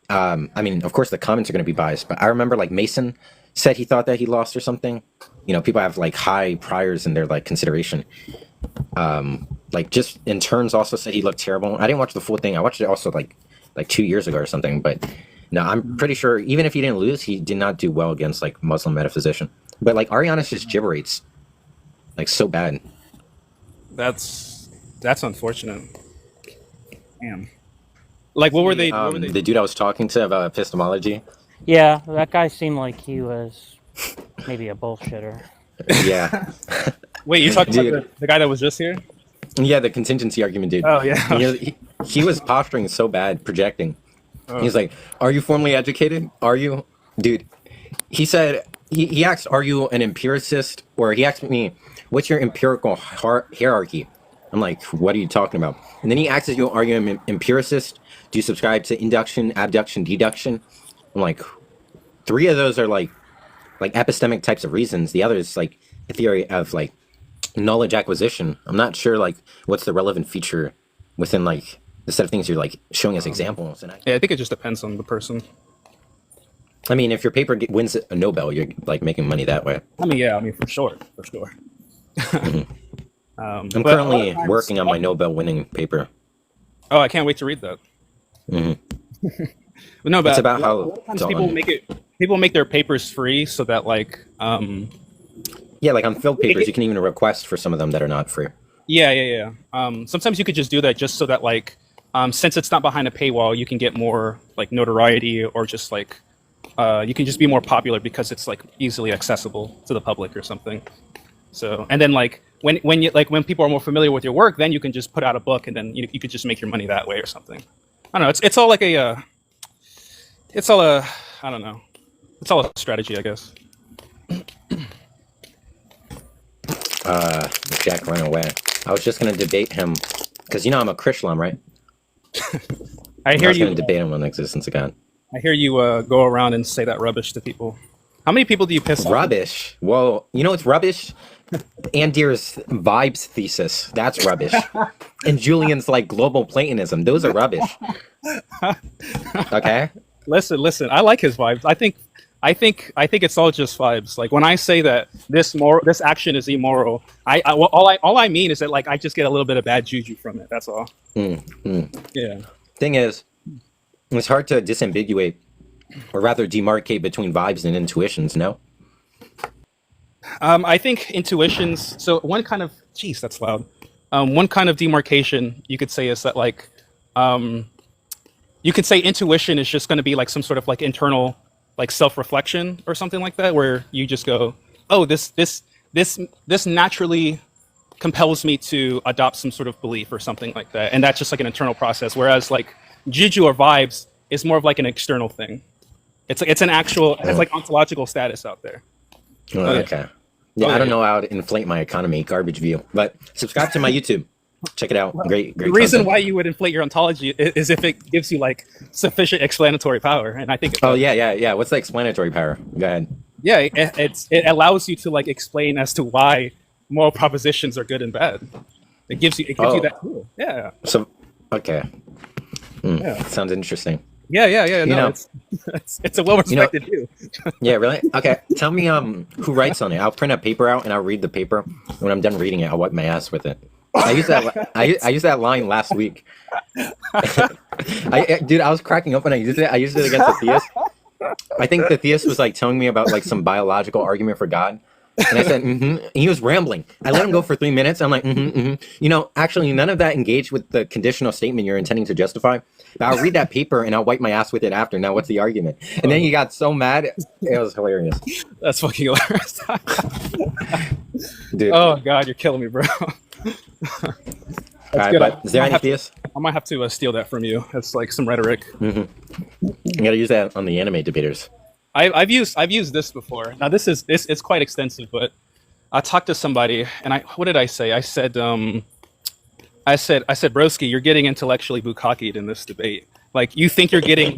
I mean, of course the comments are going to be biased, but I remember like Mason said he thought that he lost or something. You know, people have like high priors in their like consideration. Like just in turns also said he looked terrible. I didn't watch the full thing. I watched it also like 2 years ago or something. But no, I'm pretty sure even if he didn't lose, he did not do well against like Muslim metaphysician. But like Arianis just gibberates like so bad. That's unfortunate. Damn. Like, what were they? The dude I was talking to about epistemology. Yeah, that guy seemed like he was maybe a bullshitter. Yeah. Wait, you're talking Dude. about the guy that was just here? Yeah, the contingency argument, dude. Oh, yeah. He was posturing so bad, projecting. He's like, "Are you formally educated? Are you, dude?" He said he asked, "Are you an empiricist?" Or he asked me, "What's your empirical hierarchy?" I'm like, "What are you talking about?" And then he asks you, "Are you an empiricist? Do you subscribe to induction, abduction, deduction?" I'm like, 3 of those are like epistemic types of reasons. The other is like a theory of like knowledge acquisition. I'm not sure like what's the relevant feature within like the set of things you're like showing as examples. And Yeah, I think it just depends on the person. I mean, if your paper wins a Nobel, you're like making money that way. I mean, for sure. I'm But currently working on my Nobel winning paper. Oh, I can't wait to read that. Mhm. But no, but It's about a how lot of times done. people make their papers free so that like Yeah, like on field papers, you can even request for some of them that are not free. yeah. Sometimes you could just do that just so that like since it's not behind a paywall, you can get more like notoriety or just like you can just be more popular because it's like easily accessible to the public or something. So and then like when people are more familiar with your work, then you can just put out a book and then you could just make your money that way or something. I don't know. It's all like a I don't know. It's all a strategy, I guess. Let's Jack run away. I was just gonna debate him, because you know I'm a Chrislam, right? I hear was you. gonna debate him on the existence of God. I hear you go around and say that rubbish to people. How many people do you piss off? Rubbish. Well, you know what's rubbish? Andir's vibes thesis. That's rubbish. And Julian's like global Platonism. Those are rubbish. Okay. Listen. I like his vibes. I think it's all just vibes. Like when I say that this action is immoral, all I mean is that like I just get a little bit of bad juju from it. That's all. Yeah. Thing is, it's hard to disambiguate, or rather demarcate between vibes and intuitions. No. I think intuitions. So one kind of, jeez, that's loud. One kind of demarcation you could say is that like, you could say intuition is just going to be like some sort of like internal, like self-reflection or something like that, where you just go, oh, this naturally compels me to adopt some sort of belief or something like that, and that's just like an internal process. Whereas like juju or vibes is more of like an external thing. It's an actual, it's like ontological status out there. Okay. Yeah, I don't know how to inflate my economy. Garbage view. But subscribe to my YouTube. Check it out. Great. The reason content. why you would inflate your ontology is if it gives you like sufficient explanatory power, and I think. Oh yeah. What's the explanatory power? Go ahead. Yeah, it allows you to like explain as to why moral propositions are good and bad. It gives you that tool. Yeah. So, okay. Yeah. Sounds interesting. Yeah. No, it's a well-respected view. Yeah, really? Okay. Tell me who writes on it. I'll print a paper out and I'll read the paper. When I'm done reading it, I'll wipe my ass with it. I used that. I used that line last week. Dude, I was cracking up when I used it. I used it against the theist. I think the theist was like telling me about like some biological argument for God, and I said, And he was rambling. I let him go for 3 minutes. I'm like, You know, actually, none of that engaged with the conditional statement you're intending to justify. But I'll read that paper and I'll wipe my ass with it after. Now, what's the argument? And then he got so mad. It was hilarious. That's fucking hilarious. Dude. Oh God, you're killing me, bro. All right, but is there any theists? I might have to steal that from you. That's like some rhetoric. You gotta use that on the anime debaters. I've used this before. Now this it's quite extensive, but I talked to somebody and what did I say? I said broski, you're getting intellectually bukkakied in this debate. Like you think you're getting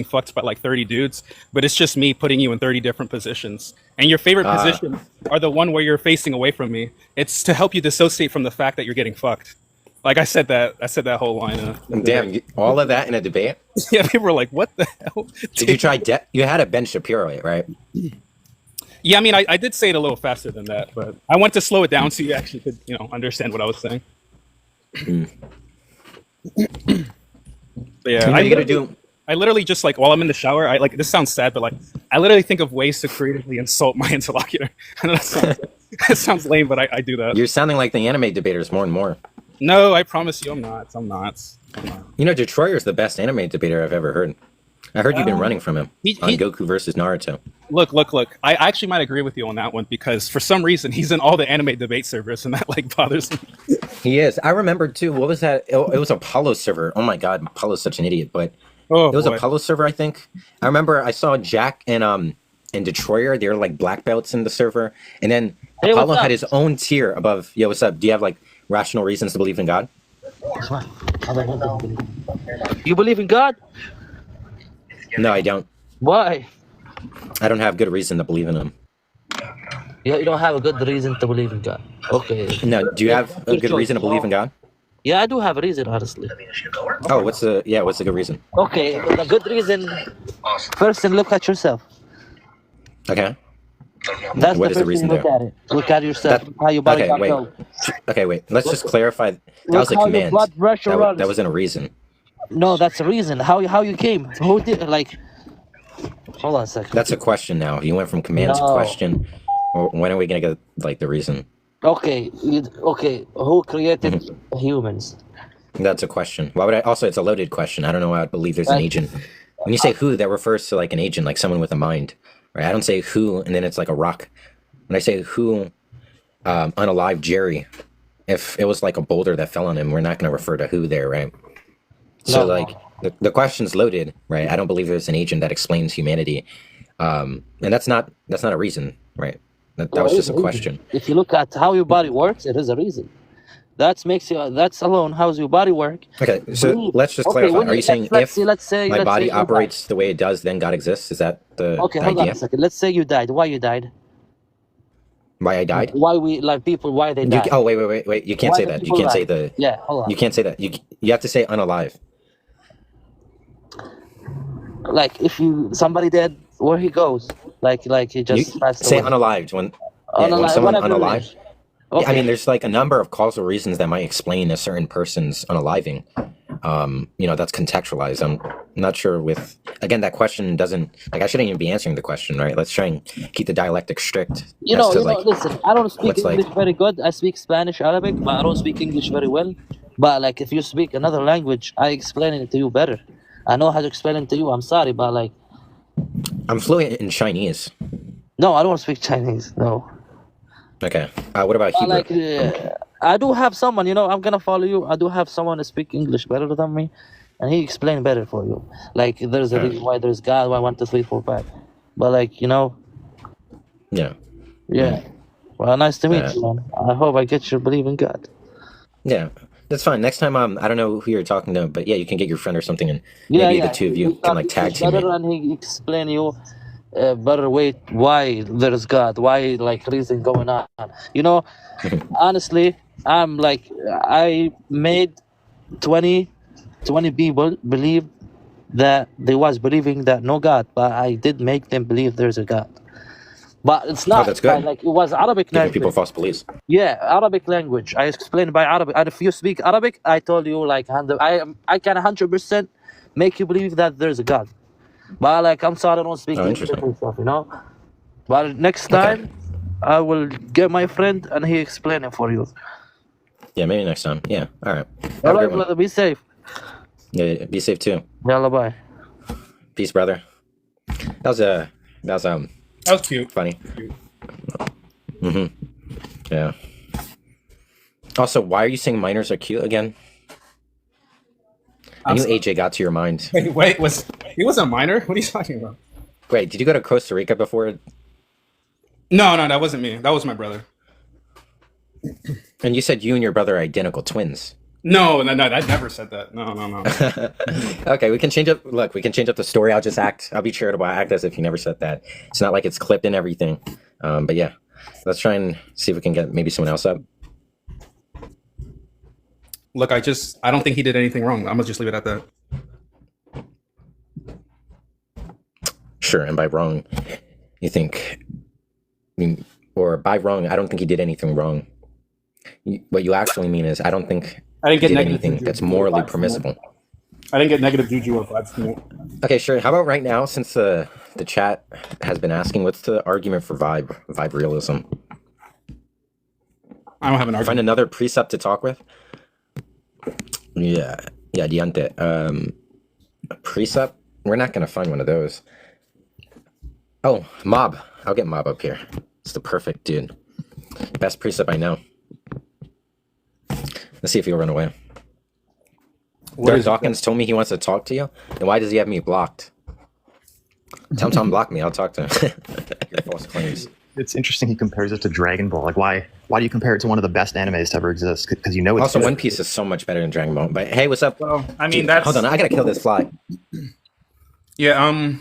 fucked by like 30 dudes, but it's just me putting you in 30 different positions. And your favorite positions are the one where you're facing away from me. It's to help you dissociate from the fact that you're getting fucked. Like I said that whole line. Damn, all of that in a debate? Yeah, people were like, what the hell? Did you try you had a Ben Shapiro, right? Yeah, I mean, I did say it a little faster than that, but I want to slow it down so you actually could, understand what I was saying. But yeah, I literally just like while I'm in the shower, I like this sounds sad, but like I literally think of ways to creatively insult my interlocutor. I know that sounds lame, but I do that. You're sounding like the anime debaters more and more. No, I promise you, I'm not. You know, Detroiter's the best anime debater I've ever heard. I heard you've been running from him on Goku versus Naruto. Look. I actually might agree with you on that one because for some reason he's in all the anime debate servers and that like bothers me. He is. I remember too. What was that? It was Apollo server. Oh my God, Apollo's such an idiot. But it was Apollo server, I think. I remember I saw Jack and Detroiter. They were like black belts in the server, and then Apollo had his own tier above. Yo, what's up? Do you have like rational reasons to believe in God? You believe in God? No, I don't. Why? I don't have good reason to believe in him. Yeah, you don't have a good reason to believe in God. Okay. No, do you have a good reason to believe in God? Yeah, I do have a reason, honestly. Oh, what's the good reason? Okay, the good reason. First, look at yourself. Okay. That's what is the reason there? Look at it. Look at yourself. How your body goes. Okay, wait. Let's just clarify. That was a command. That wasn't a reason. No, that's a reason. How you came? Who did like? Hold on a second. That's a question now. You went from command to question. When are we gonna get like the reason? Okay. Who created humans? That's a question. Why would I? Also, it's a loaded question. I don't know why I believe there's an agent. When you say who, that refers to like an agent, like someone with a mind, right? I don't say who, and then it's like a rock. When I say who, unalive Jerry, if it was like a boulder that fell on him, we're not going to refer to who there, right? So like the question's loaded, right? I don't believe there's an agent that explains humanity, and that's not a reason, right? That There was is just a a reason. question. If you look at how your body works, it is a reason. That makes you. That's alone. How's your body work? Okay, so Breathe. let's just Okay, clarify. when Are you you saying let's if say my let's say body you died. operates the way it does, then God exists? Is that the Okay, hold on a idea? second. Let's say you died. Why you died? Why I died? Why we like people? Why they died? Oh, wait. You can't Why say the that. You people can't say died? the. Yeah, hold You on. can't say that. You have to say unalive. Like if you somebody dead, where he goes? Like he You just passed say away. unalived when Unalive, someone whatever it unalive. is. Yeah, I mean, Okay. there's like a number of causal reasons that might explain a certain person's unaliving. That's contextualized. I'm not sure with, again, that question doesn't, like, I shouldn't even be answering the question, right? Let's try and keep the dialectic strict as to, like, Listen, I don't speak what's like, English very good. I speak Spanish, Arabic, but I don't speak English very well. But like, if you speak another language, I explain it to you better. I know how to explain it to you. I'm sorry, but like, I'm fluent in Chinese. no, I don't speak Chinese. No. Okay. What about But Hebrew? like, I do have someone. I'm gonna follow you. I do have someone to speak English better than me, and he explained better for you. Like, there's a reason why there's God, why 1, 2, 3, 4, 5. But like, Yeah. yeah. Well, nice to meet Uh, you, man. I hope I get you to believe in God. Yeah. That's fine. Next time, I don't know who you're talking to, but yeah, you can get your friend or something, and Yeah, maybe yeah. the two of He you can talk like tag English team better, it. and he explain you better way why there's God, why like reason going on. Honestly, I'm like I made 20 people believe that they was believing that no God, but I did make them believe there's a God. But it's Oh, not that's good. like it was Arabic Giving people language. false beliefs. Yeah, Arabic language. I explained by Arabic, and if you speak Arabic, I told you like I can 100% make you believe that there's a God. But like, I'm sorry, I don't speak Oh, English interesting. and stuff. But next Okay. time, I will get my friend and he explain it for you. Yeah, maybe next time. Yeah. All right. All Have a right, great one. brother. Be safe. Yeah, be safe too. Yalla, bye. Peace, brother. That was cute. funny. Yeah. Also, why are you saying minors are cute again? I I'm knew sorry. AJ got to your mind. Wait, he was a minor? What are you talking about? Wait, did you go to Costa Rica before? No, that wasn't me. That was my brother. And you said you and your brother are identical twins. No, I never said that. No. Okay, we can change up. Look, we can change up the story. I'll be charitable. I act as if you never said that. It's not like it's clipped and everything. But yeah, let's try and see if we can get maybe someone else up. Look, I don't think he did anything wrong. I'm gonna just leave it at that. Sure, and by wrong, you think, or by wrong, I don't think he did anything wrong. What you actually mean is, I don't think I didn't he get did negative anything juju that's morally vibes from it. permissible. I didn't get negative juju or vibes from it. Okay, sure. How about right now, since the chat has been asking, what's the argument for vibe realism? I don't have an Find argument. another precept to talk with. Yeah, diante. Precept? We're not gonna find one of those. Oh, Mob. I'll get Mob up here. It's the perfect dude. Best precept I know. Let's see if he'll run away. Derek Dawkins told me he wants to talk to you. Then why does he have me blocked? Tell him to unblock me. I'll talk to him. Your false claims. It's interesting he compares it to Dragon Ball. Like, why do you compare it to one of the best animes to ever exist? Because it's Also, good. One Piece is so much better than Dragon Ball. But hey, what's up? Well, I mean, Dude, that's... Hold on, I gotta kill this fly. Yeah,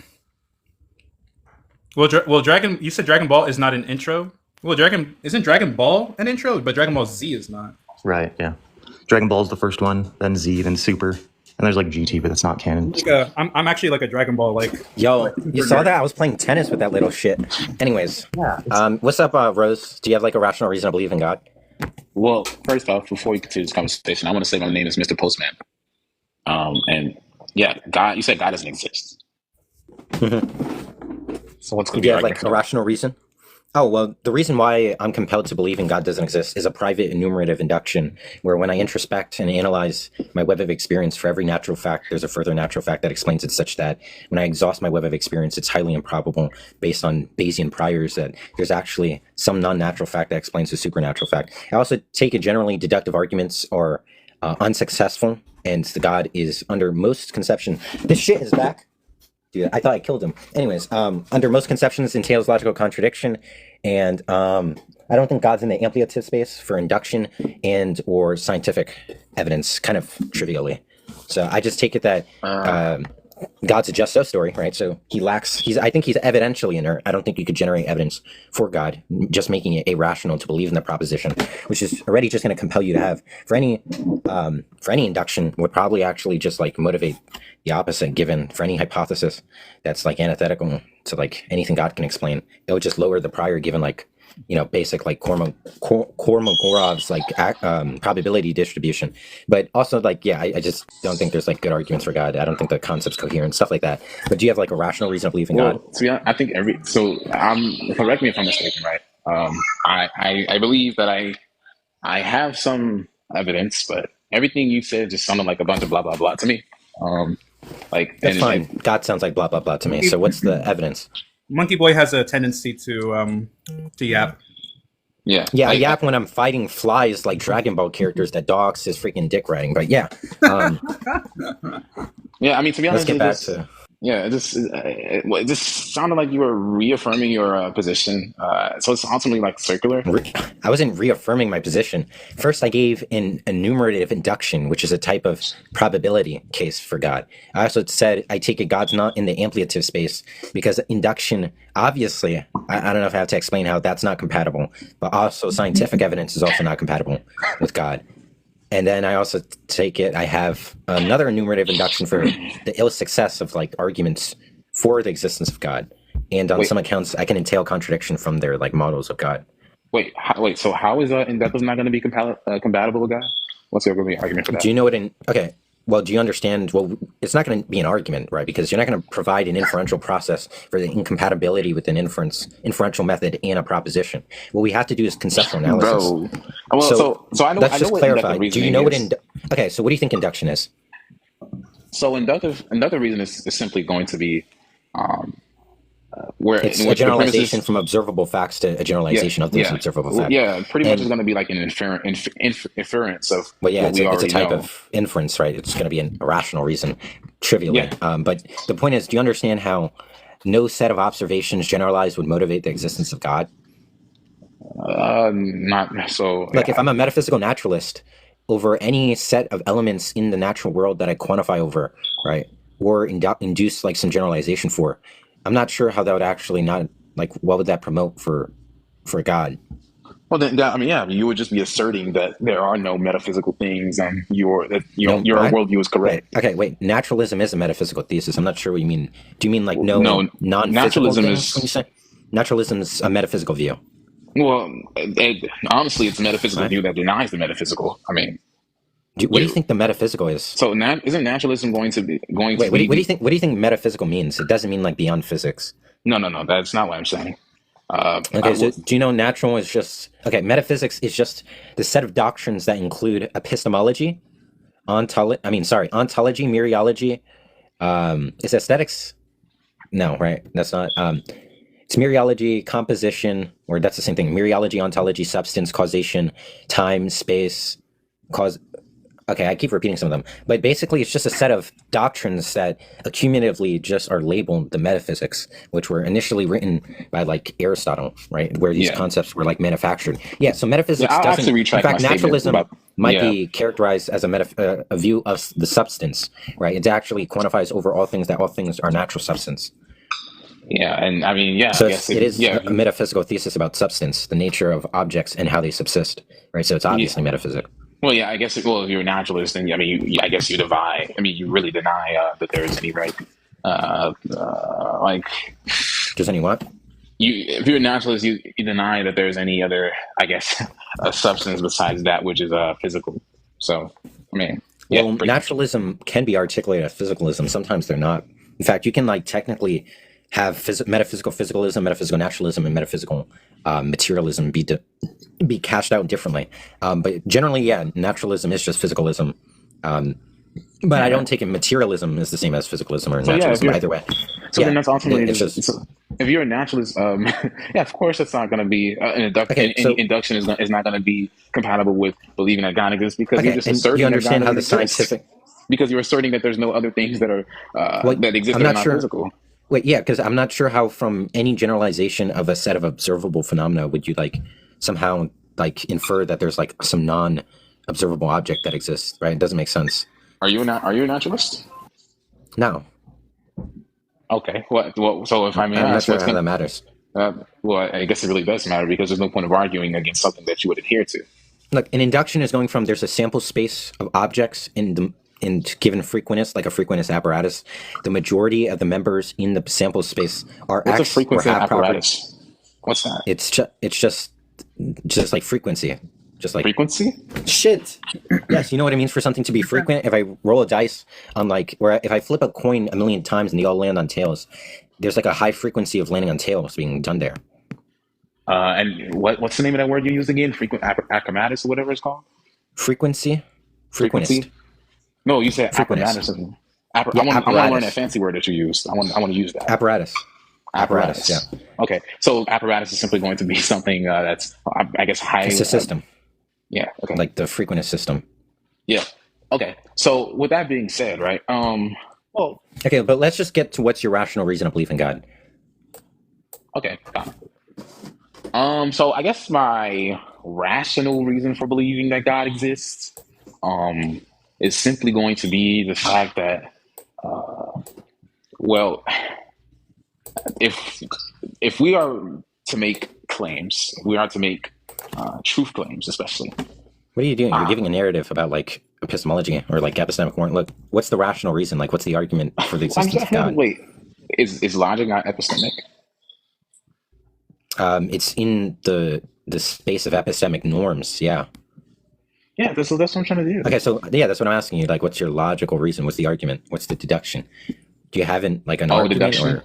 well, Dragon... You said Dragon Ball is not an intro? Well, isn't Dragon Ball an intro? But Dragon Ball Z is not. Right, yeah. Dragon Ball is the first one, then Z, then Super. And there's like GT, but that's not canon. I'm actually like a Dragon Ball, like... Yo, you saw that? I was playing tennis with that little shit. Anyways, what's up, Rose? Do you have like a rational reason to believe in God? Well, first off, before we continue this conversation, I want to say my name is Mr. Postman. And yeah, God, you said God doesn't exist. So what's going to Do be you your have like argument for a that? rational reason? Oh, well, the reason why I'm compelled to believe in God doesn't exist is a private enumerative induction, where when I introspect and analyze my web of experience for every natural fact, there's a further natural fact that explains it, such that when I exhaust my web of experience, it's highly improbable, based on Bayesian priors, that there's actually some non-natural fact that explains the supernatural fact. I also take it generally deductive arguments are unsuccessful, and the God is under most conception. This shit is back. Dude, I thought I killed him. Anyways, under most conceptions entails logical contradiction, and I don't think God's in the ampliative space for induction and or scientific evidence, kind of trivially. So I just take it that God's a just so story, right? So he lacks. I think he's evidentially inert. I don't think you could generate evidence for God, just making it irrational to believe in the proposition, which is already just going to compel you to have for any induction would probably actually just like motivate the opposite. Given for any hypothesis that's like antithetical to like anything God can explain, it would just lower the prior given like basic like Kolmogorov's like probability distribution. But also like, yeah, I just don't think there's like good arguments for God. I don't think the concept's coherent, stuff like that. But do you have like a rational reason to believe in God? To be honest, I think correct me if I'm mistaken, right? I believe that I have some evidence, but everything you said just sounded like a bunch of blah blah blah to me. That's fine. God sounds like blah blah blah to me. So what's the evidence? Monkeyboy has a tendency to yap. Yeah, I yap when I'm fighting flies like Dragon Ball characters that dogs is freaking dick riding. But yeah, yeah. I mean, to be honest, it just sounded like you were reaffirming your position. So it's ultimately like circular. I wasn't reaffirming my position. First, I gave an enumerative induction, which is a type of probability case for God. I also said I take it God's not in the ampliative space because induction, obviously, I don't know if I have to explain how that's not compatible, but also scientific evidence is also not compatible with God. And then I also take it, I have another enumerative induction for the ill success of like arguments for the existence of God. And on some accounts, I can entail contradiction from their like models of God. So how is inductive not going to be compatible with God? What's your argument for that? Do you know what do you understand? Well, it's not going to be an argument, right? Because you're not going to provide an inferential process for the incompatibility with an inferential method and a proposition. What we have to do is conceptual analysis. Bro. Well, so I know. Let's I know just what clarify. Do you know what? is. Okay, so what do you think induction is? So inductive reason is simply going to be where it's a generalization from observable facts to a generalization of those observable facts. Yeah, pretty much is going to be like an inference of it's a type of inference, right? It's going to be a rational reason, trivially. Yeah. But the point is, do you understand how no set of observations generalized would motivate the existence of God? Not so. Like if I'm a metaphysical naturalist, over any set of elements in the natural world that I quantify over, right, or induce like some generalization for, I'm not sure how that would actually not like what would that promote for God? Well, then you would just be asserting that there are no metaphysical things, and your worldview is correct. Wait. Naturalism is a metaphysical thesis. I'm not sure what you mean. Do you mean like non-physical things? When you say naturalism is a metaphysical view. Well, honestly, it's a metaphysical view that denies the metaphysical. I mean, what do you think the metaphysical is? So, isn't naturalism going to be? What do you think? What do you think metaphysical means? It doesn't mean like beyond physics. No, that's not what I'm saying. So do you know natural is just metaphysics is just the set of doctrines that include epistemology, ontology, mereology. Is aesthetics? No, right? That's not. It's mereology, composition, or that's the same thing. Mereology, ontology, substance, causation, time, space, cause. Okay, I keep repeating some of them, but basically it's just a set of doctrines that accumulatively just are labeled the metaphysics, which were initially written by like Aristotle, right? Where these concepts were like manufactured. Yeah, so metaphysics doesn't. In fact, naturalism might be characterized as a view of the substance, right? It actually quantifies over all things that all things are natural substance. Yeah, and I mean, So it is a metaphysical thesis about substance, the nature of objects, and how they subsist, right? So it's obviously metaphysics. Well, yeah, I guess. Well, if you're a naturalist, then I guess you deny. I mean, you really deny that there is any Does any what? If you're a naturalist, you deny that there's any other, I guess, substance besides that which is physical. So, I mean, naturalism can be articulated as physicalism. Sometimes they're not. In fact, you can like technically have metaphysical physicalism, metaphysical naturalism, and metaphysical materialism be cashed out differently. But generally, naturalism is just physicalism. But I don't take it materialism is the same as physicalism or naturalism either way. So then that's ultimately if you're a naturalist, of course it's not going to be induction is not going to be compatible with believing that God exists because you're just asserting you understand that God how the scientific. Because you're asserting that there's no other things that are that exist that are not physical. Wait, yeah, because I'm not sure how from any generalization of a set of observable phenomena would you like somehow like infer that there's like some non-observable object that exists, right? It doesn't make sense. Are you not? Are you a naturalist? No, Okay. What? So if I may I'm not ask, sure what's how going? that matters. Well, I guess it really does matter because there's no point of arguing against something that you would adhere to. Look, an induction is going from there's a sample space of objects in given frequentness, like a frequentist apparatus. The majority of the members in the sample space are What's a X or frequency have property. apparatus? What's that? It's just like frequency, just like Frequency? shit. Yes, you know what it means for something to be frequent. If I roll a dice on like, or if I flip a coin a million times and they all land on tails, there's like a high frequency of landing on tails being done there. And what's the name of that word you used again? Frequent apparatus or whatever it's called? Frequency, frequentist, Frequency? No, you said frequentist. apparatus. Yeah, I want to learn apparatus. that fancy word that you used. I want to use that. Apparatus. Apparatus. Yeah, Okay. So apparatus is simply going to be something that's, I guess, high. it's a system, Yeah. Okay. like the frequentist system. Yeah. Okay. So with that being said, right? Well. Okay, but let's just get to what's your rational reason of belief in God. Okay. Got it. So I guess my rational reason for believing that God exists, is simply going to be the fact that, well, if we are to make claims, we are to make truth claims, especially. What are you doing? You're giving a narrative about like epistemology or like epistemic warrant. Look, what's the rational reason? Like, what's the argument for the existence of God? Wait, is logic not epistemic? It's in the space of epistemic norms. Yeah. Yeah, that's what I'm trying to do. Okay, so yeah, that's what I'm asking you. Like, what's your logical reason? What's the argument? What's the deduction? Do you have like an argument? Deduction. Or...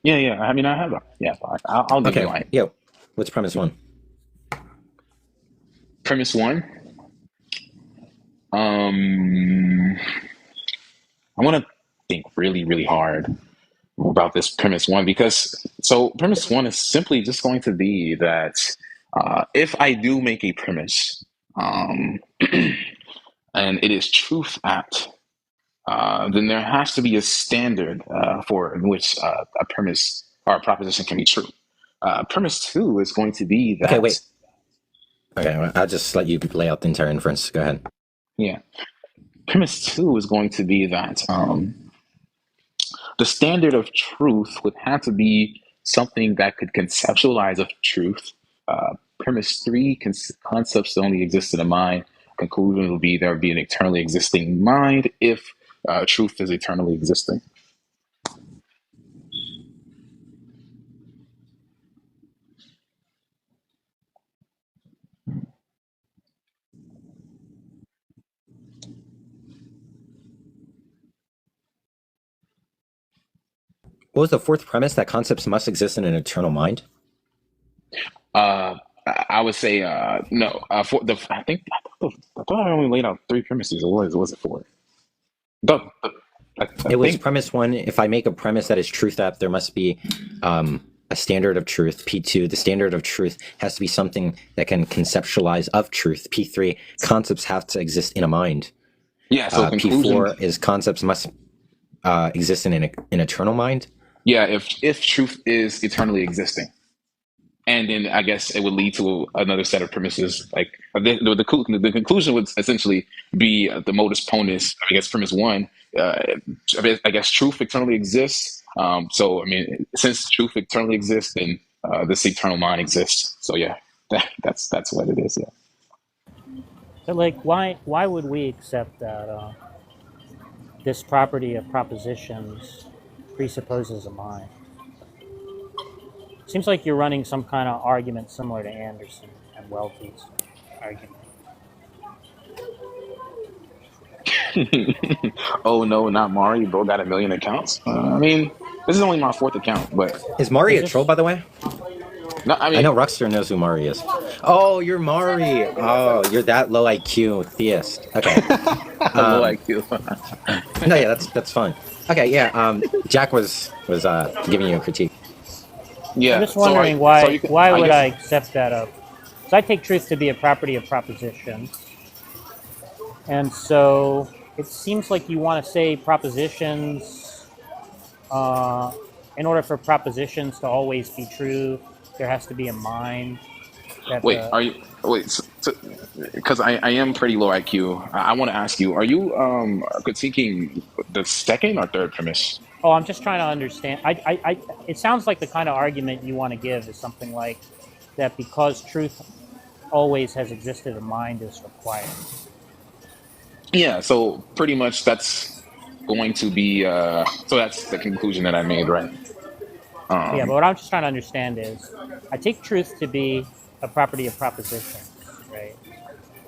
Yeah. I mean, I have a yeah. I'll give you mine. Yeah. What's premise one? Premise one. I want to think really, really hard about this premise one because premise one is simply just going to be that if I do make a premise, and it is truth apt, then there has to be a standard for in which a premise or a proposition can be true. Premise two is going to be that. Okay, wait. Okay, I'll just let you lay out the entire inference. Go ahead. Yeah. Premise two is going to be that the standard of truth would have to be something that could conceptualize of truth. Premise three, concepts only exist in the mind. Conclusion will be there would be an eternally existing mind if truth is eternally existing. What was the fourth premise? That concepts must exist in an eternal mind? I would say no. I thought I only laid out three premises. Or was it four? It was premise one. If I make a premise that is truth apt, there must be a standard of truth. P2, the standard of truth has to be something that can conceptualize of truth. P3, concepts have to exist in a mind. Yeah. So P4 is concepts must exist in an eternal mind. Yeah, if truth is eternally existing, and then I guess it would lead to another set of premises. Like the conclusion would essentially be the modus ponens. I guess premise one. I guess truth eternally exists. So I mean, since truth eternally exists, then this eternal mind exists. So yeah, that's what it is. Yeah. So, like, why would we accept that this property of propositions presupposes a mind? Seems like you're running some kind of argument similar to Anderson and Welty's argument. Oh no, not Mari. Bro got 1 million accounts. I mean, this is only my 4th account, but is Mari a troll, by the way? No, I mean, I know Ruxter knows who Mari is. Oh, you're Mari. Oh, you're that low IQ theist. Okay. Low IQ. No, yeah, that's fine. Okay, yeah. Jack was giving you a critique. Yeah. I'm just wondering why would I accept that up? So I take truth to be a property of propositions, and so it seems like you want to say propositions in order for propositions to always be true, there has to be a mind that Wait, the. are you wait? Because I am pretty low IQ. I want to ask you: are you critiquing the second or third premise? Oh, I'm just trying to understand. It sounds like the kind of argument you want to give is something like that because truth always has existed, a mind is required. Yeah. So pretty much that's going to be. So that's the conclusion that I made, right? Yeah, but what I'm just trying to understand is I take truth to be a property of propositions, right?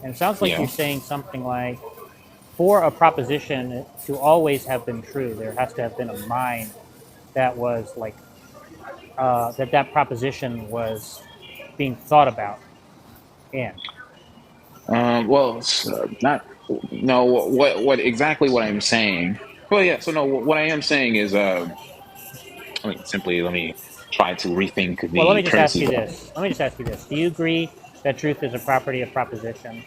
And it sounds like Yeah. you're saying something like for a proposition to always have been true, there has to have been a mind that was like that proposition was being thought about in. Well, not no. What exactly what I'm saying? Well, yeah. So no, what I am saying is, let me try to rethink Well, let the me just ask premises. you this. Let me just ask you this. Do you agree that truth is a property of propositions?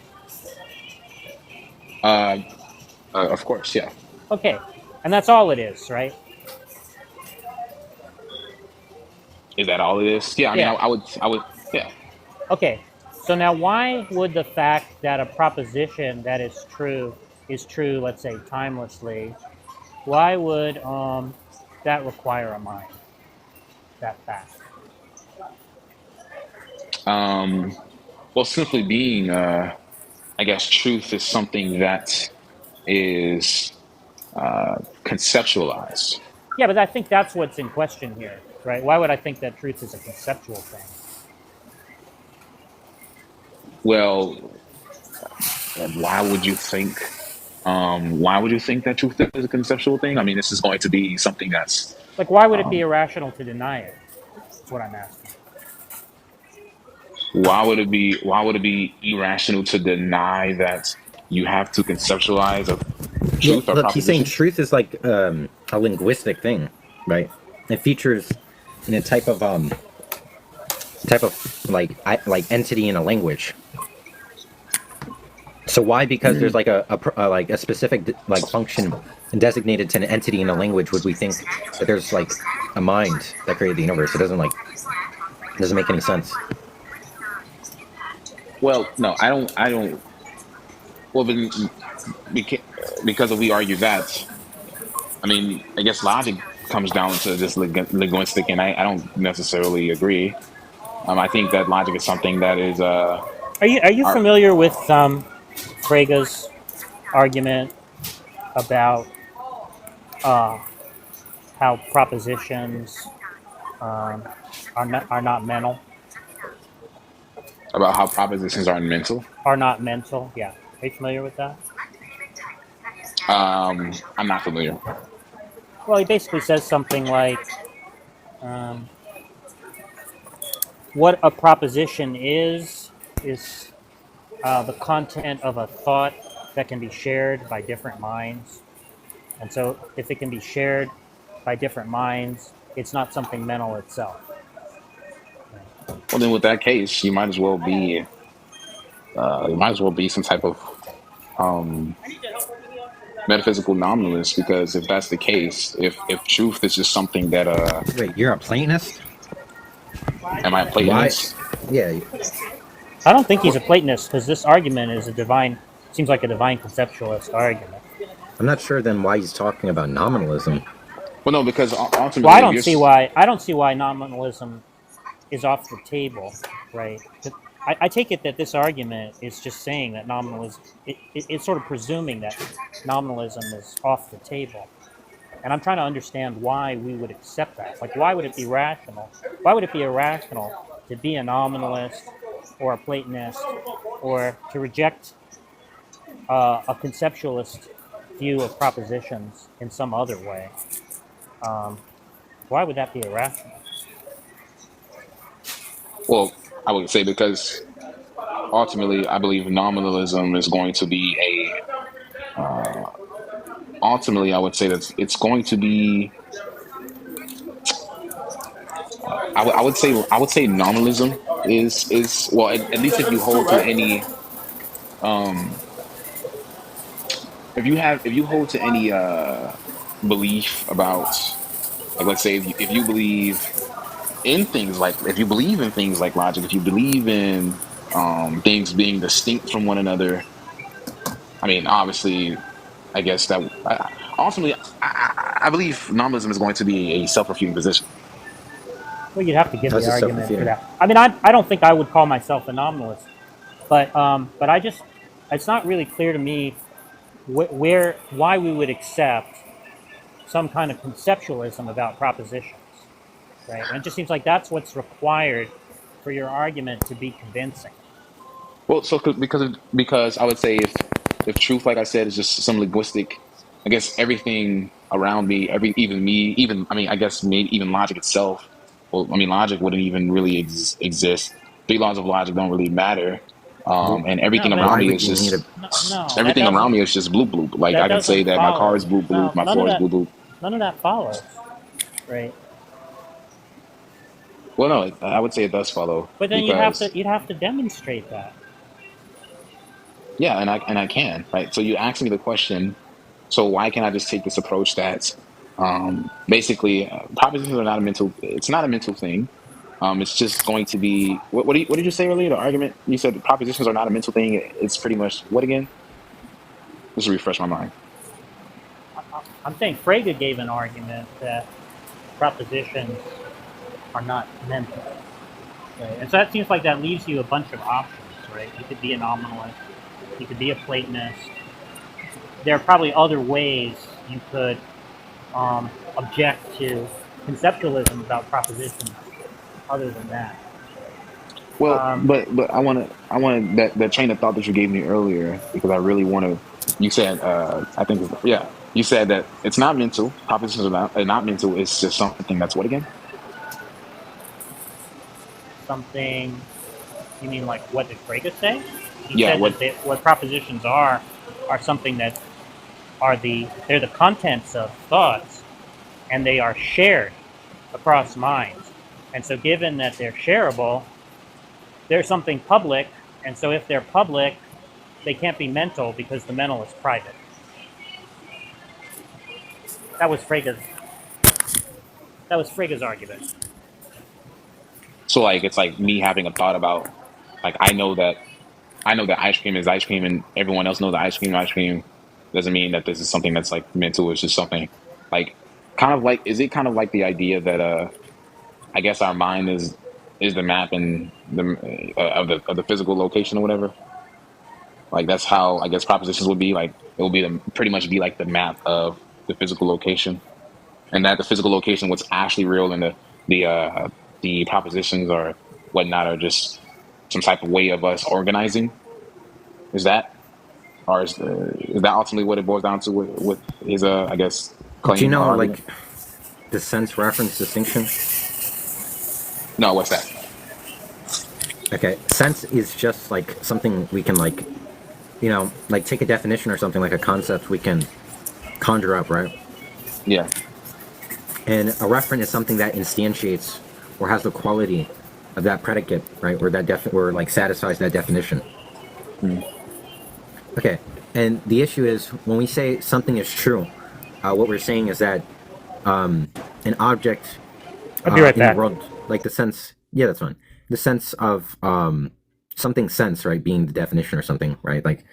Uh, of course, yeah. Okay, and that's all it is, right? Is that all it is? Yeah. I mean, Yeah. I would, yeah. Okay, so now why would the fact that a proposition that is true, let's say timelessly, why would that require a mind? That fact. Um, well, simply being, I guess, truth is something that is conceptualized. Yeah, but I think that's what's in question here, right? Why would I think that truth is a conceptual thing? Well, why would you think? Why would you think that truth is a conceptual thing? I mean, this is going to be something that's. Like, why would it be Um, irrational to deny it? That's what I'm asking. why would it be? Why would it be irrational to deny that you have to conceptualize a Yeah, truth or look, he's saying proposition? truth is like a linguistic thing, right? It features in a type of like entity in a language. So why? Because there's like like a specific like function designated to an entity in a language, would we think that there's like a mind that created the universe? It doesn't make any sense. Well, no, I don't. I don't. Well, because if we argue that, I mean, I guess logic comes down to just linguistic, and I don't necessarily agree. I think that logic is something that is Are you art. familiar with Frege's argument about uh, how propositions are not mental? About how propositions are mental. Are not mental. Yeah. Are you familiar with that? I'm not familiar. Well, he basically says something like, um, "What a proposition is the content of a thought that can be shared by different minds. And so, if it can be shared by different minds, it's not something mental itself." Well, then, with that case, you might as well be some type of um, metaphysical nominalist, because if that's the case, if truth is just something that Wait, you're a Platonist? am I a Why? Platonist? Yeah. I don't think he's a Platonist because this argument is seems like a divine conceptualist argument. I'm not sure then why he's talking about nominalism. Well, no, because Well, ultimately, if you're I don't see why nominalism is off the table, right? I take it that this argument is just saying that nominalism, it's sort of presuming that nominalism is off the table. And I'm trying to understand why we would accept that. Like, why would it be rational? Why would it be irrational to be a nominalist or a Platonist or to reject a conceptualist view of propositions in some other way? Why would that be irrational? well, I would say because ultimately, I believe nominalism is going to be a. Ultimately, I would say that it's going to be. I would say nominalism is well, at least if you hold to any um if you hold to any belief about Like, let's say if you believe in things like, if you believe in things like logic, if you believe in things being distinct from one another, I mean, obviously, I guess that ultimately, I believe nominalism is going to be a self-refuting position. Well, you'd have to give How's the it argument for self-refuting? that. I mean, I don't think I would call myself a nominalist, but I just, it's not really clear to me why we would accept some kind of conceptualism about propositions, right? And it just seems like that's what's required for your argument to be convincing. Well, so because I would say if truth, like I said, is just some linguistic, I guess everything around me, even me, even I mean, I guess maybe even logic itself. Well, I mean, logic wouldn't even really exist. Big laws of logic don't really matter, Well, and No, everything but around why me would is you need a? just no, that everything around doesn't me is just bloop bloop. Like I can say that my car follow. is bloop bloop, No, my floor is bloop bloop. none of that follows, right? Well, no, I would say it does follow But then because you'd have to demonstrate that. yeah, and I can, right. So you asked me the question. So why can't I just take this approach that basically propositions are not a mental? It's not a mental thing. It's just going to be what did you say earlier? The argument you said propositions are not a mental thing. It's pretty much what again? Just to refresh my mind. I'm saying Frege gave an argument that propositions are not mental, right? And so that seems like that leaves you a bunch of options, right? You could be a nominalist, you could be a Platonist. There are probably other ways you could object to conceptualism about propositions other than that. Well, Um, but I want that train of thought that you gave me earlier because I really want to. You said I think yeah. You said that it's not mental. Propositions are not mental. It's just something that's what again? Something, you mean like what did Frege say? He Yeah. said What? that what propositions are something that they're the contents of thoughts, and they are shared across minds. And so given that they're shareable, they're something public, and so if they're public, they can't be mental because the mental is private. That was Frege's argument. So like it's like me having a thought about like I know that ice cream is ice cream and everyone else knows that ice cream doesn't mean that this is something that's like mental. It's just something like kind of like is it kind of like the idea that I guess our mind is the map and the of the physical location or whatever. Like that's how I guess propositions would be like it will be pretty much be like the map of the physical location and that the physical location what's actually real and the propositions or whatnot are just some type of way of us organizing. Is that or is that ultimately what it boils down to with his I guess Do you claim or know argument? like the sense reference distinction? No, what's that? Okay, sense is just like something we can like, like take a definition or something like a concept we can conjure up, right? Yeah. And a referent is something that instantiates or has the quality of that predicate, right? Or or like satisfies that definition. Hmm. Okay, and the issue is when we say something is true, what we're saying is that an object I'll be right in the back. world, like the sense, yeah, that's fine. The sense of something sense, right, being the definition or something, right? Like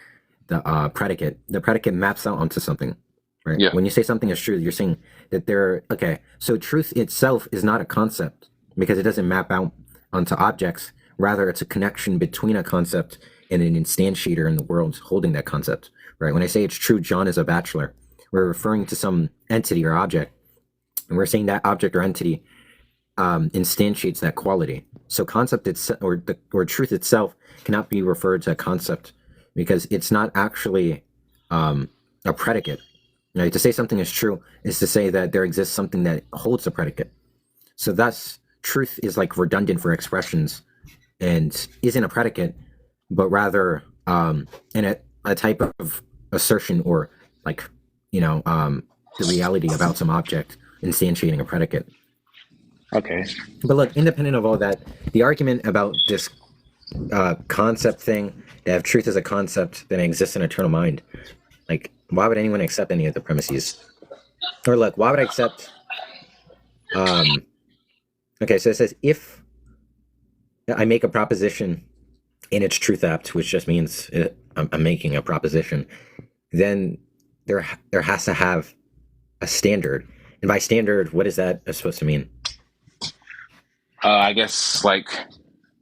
the predicate maps out onto something, right? Yeah. When you say something is true, you're saying that okay, so truth itself is not a concept because it doesn't map out onto objects. Rather, it's a connection between a concept and an instantiator in the world holding that concept, right? When I say it's true, John is a bachelor, we're referring to some entity or object, and we're saying that object or entity instantiates that quality. So concept itself or truth itself cannot be referred to a concept because it's not actually a predicate. Right? To say something is true is to say that there exists something that holds a predicate. So thus, truth is like redundant for expressions and isn't a predicate, but rather in a type of assertion or like the reality about some object instantiating a predicate. Okay. But look, independent of all that, the argument about this concept thing, that if truth is a concept, then it exists in eternal mind. Like, why would anyone accept any of the premises? Or look, why would I accept Um, okay, so it says if I make a proposition in its truth apt, which just means I'm making a proposition, then there has to have a standard. And by standard, what is that supposed to mean? I guess like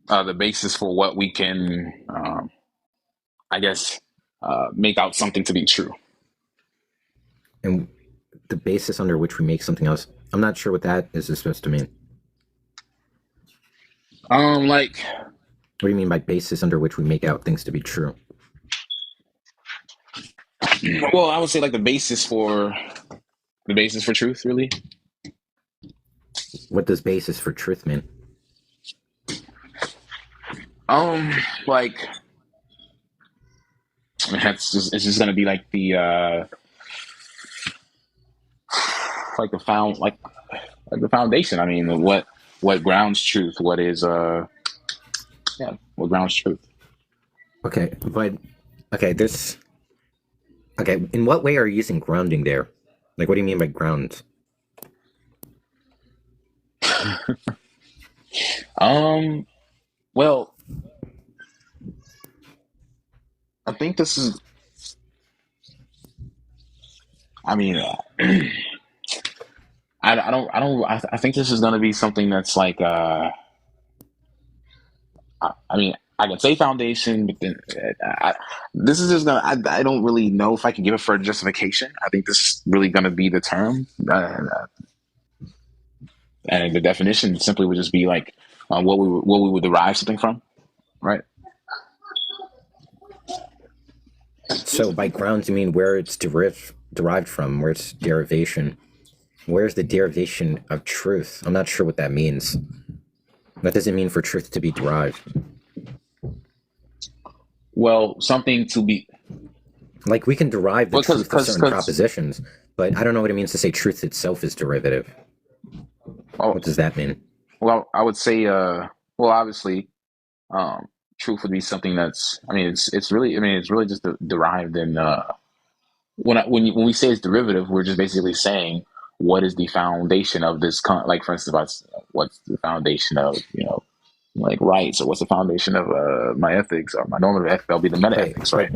the basis for what we can, I guess, make out something to be true. And the basis under which we make something else, I'm not sure what that is supposed to mean. Like, what do you mean by basis under which we make out things to be true? Well, I would say like the basis for truth, really. What does basis for truth mean? Like it's just gonna be like the like the foundation. I mean, what grounds truth? What is what grounds truth? Okay, but this. Okay, in what way are you using grounding there? Like, what do you mean by ground? Well, I think this is. I mean, I think this is going to be something that's like. I mean, I could say foundation, but then this is just gonna. I don't really know if I can give it further justification. I think this is really going to be the term, and the definition simply would just be like what we would derive something from, right? So by grounds, you mean where it's derived from, where it's derivation. Where's the derivation of truth? I'm not sure what that means. That doesn't mean for truth to be derived. Well, something to be... Like, we can derive the truth of certain propositions, but I don't know what it means to say truth itself is derivative. What does that mean? Well, I would say, well, obviously, truth would be something that's... I mean, it's really just derived in... when we say it's derivative, we're just basically saying what is the foundation of this, like, for instance, what's the foundation of, like rights, or what's the foundation of my ethics or my normative ethics? That'll be the meta ethics, right?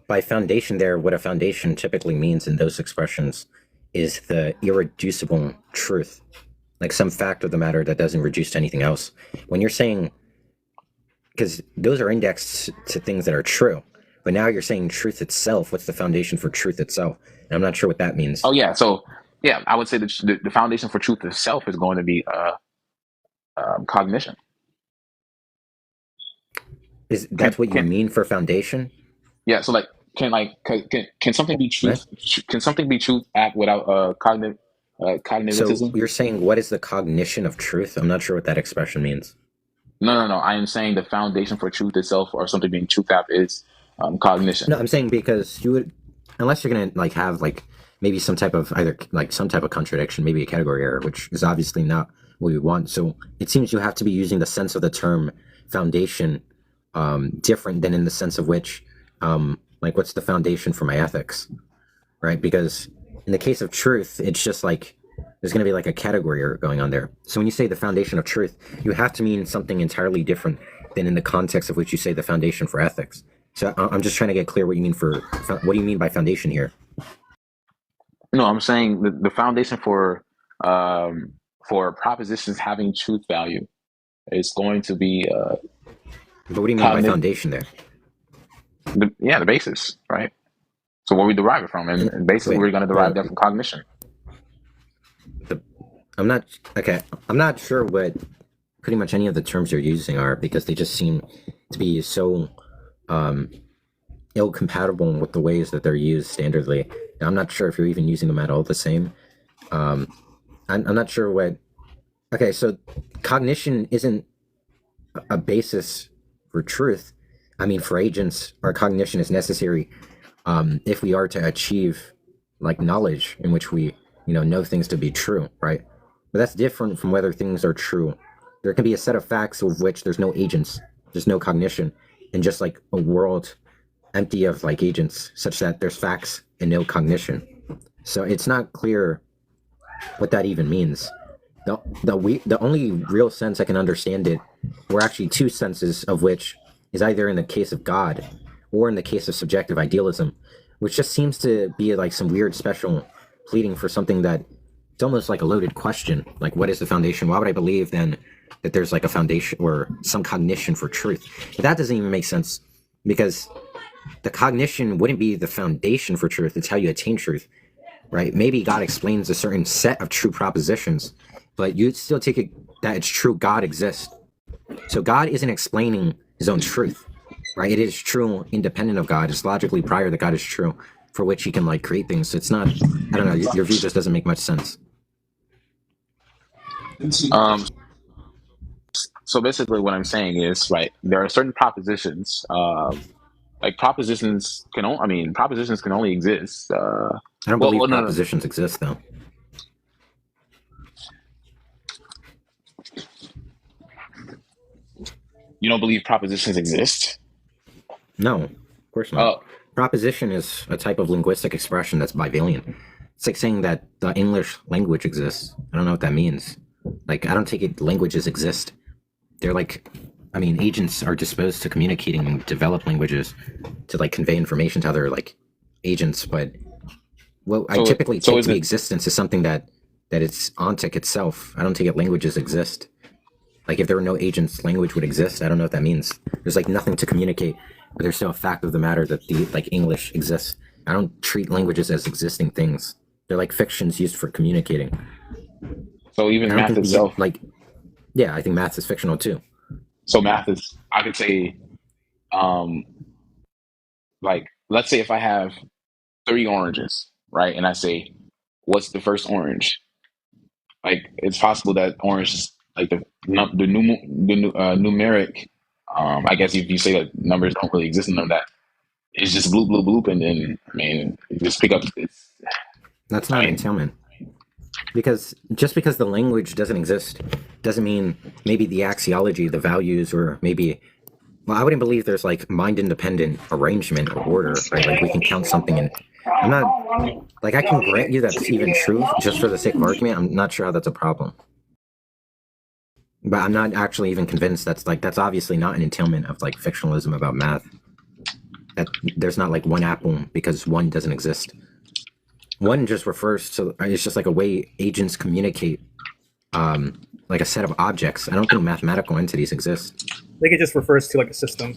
By foundation there, what a foundation typically means in those expressions is the irreducible truth, like some fact of the matter that doesn't reduce to anything else. When you're saying, because those are indexed to things that are true, but now you're saying truth itself, what's the foundation for truth itself? And I'm not sure what that means. Oh, yeah. So, yeah, I would say the foundation for truth itself is going to be cognition. That's what you mean for foundation? Yeah. So, like, can something be truth? Right? Can something be truth without cognitivism? So you're saying what is the cognition of truth? I'm not sure what that expression means. No. I am saying the foundation for truth itself, or something being truth app, is cognition. No, I'm saying because you would, unless you're gonna like have like maybe some type of some type of contradiction, maybe a category error, which is obviously not what we want. So it seems you have to be using the sense of the term foundation different than in the sense of which like what's the foundation for my ethics, right? Because in the case of truth, it's just like there's going to be like a category error going on there. So when you say the foundation of truth, you have to mean something entirely different than in the context of which you say the foundation for ethics. So I'm just trying to get clear what you mean what do you mean by foundation here? No, I'm saying the foundation for propositions having truth value is going to be. But what do you mean by foundation there? The basis, right? So where we derive it from, and basically we're going to derive that from cognition. I'm not sure what pretty much any of the terms you're using are, because they just seem to be so ill-compatible with the ways that they're used standardly. And I'm not sure if you're even using them at all the same. I'm not sure what... Okay, so cognition isn't a basis for truth. I mean, for agents, our cognition is necessary if we are to achieve like knowledge in which we, know things to be true, right? But that's different from whether things are true. There can be a set of facts of which there's no agents, there's no cognition, and just like a world empty of like agents, such that there's facts and no cognition. So it's not clear what that even means. The only real sense I can understand it were actually two senses, of which is either in the case of God or in the case of subjective idealism, which just seems to be like some weird special pleading for something that it's almost like a loaded question. Like, what is the foundation? Why would I believe then that there's like a foundation or some cognition for truth? But that doesn't even make sense, because the cognition wouldn't be the foundation for truth. It's how you attain truth, right? Maybe God explains a certain set of true propositions, but you still take it that it's true God exists. So God isn't explaining his own truth, right? It is true independent of God. It's logically prior that God is true, for which he can like create things. So it's not, I don't know, your view just doesn't make much sense. So basically, what I'm saying is, right, there are certain propositions. Like propositions can only, I mean, propositions can only exist. I don't Well, believe no, no, propositions exist, though. you don't believe propositions exist? No, of course not. Proposition is a type of linguistic expression that's bivalent. It's like saying that the English language exists. I don't know what that means. Like, I don't take it languages exist. They're like, I mean, agents are disposed to communicating and develop languages to like convey information to other like agents, but what I typically take to be existence is something that it's ontic itself. I don't take it languages exist. Like, if there were no agents, language would exist. I don't know what that means. There's like nothing to communicate, but there's still a fact of the matter that the like English exists. I don't treat languages as existing things. They're like fictions used for communicating. So even math itself, like, yeah, I think math is fictional too. So math is, I could say, like, let's say if I have 3 oranges, right, and I say, what's the first orange? Like, it's possible that orange is like the numeric. I guess if you say that numbers don't really exist in them, that it's just bloop bloop bloop, and then I mean, you just pick up. That's not entailment. Because just because the language doesn't exist doesn't mean maybe the axiology, the values, or maybe, well, I wouldn't believe there's like mind-independent arrangement or order, right? Like we can count something and I'm not, like I can grant you that's even true just for the sake of argument. I'm not sure how that's a problem. But I'm not actually even convinced that's obviously not an entailment of like fictionalism about math. That there's not like one apple because one doesn't exist. One just refers to, it's just like a way agents communicate, like a set of objects. I don't think mathematical entities exist. I think it just refers to like a system.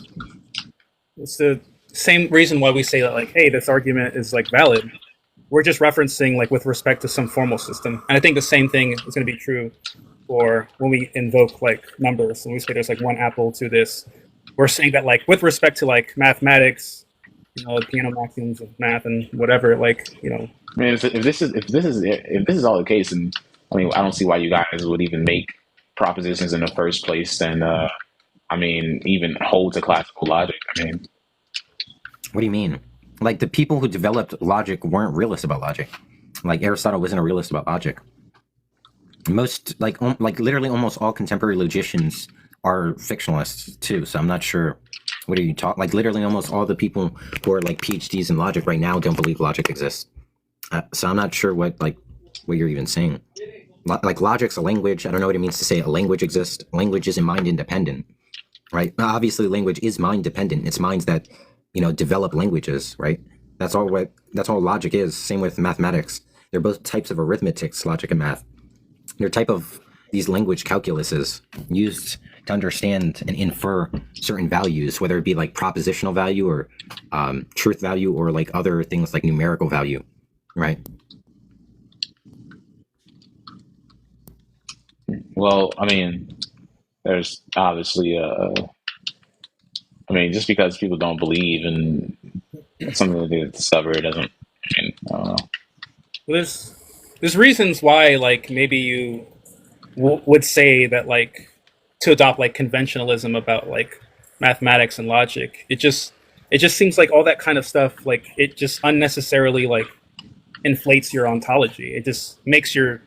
It's the same reason why we say that, like, hey, this argument is like valid. We're just referencing like with respect to some formal system. And I think the same thing is going to be true for when we invoke like numbers. When we say there's like one apple to this, we're saying that like with respect to like mathematics, you know, piano maxims of math and whatever, like, you know. I mean, if this is all the case, and I mean, I don't see why you guys would even make propositions in the first place, and I mean, even hold to classical logic. I mean, what do you mean? Like the people who developed logic weren't realists about logic. Like Aristotle wasn't a realist about logic. Most like literally almost all contemporary logicians are fictionalists too. So I'm not sure. What are you talking? Like literally almost all the people who are like PhDs in logic right now don't believe logic exists. So I'm not sure what you're even saying. Like logic's a language. I don't know what it means to say a language exists. Language isn't mind independent, right? Obviously, language is mind dependent. It's minds that, you know, develop languages, right? That's all logic is. Same with mathematics. They're both types of arithmetics, logic and math. They're type of these language calculuses used to understand and infer certain values, whether it be like propositional value or truth value or like other things like numerical value, right? well, I mean, there's obviously I mean, just because people don't believe in something that they discover doesn't. I mean, I don't know. Well, there's reasons why like maybe you would say that like to adopt like conventionalism about like mathematics and logic. It just seems like all that kind of stuff, like it just unnecessarily like inflates your ontology. It just makes your,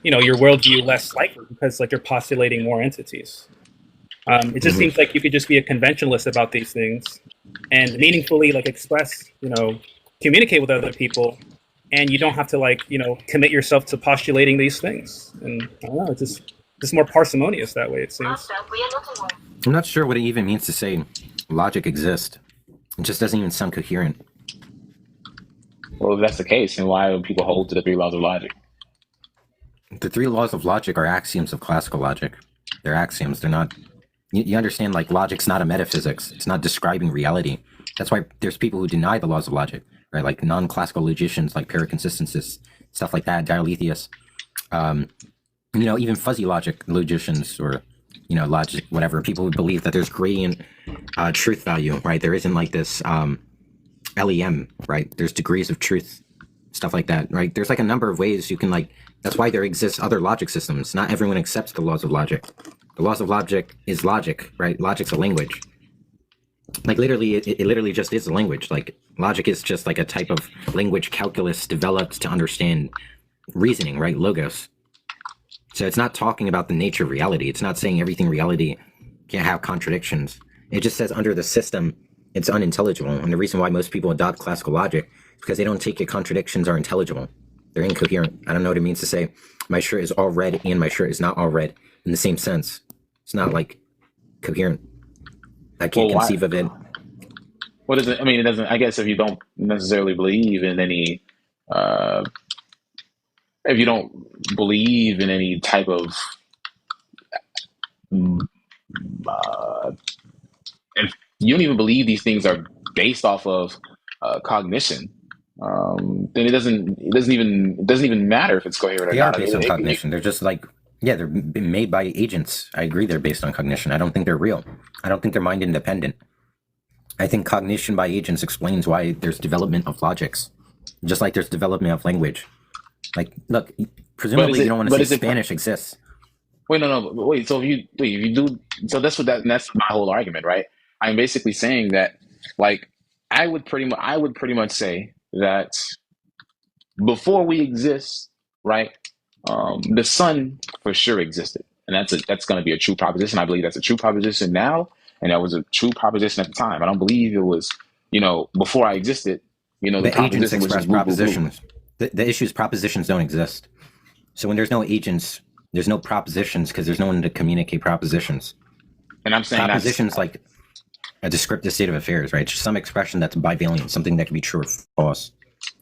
you know, your worldview less likely because like you're postulating more entities. It just seems like you could just be a conventionalist about these things and meaningfully like express, you know, communicate with other people and you don't have to like commit yourself to postulating these things. And I don't know, it's just more parsimonious that way, it seems. I'm not sure what it even means to say logic exists. It just doesn't even sound coherent. Well, if that's the case, then why do people hold to the 3 laws of logic? The 3 laws of logic are axioms of classical logic. They're axioms. They're not. You understand, like, logic's not a metaphysics. It's not describing reality. That's why there's people who deny the laws of logic, right? Like non-classical logicians, like paraconsistentists, stuff like that, dialetheus. Even fuzzy logic logicians, or logic, whatever. People who believe that there's gradient truth value, right? There isn't like this LEM, right? There's degrees of truth, stuff like that, right? There's like a number of ways you can like. That's why there exists other logic systems. Not everyone accepts the laws of logic. The laws of logic is logic, right? Logic's a language. Like literally, it literally just is a language. Like logic is just like a type of language calculus developed to understand reasoning, right? Logos. So it's not talking about the nature of reality. It's not saying everything reality can't have contradictions. It just says under the system, it's unintelligible. And the reason why most people adopt classical logic is because they don't take it contradictions are intelligible. They're incoherent. I don't know what it means to say my shirt is all red and my shirt is not all red in the same sense. It's not like coherent. I can't conceive of it. What is it? I mean, it doesn't. I guess if you don't necessarily believe in any, if you don't believe in any type of, if you don't even believe these things are based off of cognition, then it doesn't even matter if it's coherent or They not. are based on cognition. They're just like, yeah, they're made by agents. I agree they're based on cognition. I don't think they're real. I don't think they're mind independent. I think cognition by agents explains why there's development of logics, just like there's development of language. Like, look, presumably you don't want to say Spanish exists. Wait, no, wait. So if you do, so that's that's my whole argument, right? I'm basically saying that, like, I would pretty much say that before we exist, right? The sun for sure existed, and that's going to be a true proposition. I believe that's a true proposition now, and that was a true proposition at the time. I don't believe it was, before I existed. The agents proposition was express just boo, boo, boo. propositions. The issue is propositions don't exist. So when there's no agents, there's no propositions because there's no one to communicate propositions. And I'm saying propositions like a descriptive state of affairs, right? It's just some expression that's bivalent, something that can be true or false.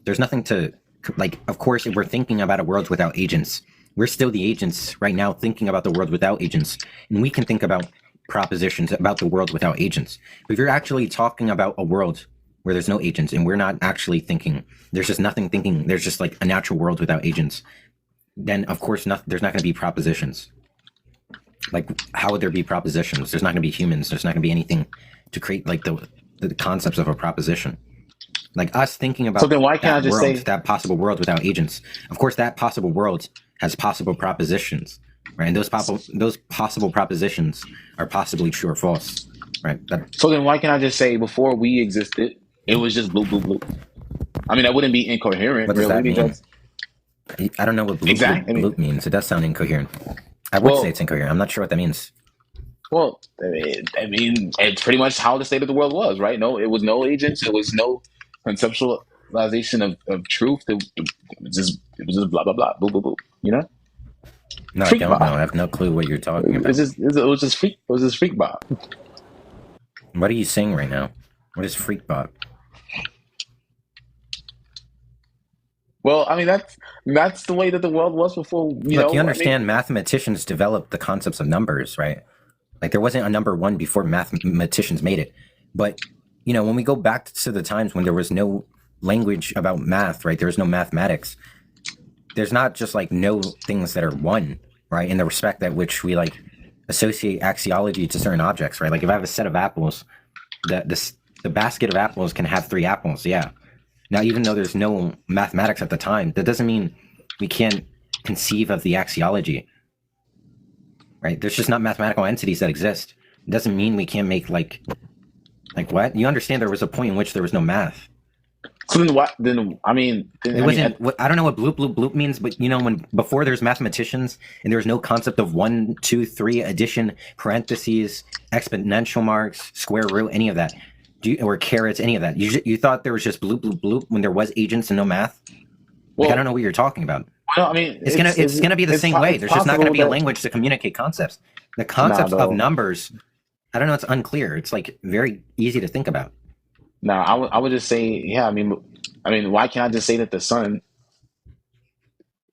There's nothing to, like, of course, if we're thinking about a world without agents, we're still the agents right now thinking about the world without agents. And we can think about propositions about the world without agents. But if you're actually talking about a world where there's no agents and we're not actually thinking, there's just nothing thinking, there's just like a natural world without agents, then of course there's not going to be propositions. Like, how would there be propositions? There's not going to be humans. There's not going to be anything to create like the concepts of a proposition. Like us thinking about so then why can't I just say that possible world without agents? Of course, that possible world has possible propositions, right? And those possible propositions are possibly true or false, right? So then why can't I just say before we existed, it was just blue, blue, blue? I mean, that wouldn't be incoherent. What does that mean? I don't know what blue, blue means. It does sound incoherent. I would say it's incoherent. I'm not sure what that means. Well, I mean, it's pretty much how the state of the world was, right? No, it was no agents. It was no conceptualization of truth. It was just blah, blah, blah, blah, blah, blah, No, I don't know. I have no clue what you're talking about. It was just freak bot. What are you saying right now? What is freak bot? Well, I mean, that's the way that the world was before. You understand mathematicians developed the concepts of numbers, right? Like there wasn't a number one before mathematicians made it. But, when we go back to the times when there was no language about math, right? There was no mathematics. There's not just like no things that are one, right? In the respect at which we like associate axiology to certain objects, right? Like if I have a set of apples, the basket of apples can have 3 apples, yeah. Now, even though there's no mathematics at the time, that doesn't mean we can't conceive of the axiology, right? There's just not mathematical entities that exist. It doesn't mean we can't make like what? You understand there was a point in which there was no math. So then what? Then I mean, I don't know what bloop bloop bloop means, but when before there's mathematicians and there was no concept of 1, 2, 3 addition, parentheses, exponential marks, square root, any of that. Or carrots, any of that. You thought there was just bloop, bloop, bloop when there was agents and no math? Like, I Well, don't know what you're talking about. well, I mean, It's gonna be the same way. it's There's just not gonna possible be a that language to communicate concepts. The nah, concepts of though. numbers, I don't know, it's unclear. It's like very easy to think about. Nah, I would just say, yeah. I mean, why can't I just say that the sun,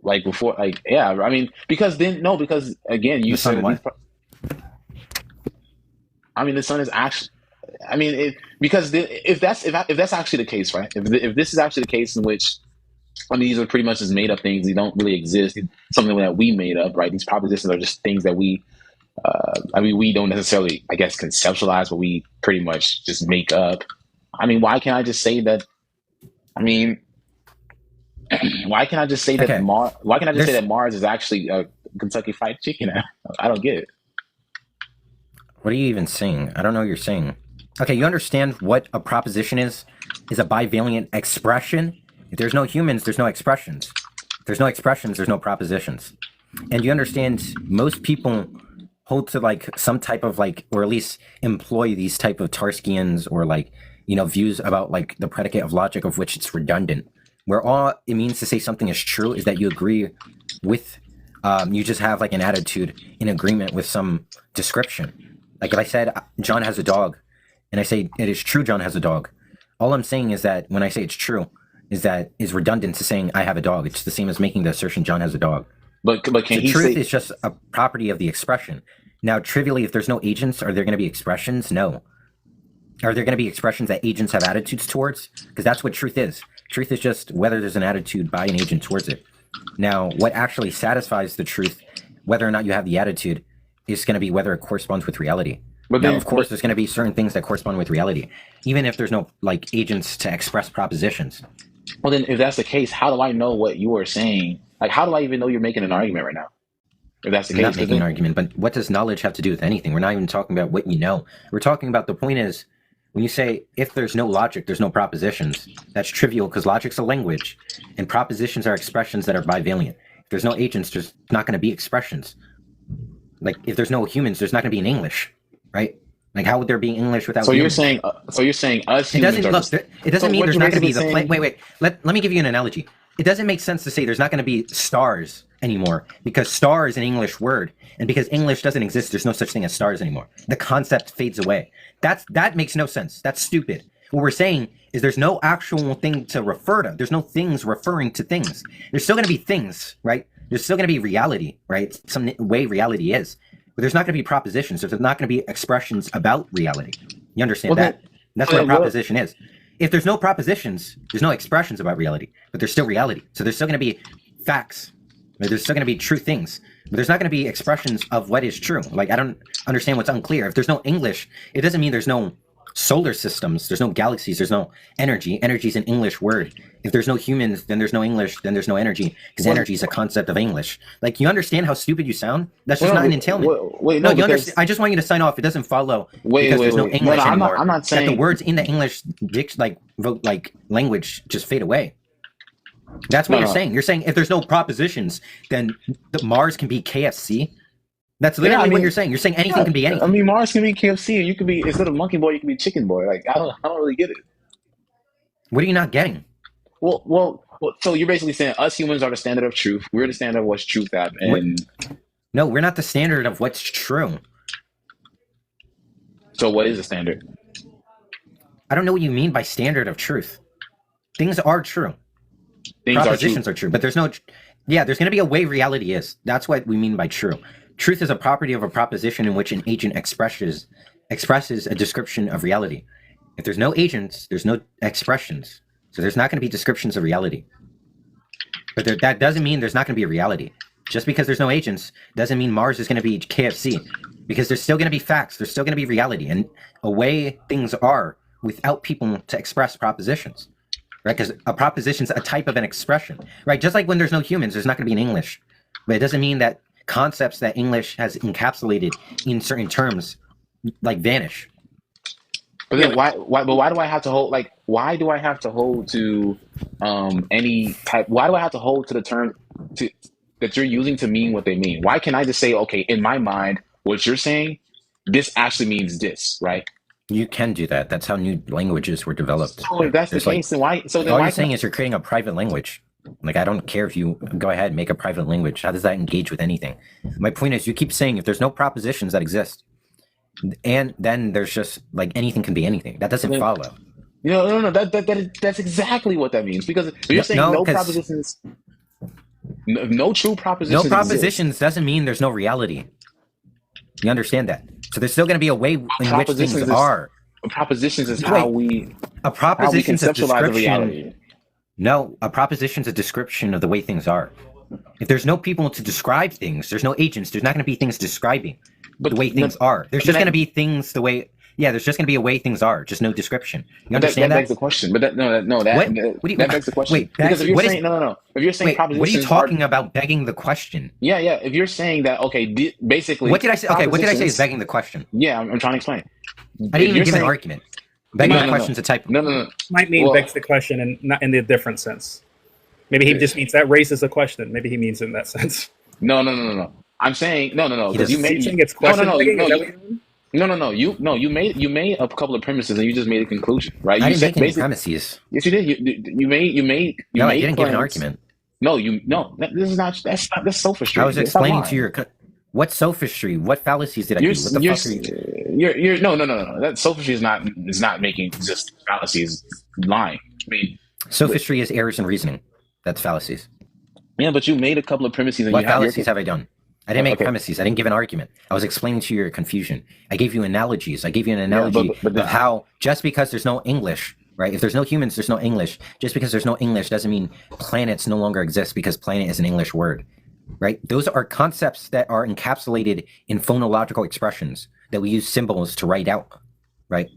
like before, like yeah. I mean, because then no, because again, you The said sun that these. what? I mean, the sun is actually. I mean, because if that's actually the case, right? If this is actually the case in which, I mean, these are pretty much just made up things. They don't really exist. Something that we made up, right? These propositions are just things that we. I mean, we don't necessarily, I guess, conceptualize, but we pretty much just make up. I mean, why can't I just say that? I mean, why can't I just say that Okay. Mars? Why can't I just say There's that Mars is actually a Kentucky Fried Chicken? I don't get it. what are you even saying? I don't know what you're saying. Okay, you understand what a proposition is? Is a bivalent expression. If there's no humans, there's no expressions. If there's no expressions, there's no propositions. And you understand most people hold to like some type of like, or at least employ these type of Tarskians or like, views about like the predicate of logic of which it's redundant. Where all it means to say something is true is that you agree with, you just have like an attitude in agreement with some description. Like if I said John has a dog, and I say it is true John has a dog, all I'm saying is that when I say it's true, is redundant to saying I have a dog. It's the same as making the assertion John has a dog. But can The he truth say? is just a property of the expression. Now, trivially, if there's no agents, are there going to be expressions? No. Are there going to be expressions that agents have attitudes towards? Because that's what truth is. Truth is just whether there's an attitude by an agent towards it. Now, what actually satisfies the truth, whether or not you have the attitude, is going to be whether it corresponds with reality. But Now, then, of course, there's going to be certain things that correspond with reality, even if there's no like agents to express propositions. well, then if that's the case, how do I know what you are saying? Like, how do I even know you're making an argument right now? If that's the I'm case, not 'cause making an then, argument, but what does knowledge have to do with anything? We're not even talking about what you know. We're talking about the point is when you say if there's no logic, there's no propositions. That's trivial because logic's a language, and propositions are expressions that are bivalent. If there's no agents, there's not going to be expressions. Like if there's no humans, there's not going to be an English, right? Like how would there be English without so you're humans? saying, us It humans doesn't are look. just. It doesn't So mean what there's you're not going to basically be the saying? Wait. Let me give you an analogy. It doesn't make sense to say there's not going to be stars anymore because star is an English word, and because English doesn't exist, there's no such thing as stars anymore. The concept fades away. That makes no sense. That's stupid. What we're saying is there's no actual thing to refer to. There's no things referring to things. There's still going to be things, right? There's still going to be reality, right? Some way reality is. But there's not going to be propositions. There's not going to be expressions about reality. You understand Well, that? then, That's well, what a then what? proposition is. If there's no propositions, there's no expressions about reality, but there's still reality. So there's still going to be facts. There's still going to be true things, but there's not going to be expressions of what is true. Like, I don't understand what's unclear. If there's no English, it doesn't mean there's no solar systems, there's no galaxies, there's no energy. Energy is an English word. If there's no humans, then there's no English, then there's no energy, because Well, energy is a concept of English. Like, you understand how stupid you sound? That's just well, not no, an entailment. wait, No, no, you understand. because I just want you to sign off. It doesn't follow wait, because wait, there's no wait. No, English no, anymore. I'm not That the saying. words in the English language just fade away. That's what No, you're no. saying. You're saying if there's no propositions, then the Mars can be KFC. That's Yeah, literally I what mean, you're saying. You're saying anything yeah, can be I anything. mean, Mars can be KFC, and you could be instead of monkey boy, you can be chicken boy. Like, I don't really get it. What are you not getting? Well. So you're basically saying us humans are the standard of truth. We're the standard of what's truth at, What? and No, we're not the standard of what's true. so what is the standard? I don't know what you mean by standard of truth. Things are true. Things are true. Propositions are true, but there's no. Yeah, there's going to be a way reality is. That's what we mean by true. Truth is a property of a proposition in which an agent expresses a description of reality. If there's no agents, there's no expressions. So there's not going to be descriptions of reality. But that doesn't mean there's not going to be a reality. Just because there's no agents doesn't mean Mars is going to be KFC. Because there's still going to be facts. There's still going to be reality and a way things are without people to express propositions. Right? Because a proposition is a type of an expression. Right? Just like when there's no humans, there's not going to be an English. But it doesn't mean that concepts that English has encapsulated in certain terms like vanish. But then why? But why do I have to hold? Like, why do I have to hold to any type? Why do I have to hold to the term that you're using to mean what they mean? Why can't I just say, okay, in my mind, what you're saying, this actually means this, right? You can do that. That's how new languages were developed. So if that's the There's like case, then why? So then all why? you're saying is you're creating a private language. Like, I don't care if you go ahead, make a private language. How does that engage with anything? My point is, you keep saying if there's no propositions that exist, and then there's just like anything can be anything. That doesn't follow. No. That's exactly what that means. Because if you're saying no propositions, no true propositions. No propositions doesn't mean there's no reality. You understand that? So there's still going to be a way in which things are. Propositions is how we conceptualize the reality. No, a proposition is a description of the way things are. If there's no people to describe things, there's no agents. There's not going to be things describing the way things are. There's just going to be things the way. Yeah, there's just going to be a way things are, just no description. You understand that? Begs the question. But that begs the question. Wait, because if you're saying no. If you're saying propositions, what are you talking about? Begging the question? Yeah. If you're saying that, okay, basically, what did I say? Okay, what did I say is begging the question? Yeah, I'm trying to explain. I didn't even give an argument. Begging the question is a type. No. Might mean begs the question, and not in the different sense. Maybe he just means that raises a question. Maybe he means in that sense. No. I'm saying no. Because you made it's question. No. You made a couple of premises and you just made a conclusion, right? I didn't make any premises. Yes, you did. You made. No, I didn't give an argument. No. This is not. That's sophistry. I was explaining to your. What sophistry? What fallacies did I do? What the fuck are you? No. That sophistry is not making just fallacies. Lying. I mean, sophistry is errors in reasoning. That's fallacies. Yeah, but you made a couple of premises. And what fallacies have I done? I didn't make premises. I didn't give an argument. I was explaining to your confusion. I gave you analogies. I gave you an analogy of how just because there's no English, right? If there's no humans, there's no English. Just because there's no English doesn't mean planets no longer exist because planet is an English word, right? Those are concepts that are encapsulated in phonological expressions that we use symbols to write out, right?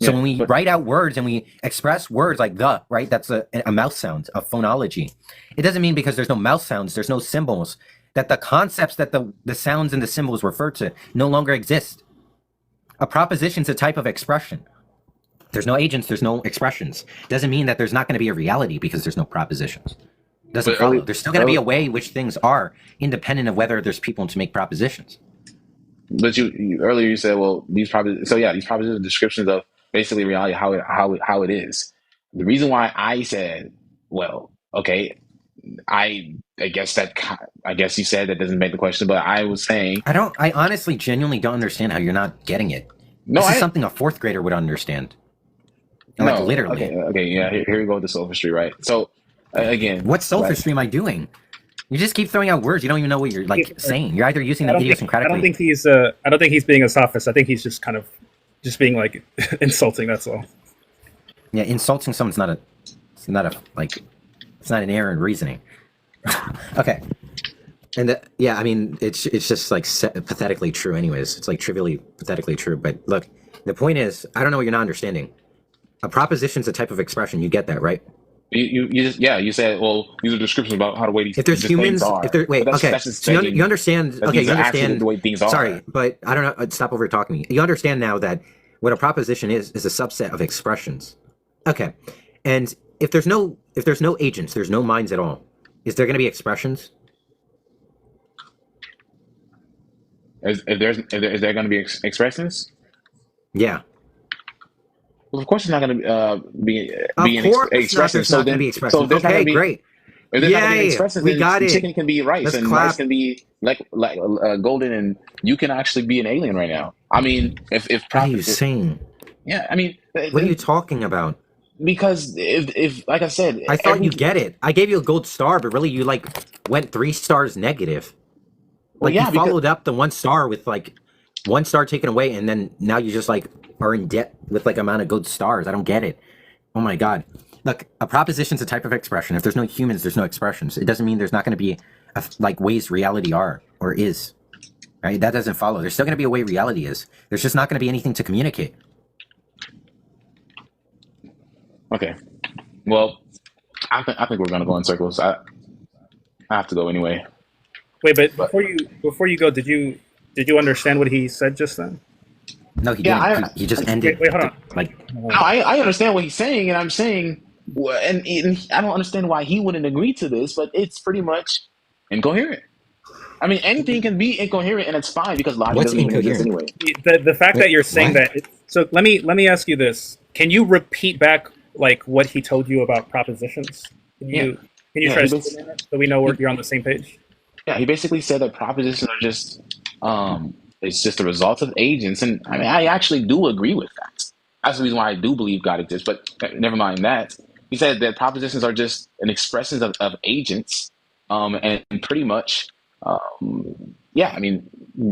So when we write out words and we express words like the, right? That's a mouth sound, a phonology. It doesn't mean because there's no mouth sounds, there's no symbols, that the concepts that the sounds and the symbols refer to no longer exist. A proposition is a type of expression. There's no agents, there's no expressions. Doesn't mean that there's not going to be a reality because there's no propositions. Doesn't follow. There's still going to be a way in which things are independent of whether there's people to make propositions. But you earlier you said, well, these propositions are descriptions of basically reality, how it is. The reason why I said, well, okay, I guess you said that doesn't make the question, but I was saying I honestly genuinely don't understand how you're not getting it. No, this is something a fourth grader would understand. Like literally. Okay, yeah. Here we go with the sophistry, right? So again, what sophistry am I doing? You just keep throwing out words. You don't even know what you're saying. You're either using them idiosyncratically. I don't think he's being a sophist. I think he's just kind of being like insulting. That's all. Yeah, insulting someone's not an error in reasoning. Okay. And I mean, it's just like pathetically true anyways. It's like trivially pathetically true. But look, the point is, I don't know what you're not understanding. A proposition is a type of expression. You get that, right? You said, well, these are descriptions about how the way these if there's humans, things are. So you understand. Okay, you understand the way things are. Sorry, but I don't know. Stop over talking me. You understand now that what a proposition is a subset of expressions. Okay, and if there's no agents, there's no minds at all. Is there going to be expressions? Is there going to be expressions? Yeah. Well, of course, it's not going to be an expression. So then, okay, great. If there's not going to be expressions, we got it. Chicken can be rice, and rice can be like golden, and you can actually be an alien right now. I mean, if what are you saying? Yeah, I mean, what are you talking about? Because if like I said, I thought you get it. I gave you a gold star, but really you went 3 stars negative. You followed up the 1 star with 1 star taken away, and then now you just are in debt with amount of gold stars. I don't get it. Oh my god. Look, a proposition is a type of expression. If there's no humans, there's no expressions. It doesn't mean there's not going to be ways reality are or is. Right? That doesn't follow. There's still going to be a way reality is. There's just not going to be anything to communicate. Okay. Well, I think we're going to go in circles. I have to go anyway. Wait, but before you go, did you understand what he said just then? No, he didn't. He just ended. Wait, hold on. No, I understand what he's saying, and I'm saying, and I don't understand why he wouldn't agree to this, but it's pretty much incoherent. I mean, anything can be incoherent, and it's fine because logic doesn't even exist anyway. The fact that you're saying that. So let me ask you this: can you repeat back what he told you about propositions? Can Can you Yeah, try he to bas- explain that so we know you're on the same page? yeah, he basically said that propositions are just it's just a result of agents, and I mean I actually do agree with that. That's the reason why I do believe God exists. But never mind that. He said that propositions are just an expressions of agents, and pretty much, yeah. I mean,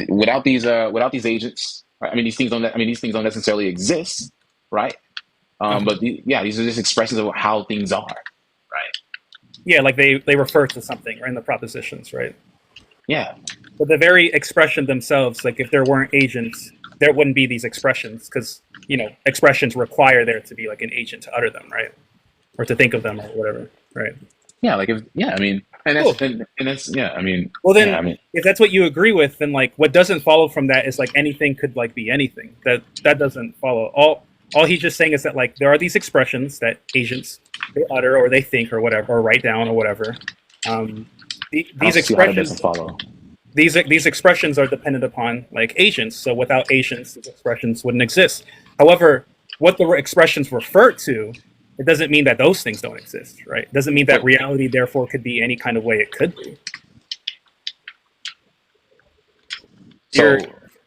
without these agents, right? I mean these things don't necessarily exist, right? But yeah, these are just expressions of how things are, right? Yeah, like they refer to something, right, in the propositions, right? Yeah. But the very expression themselves, like if there weren't agents, there wouldn't be these expressions because expressions require there to be like an agent to utter them, right, or to think of them or whatever, right? Yeah, like if yeah, I mean, and Cool. that's yeah, I mean, Well, then, yeah, I mean, if that's what you agree with, then like what doesn't follow from that is like anything could like be anything. That doesn't follow. All he's just saying is that like there are these expressions that agents they utter or they think or whatever or write down or whatever. These I don't see how that doesn't expressions follow. these expressions are dependent upon like agents. So without agents, these expressions wouldn't exist. However, what the expressions refer to, it doesn't mean that those things don't exist, right? It doesn't mean that reality therefore could be any kind of way it could be. So,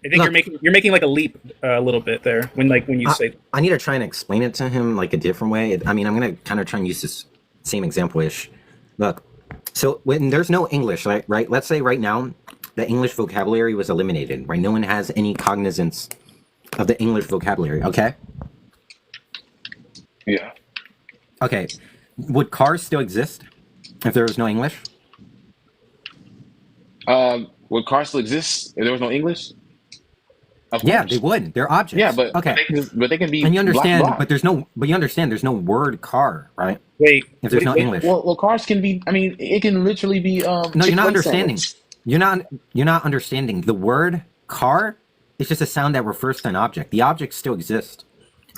I think you're making like a leap a little bit there when you say. I need to try and explain it to him like a different way. I mean, I'm gonna kind of try and use this same example-ish. Look, so when there's no English, right? Let's say right now the English vocabulary was eliminated, right? No one has any cognizance of the English vocabulary. Okay. Yeah. Okay. Would cars still exist if there was no English? Would cars still exist if there was no English? Of Yeah, course. they would. They're objects. Yeah, but okay. they can be And you understand, block. but you understand there's no word car, right? Wait, if there's no English. Well, cars can be. I mean, it can literally be. No, you're not understanding. You're not understanding. The word car is just a sound that refers to an object. The objects still exist.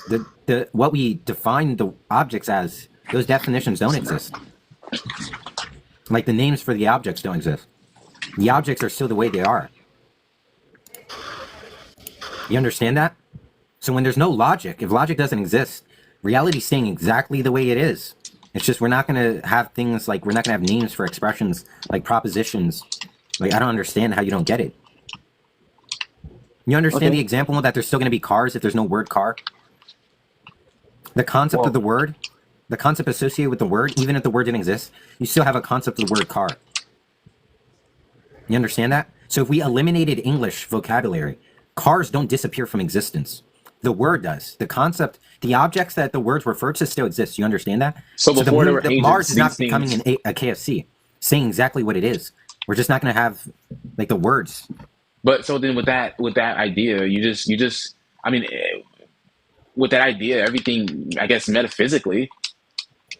The what we define the objects as, those definitions don't exist. Like the names for the objects don't exist. The objects are still the way they are. You understand that? So when there's no logic, if logic doesn't exist, reality's staying exactly the way it is. It's just we're not going to have things like, we're not going to have names for expressions like propositions. Like, I don't understand how you don't get it. You understand the example that there's still going to be cars if there's no word car? The concept of the word, the concept associated with the word, even if the word didn't exist, you still have a concept of the word car. You understand that? So if we eliminated English vocabulary, cars don't disappear from existence. The word does. The concept, the objects that the words refer to still exist. You understand that? So before there were agents, Mars is not these becoming things- a KFC, saying exactly what it is. We're just not going to have like the words. But so then with that idea, you just I mean, with that idea, everything I guess metaphysically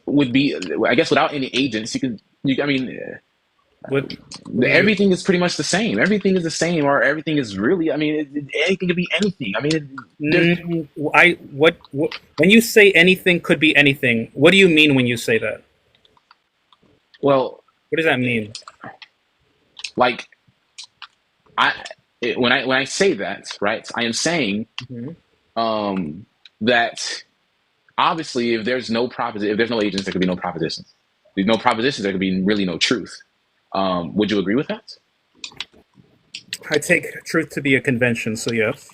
would be, I guess without any agents, I mean. Everything is pretty much the same. Everything is the same, or everything is really. I mean, anything could be anything. I mean, when you say anything could be anything, what do you mean when you say that? Well, what does that mean? Like, when I say that, right, I am saying that obviously, if there's no agents, there could be no propositions. If there's no propositions, there could be really no truth. Would you agree with that? I take truth to be a convention, so yes.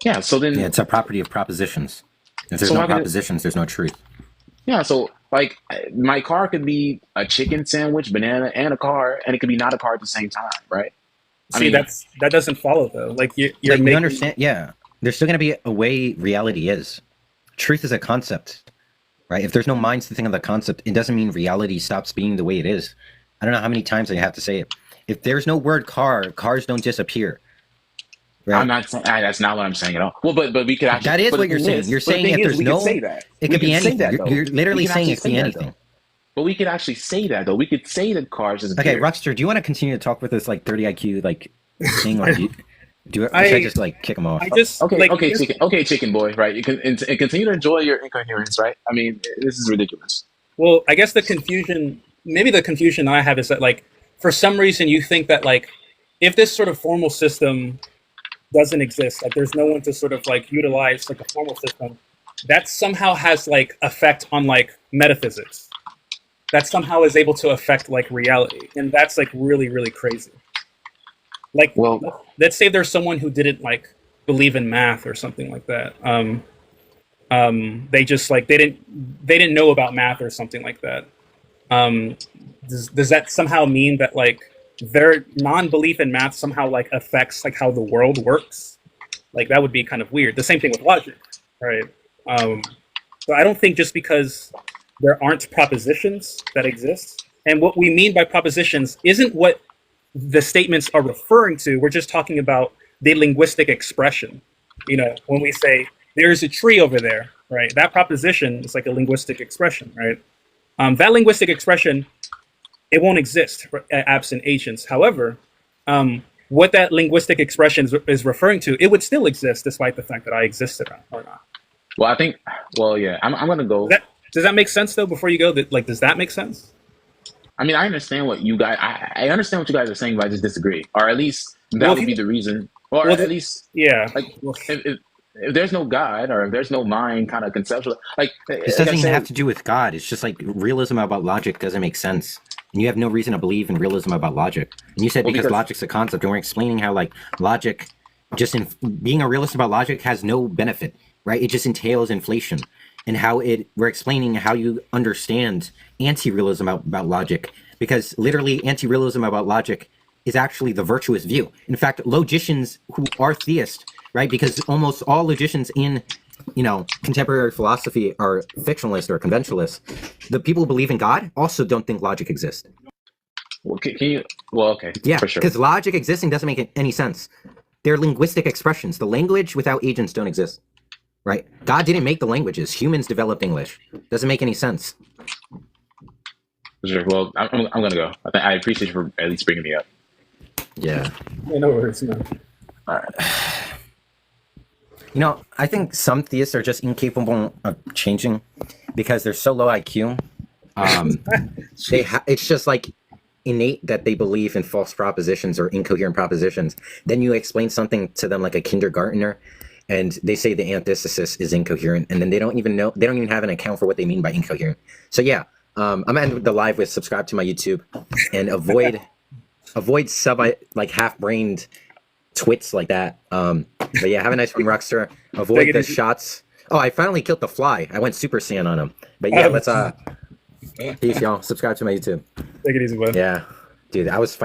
Yeah, so then... Yeah, it's a property of propositions. If there's no propositions, there's no truth. Yeah, so, like, my car could be a chicken sandwich, banana, and a car, and it could be not a car at the same time, right? That doesn't follow, though. Like, you understand, yeah. There's still going to be a way reality is. Truth is a concept, right? If there's no minds to think of the concept, it doesn't mean reality stops being the way it is. I don't know how many times I have to say it. If there's no word car, cars don't disappear. Right? I'm not saying that's not what I'm saying at all. Well, but we could actually. That is what you're saying. You're saying if there's no, it could be anything. You're literally saying it could be anything. But we could actually say that though. We could say that cars is. Okay, Ruxter, do you want to continue to talk with this like 30 IQ like thing, or should I just like kick him off? Chicken boy, right? You can and continue to enjoy your incoherence, right? I mean, this is ridiculous. Well, I guess the confusion I have is that like for some reason you think that like if this sort of formal system doesn't exist, like there's no one to sort of like utilize like a formal system, that somehow has like effect on like metaphysics. that somehow is able to affect like reality, and that's like really really crazy. Like, Well, let's say there's someone who didn't like believe in math or something like that. They just like they didn't know about math or something like that. Um, does that somehow mean that like their non-belief in math somehow like affects like how the world works? Like that would be kind of weird. The same thing with logic, right? So I don't think just because there aren't propositions that exist, and what we mean by propositions isn't what the statements are referring to. We're just talking about the linguistic expression. You know, when we say there's a tree over there, right? That proposition is like a linguistic expression, right? That linguistic expression, it won't exist absent agents. However, what that linguistic expression is referring to, it would still exist despite the fact that I existed or not. well, I think. Well, yeah, I'm gonna go. Does that make sense though? Before you go, that like, does that make sense? I mean, I understand what you guys. I understand what you guys are saying, but I just disagree, or at least that Well, would be the reason, or well, at least yeah. like if there's no God or if there's no mind, kind of conceptual, like This like doesn't I even said, have to do with God. It's just like realism about logic doesn't make sense. And you have no reason to believe in realism about logic. And you said well, because because logic's a concept, and we're explaining how like logic, just in being a realist about logic has no benefit, right? It just entails inflation. And how we're explaining how you understand anti-realism about logic, because literally anti-realism about logic is actually the virtuous view. In fact, logicians who are theists, right? Because almost all logicians in, you know, contemporary philosophy are fictionalists or conventionalists. The people who believe in God also don't think logic exists. well, can you? Well, okay, Yeah, for sure. because logic existing doesn't make any sense. They're linguistic expressions. The language without agents don't exist, right? God didn't make the languages. Humans developed English. Doesn't make any sense. For sure. Well, I'm gonna go. I appreciate you for at least bringing me up. Yeah. Yeah, no worries, man. All right. You know, I think some theists are just incapable of changing because they're so low IQ. It's just like innate that they believe in false propositions or incoherent propositions. Then you explain something to them like a kindergartner, and they say the antithesis is incoherent, and then they don't even have an account for what they mean by incoherent. So yeah, I'm gonna end the live with subscribe to my YouTube and avoid sub like half-brained twits like that. But yeah, have a nice one, Ruxter. Avoid the shots. Oh, I finally killed the fly. I went Super Saiyan on him. But yeah, let's peace, y'all. Subscribe to my YouTube. Take it easy, bud. Yeah, dude, I was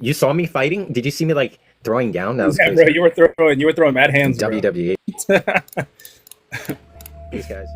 you saw me fighting? Did you see me like throwing down? That was Yeah, crazy. bro, you were throwing mad hands, bro. WWE. Peace, guys.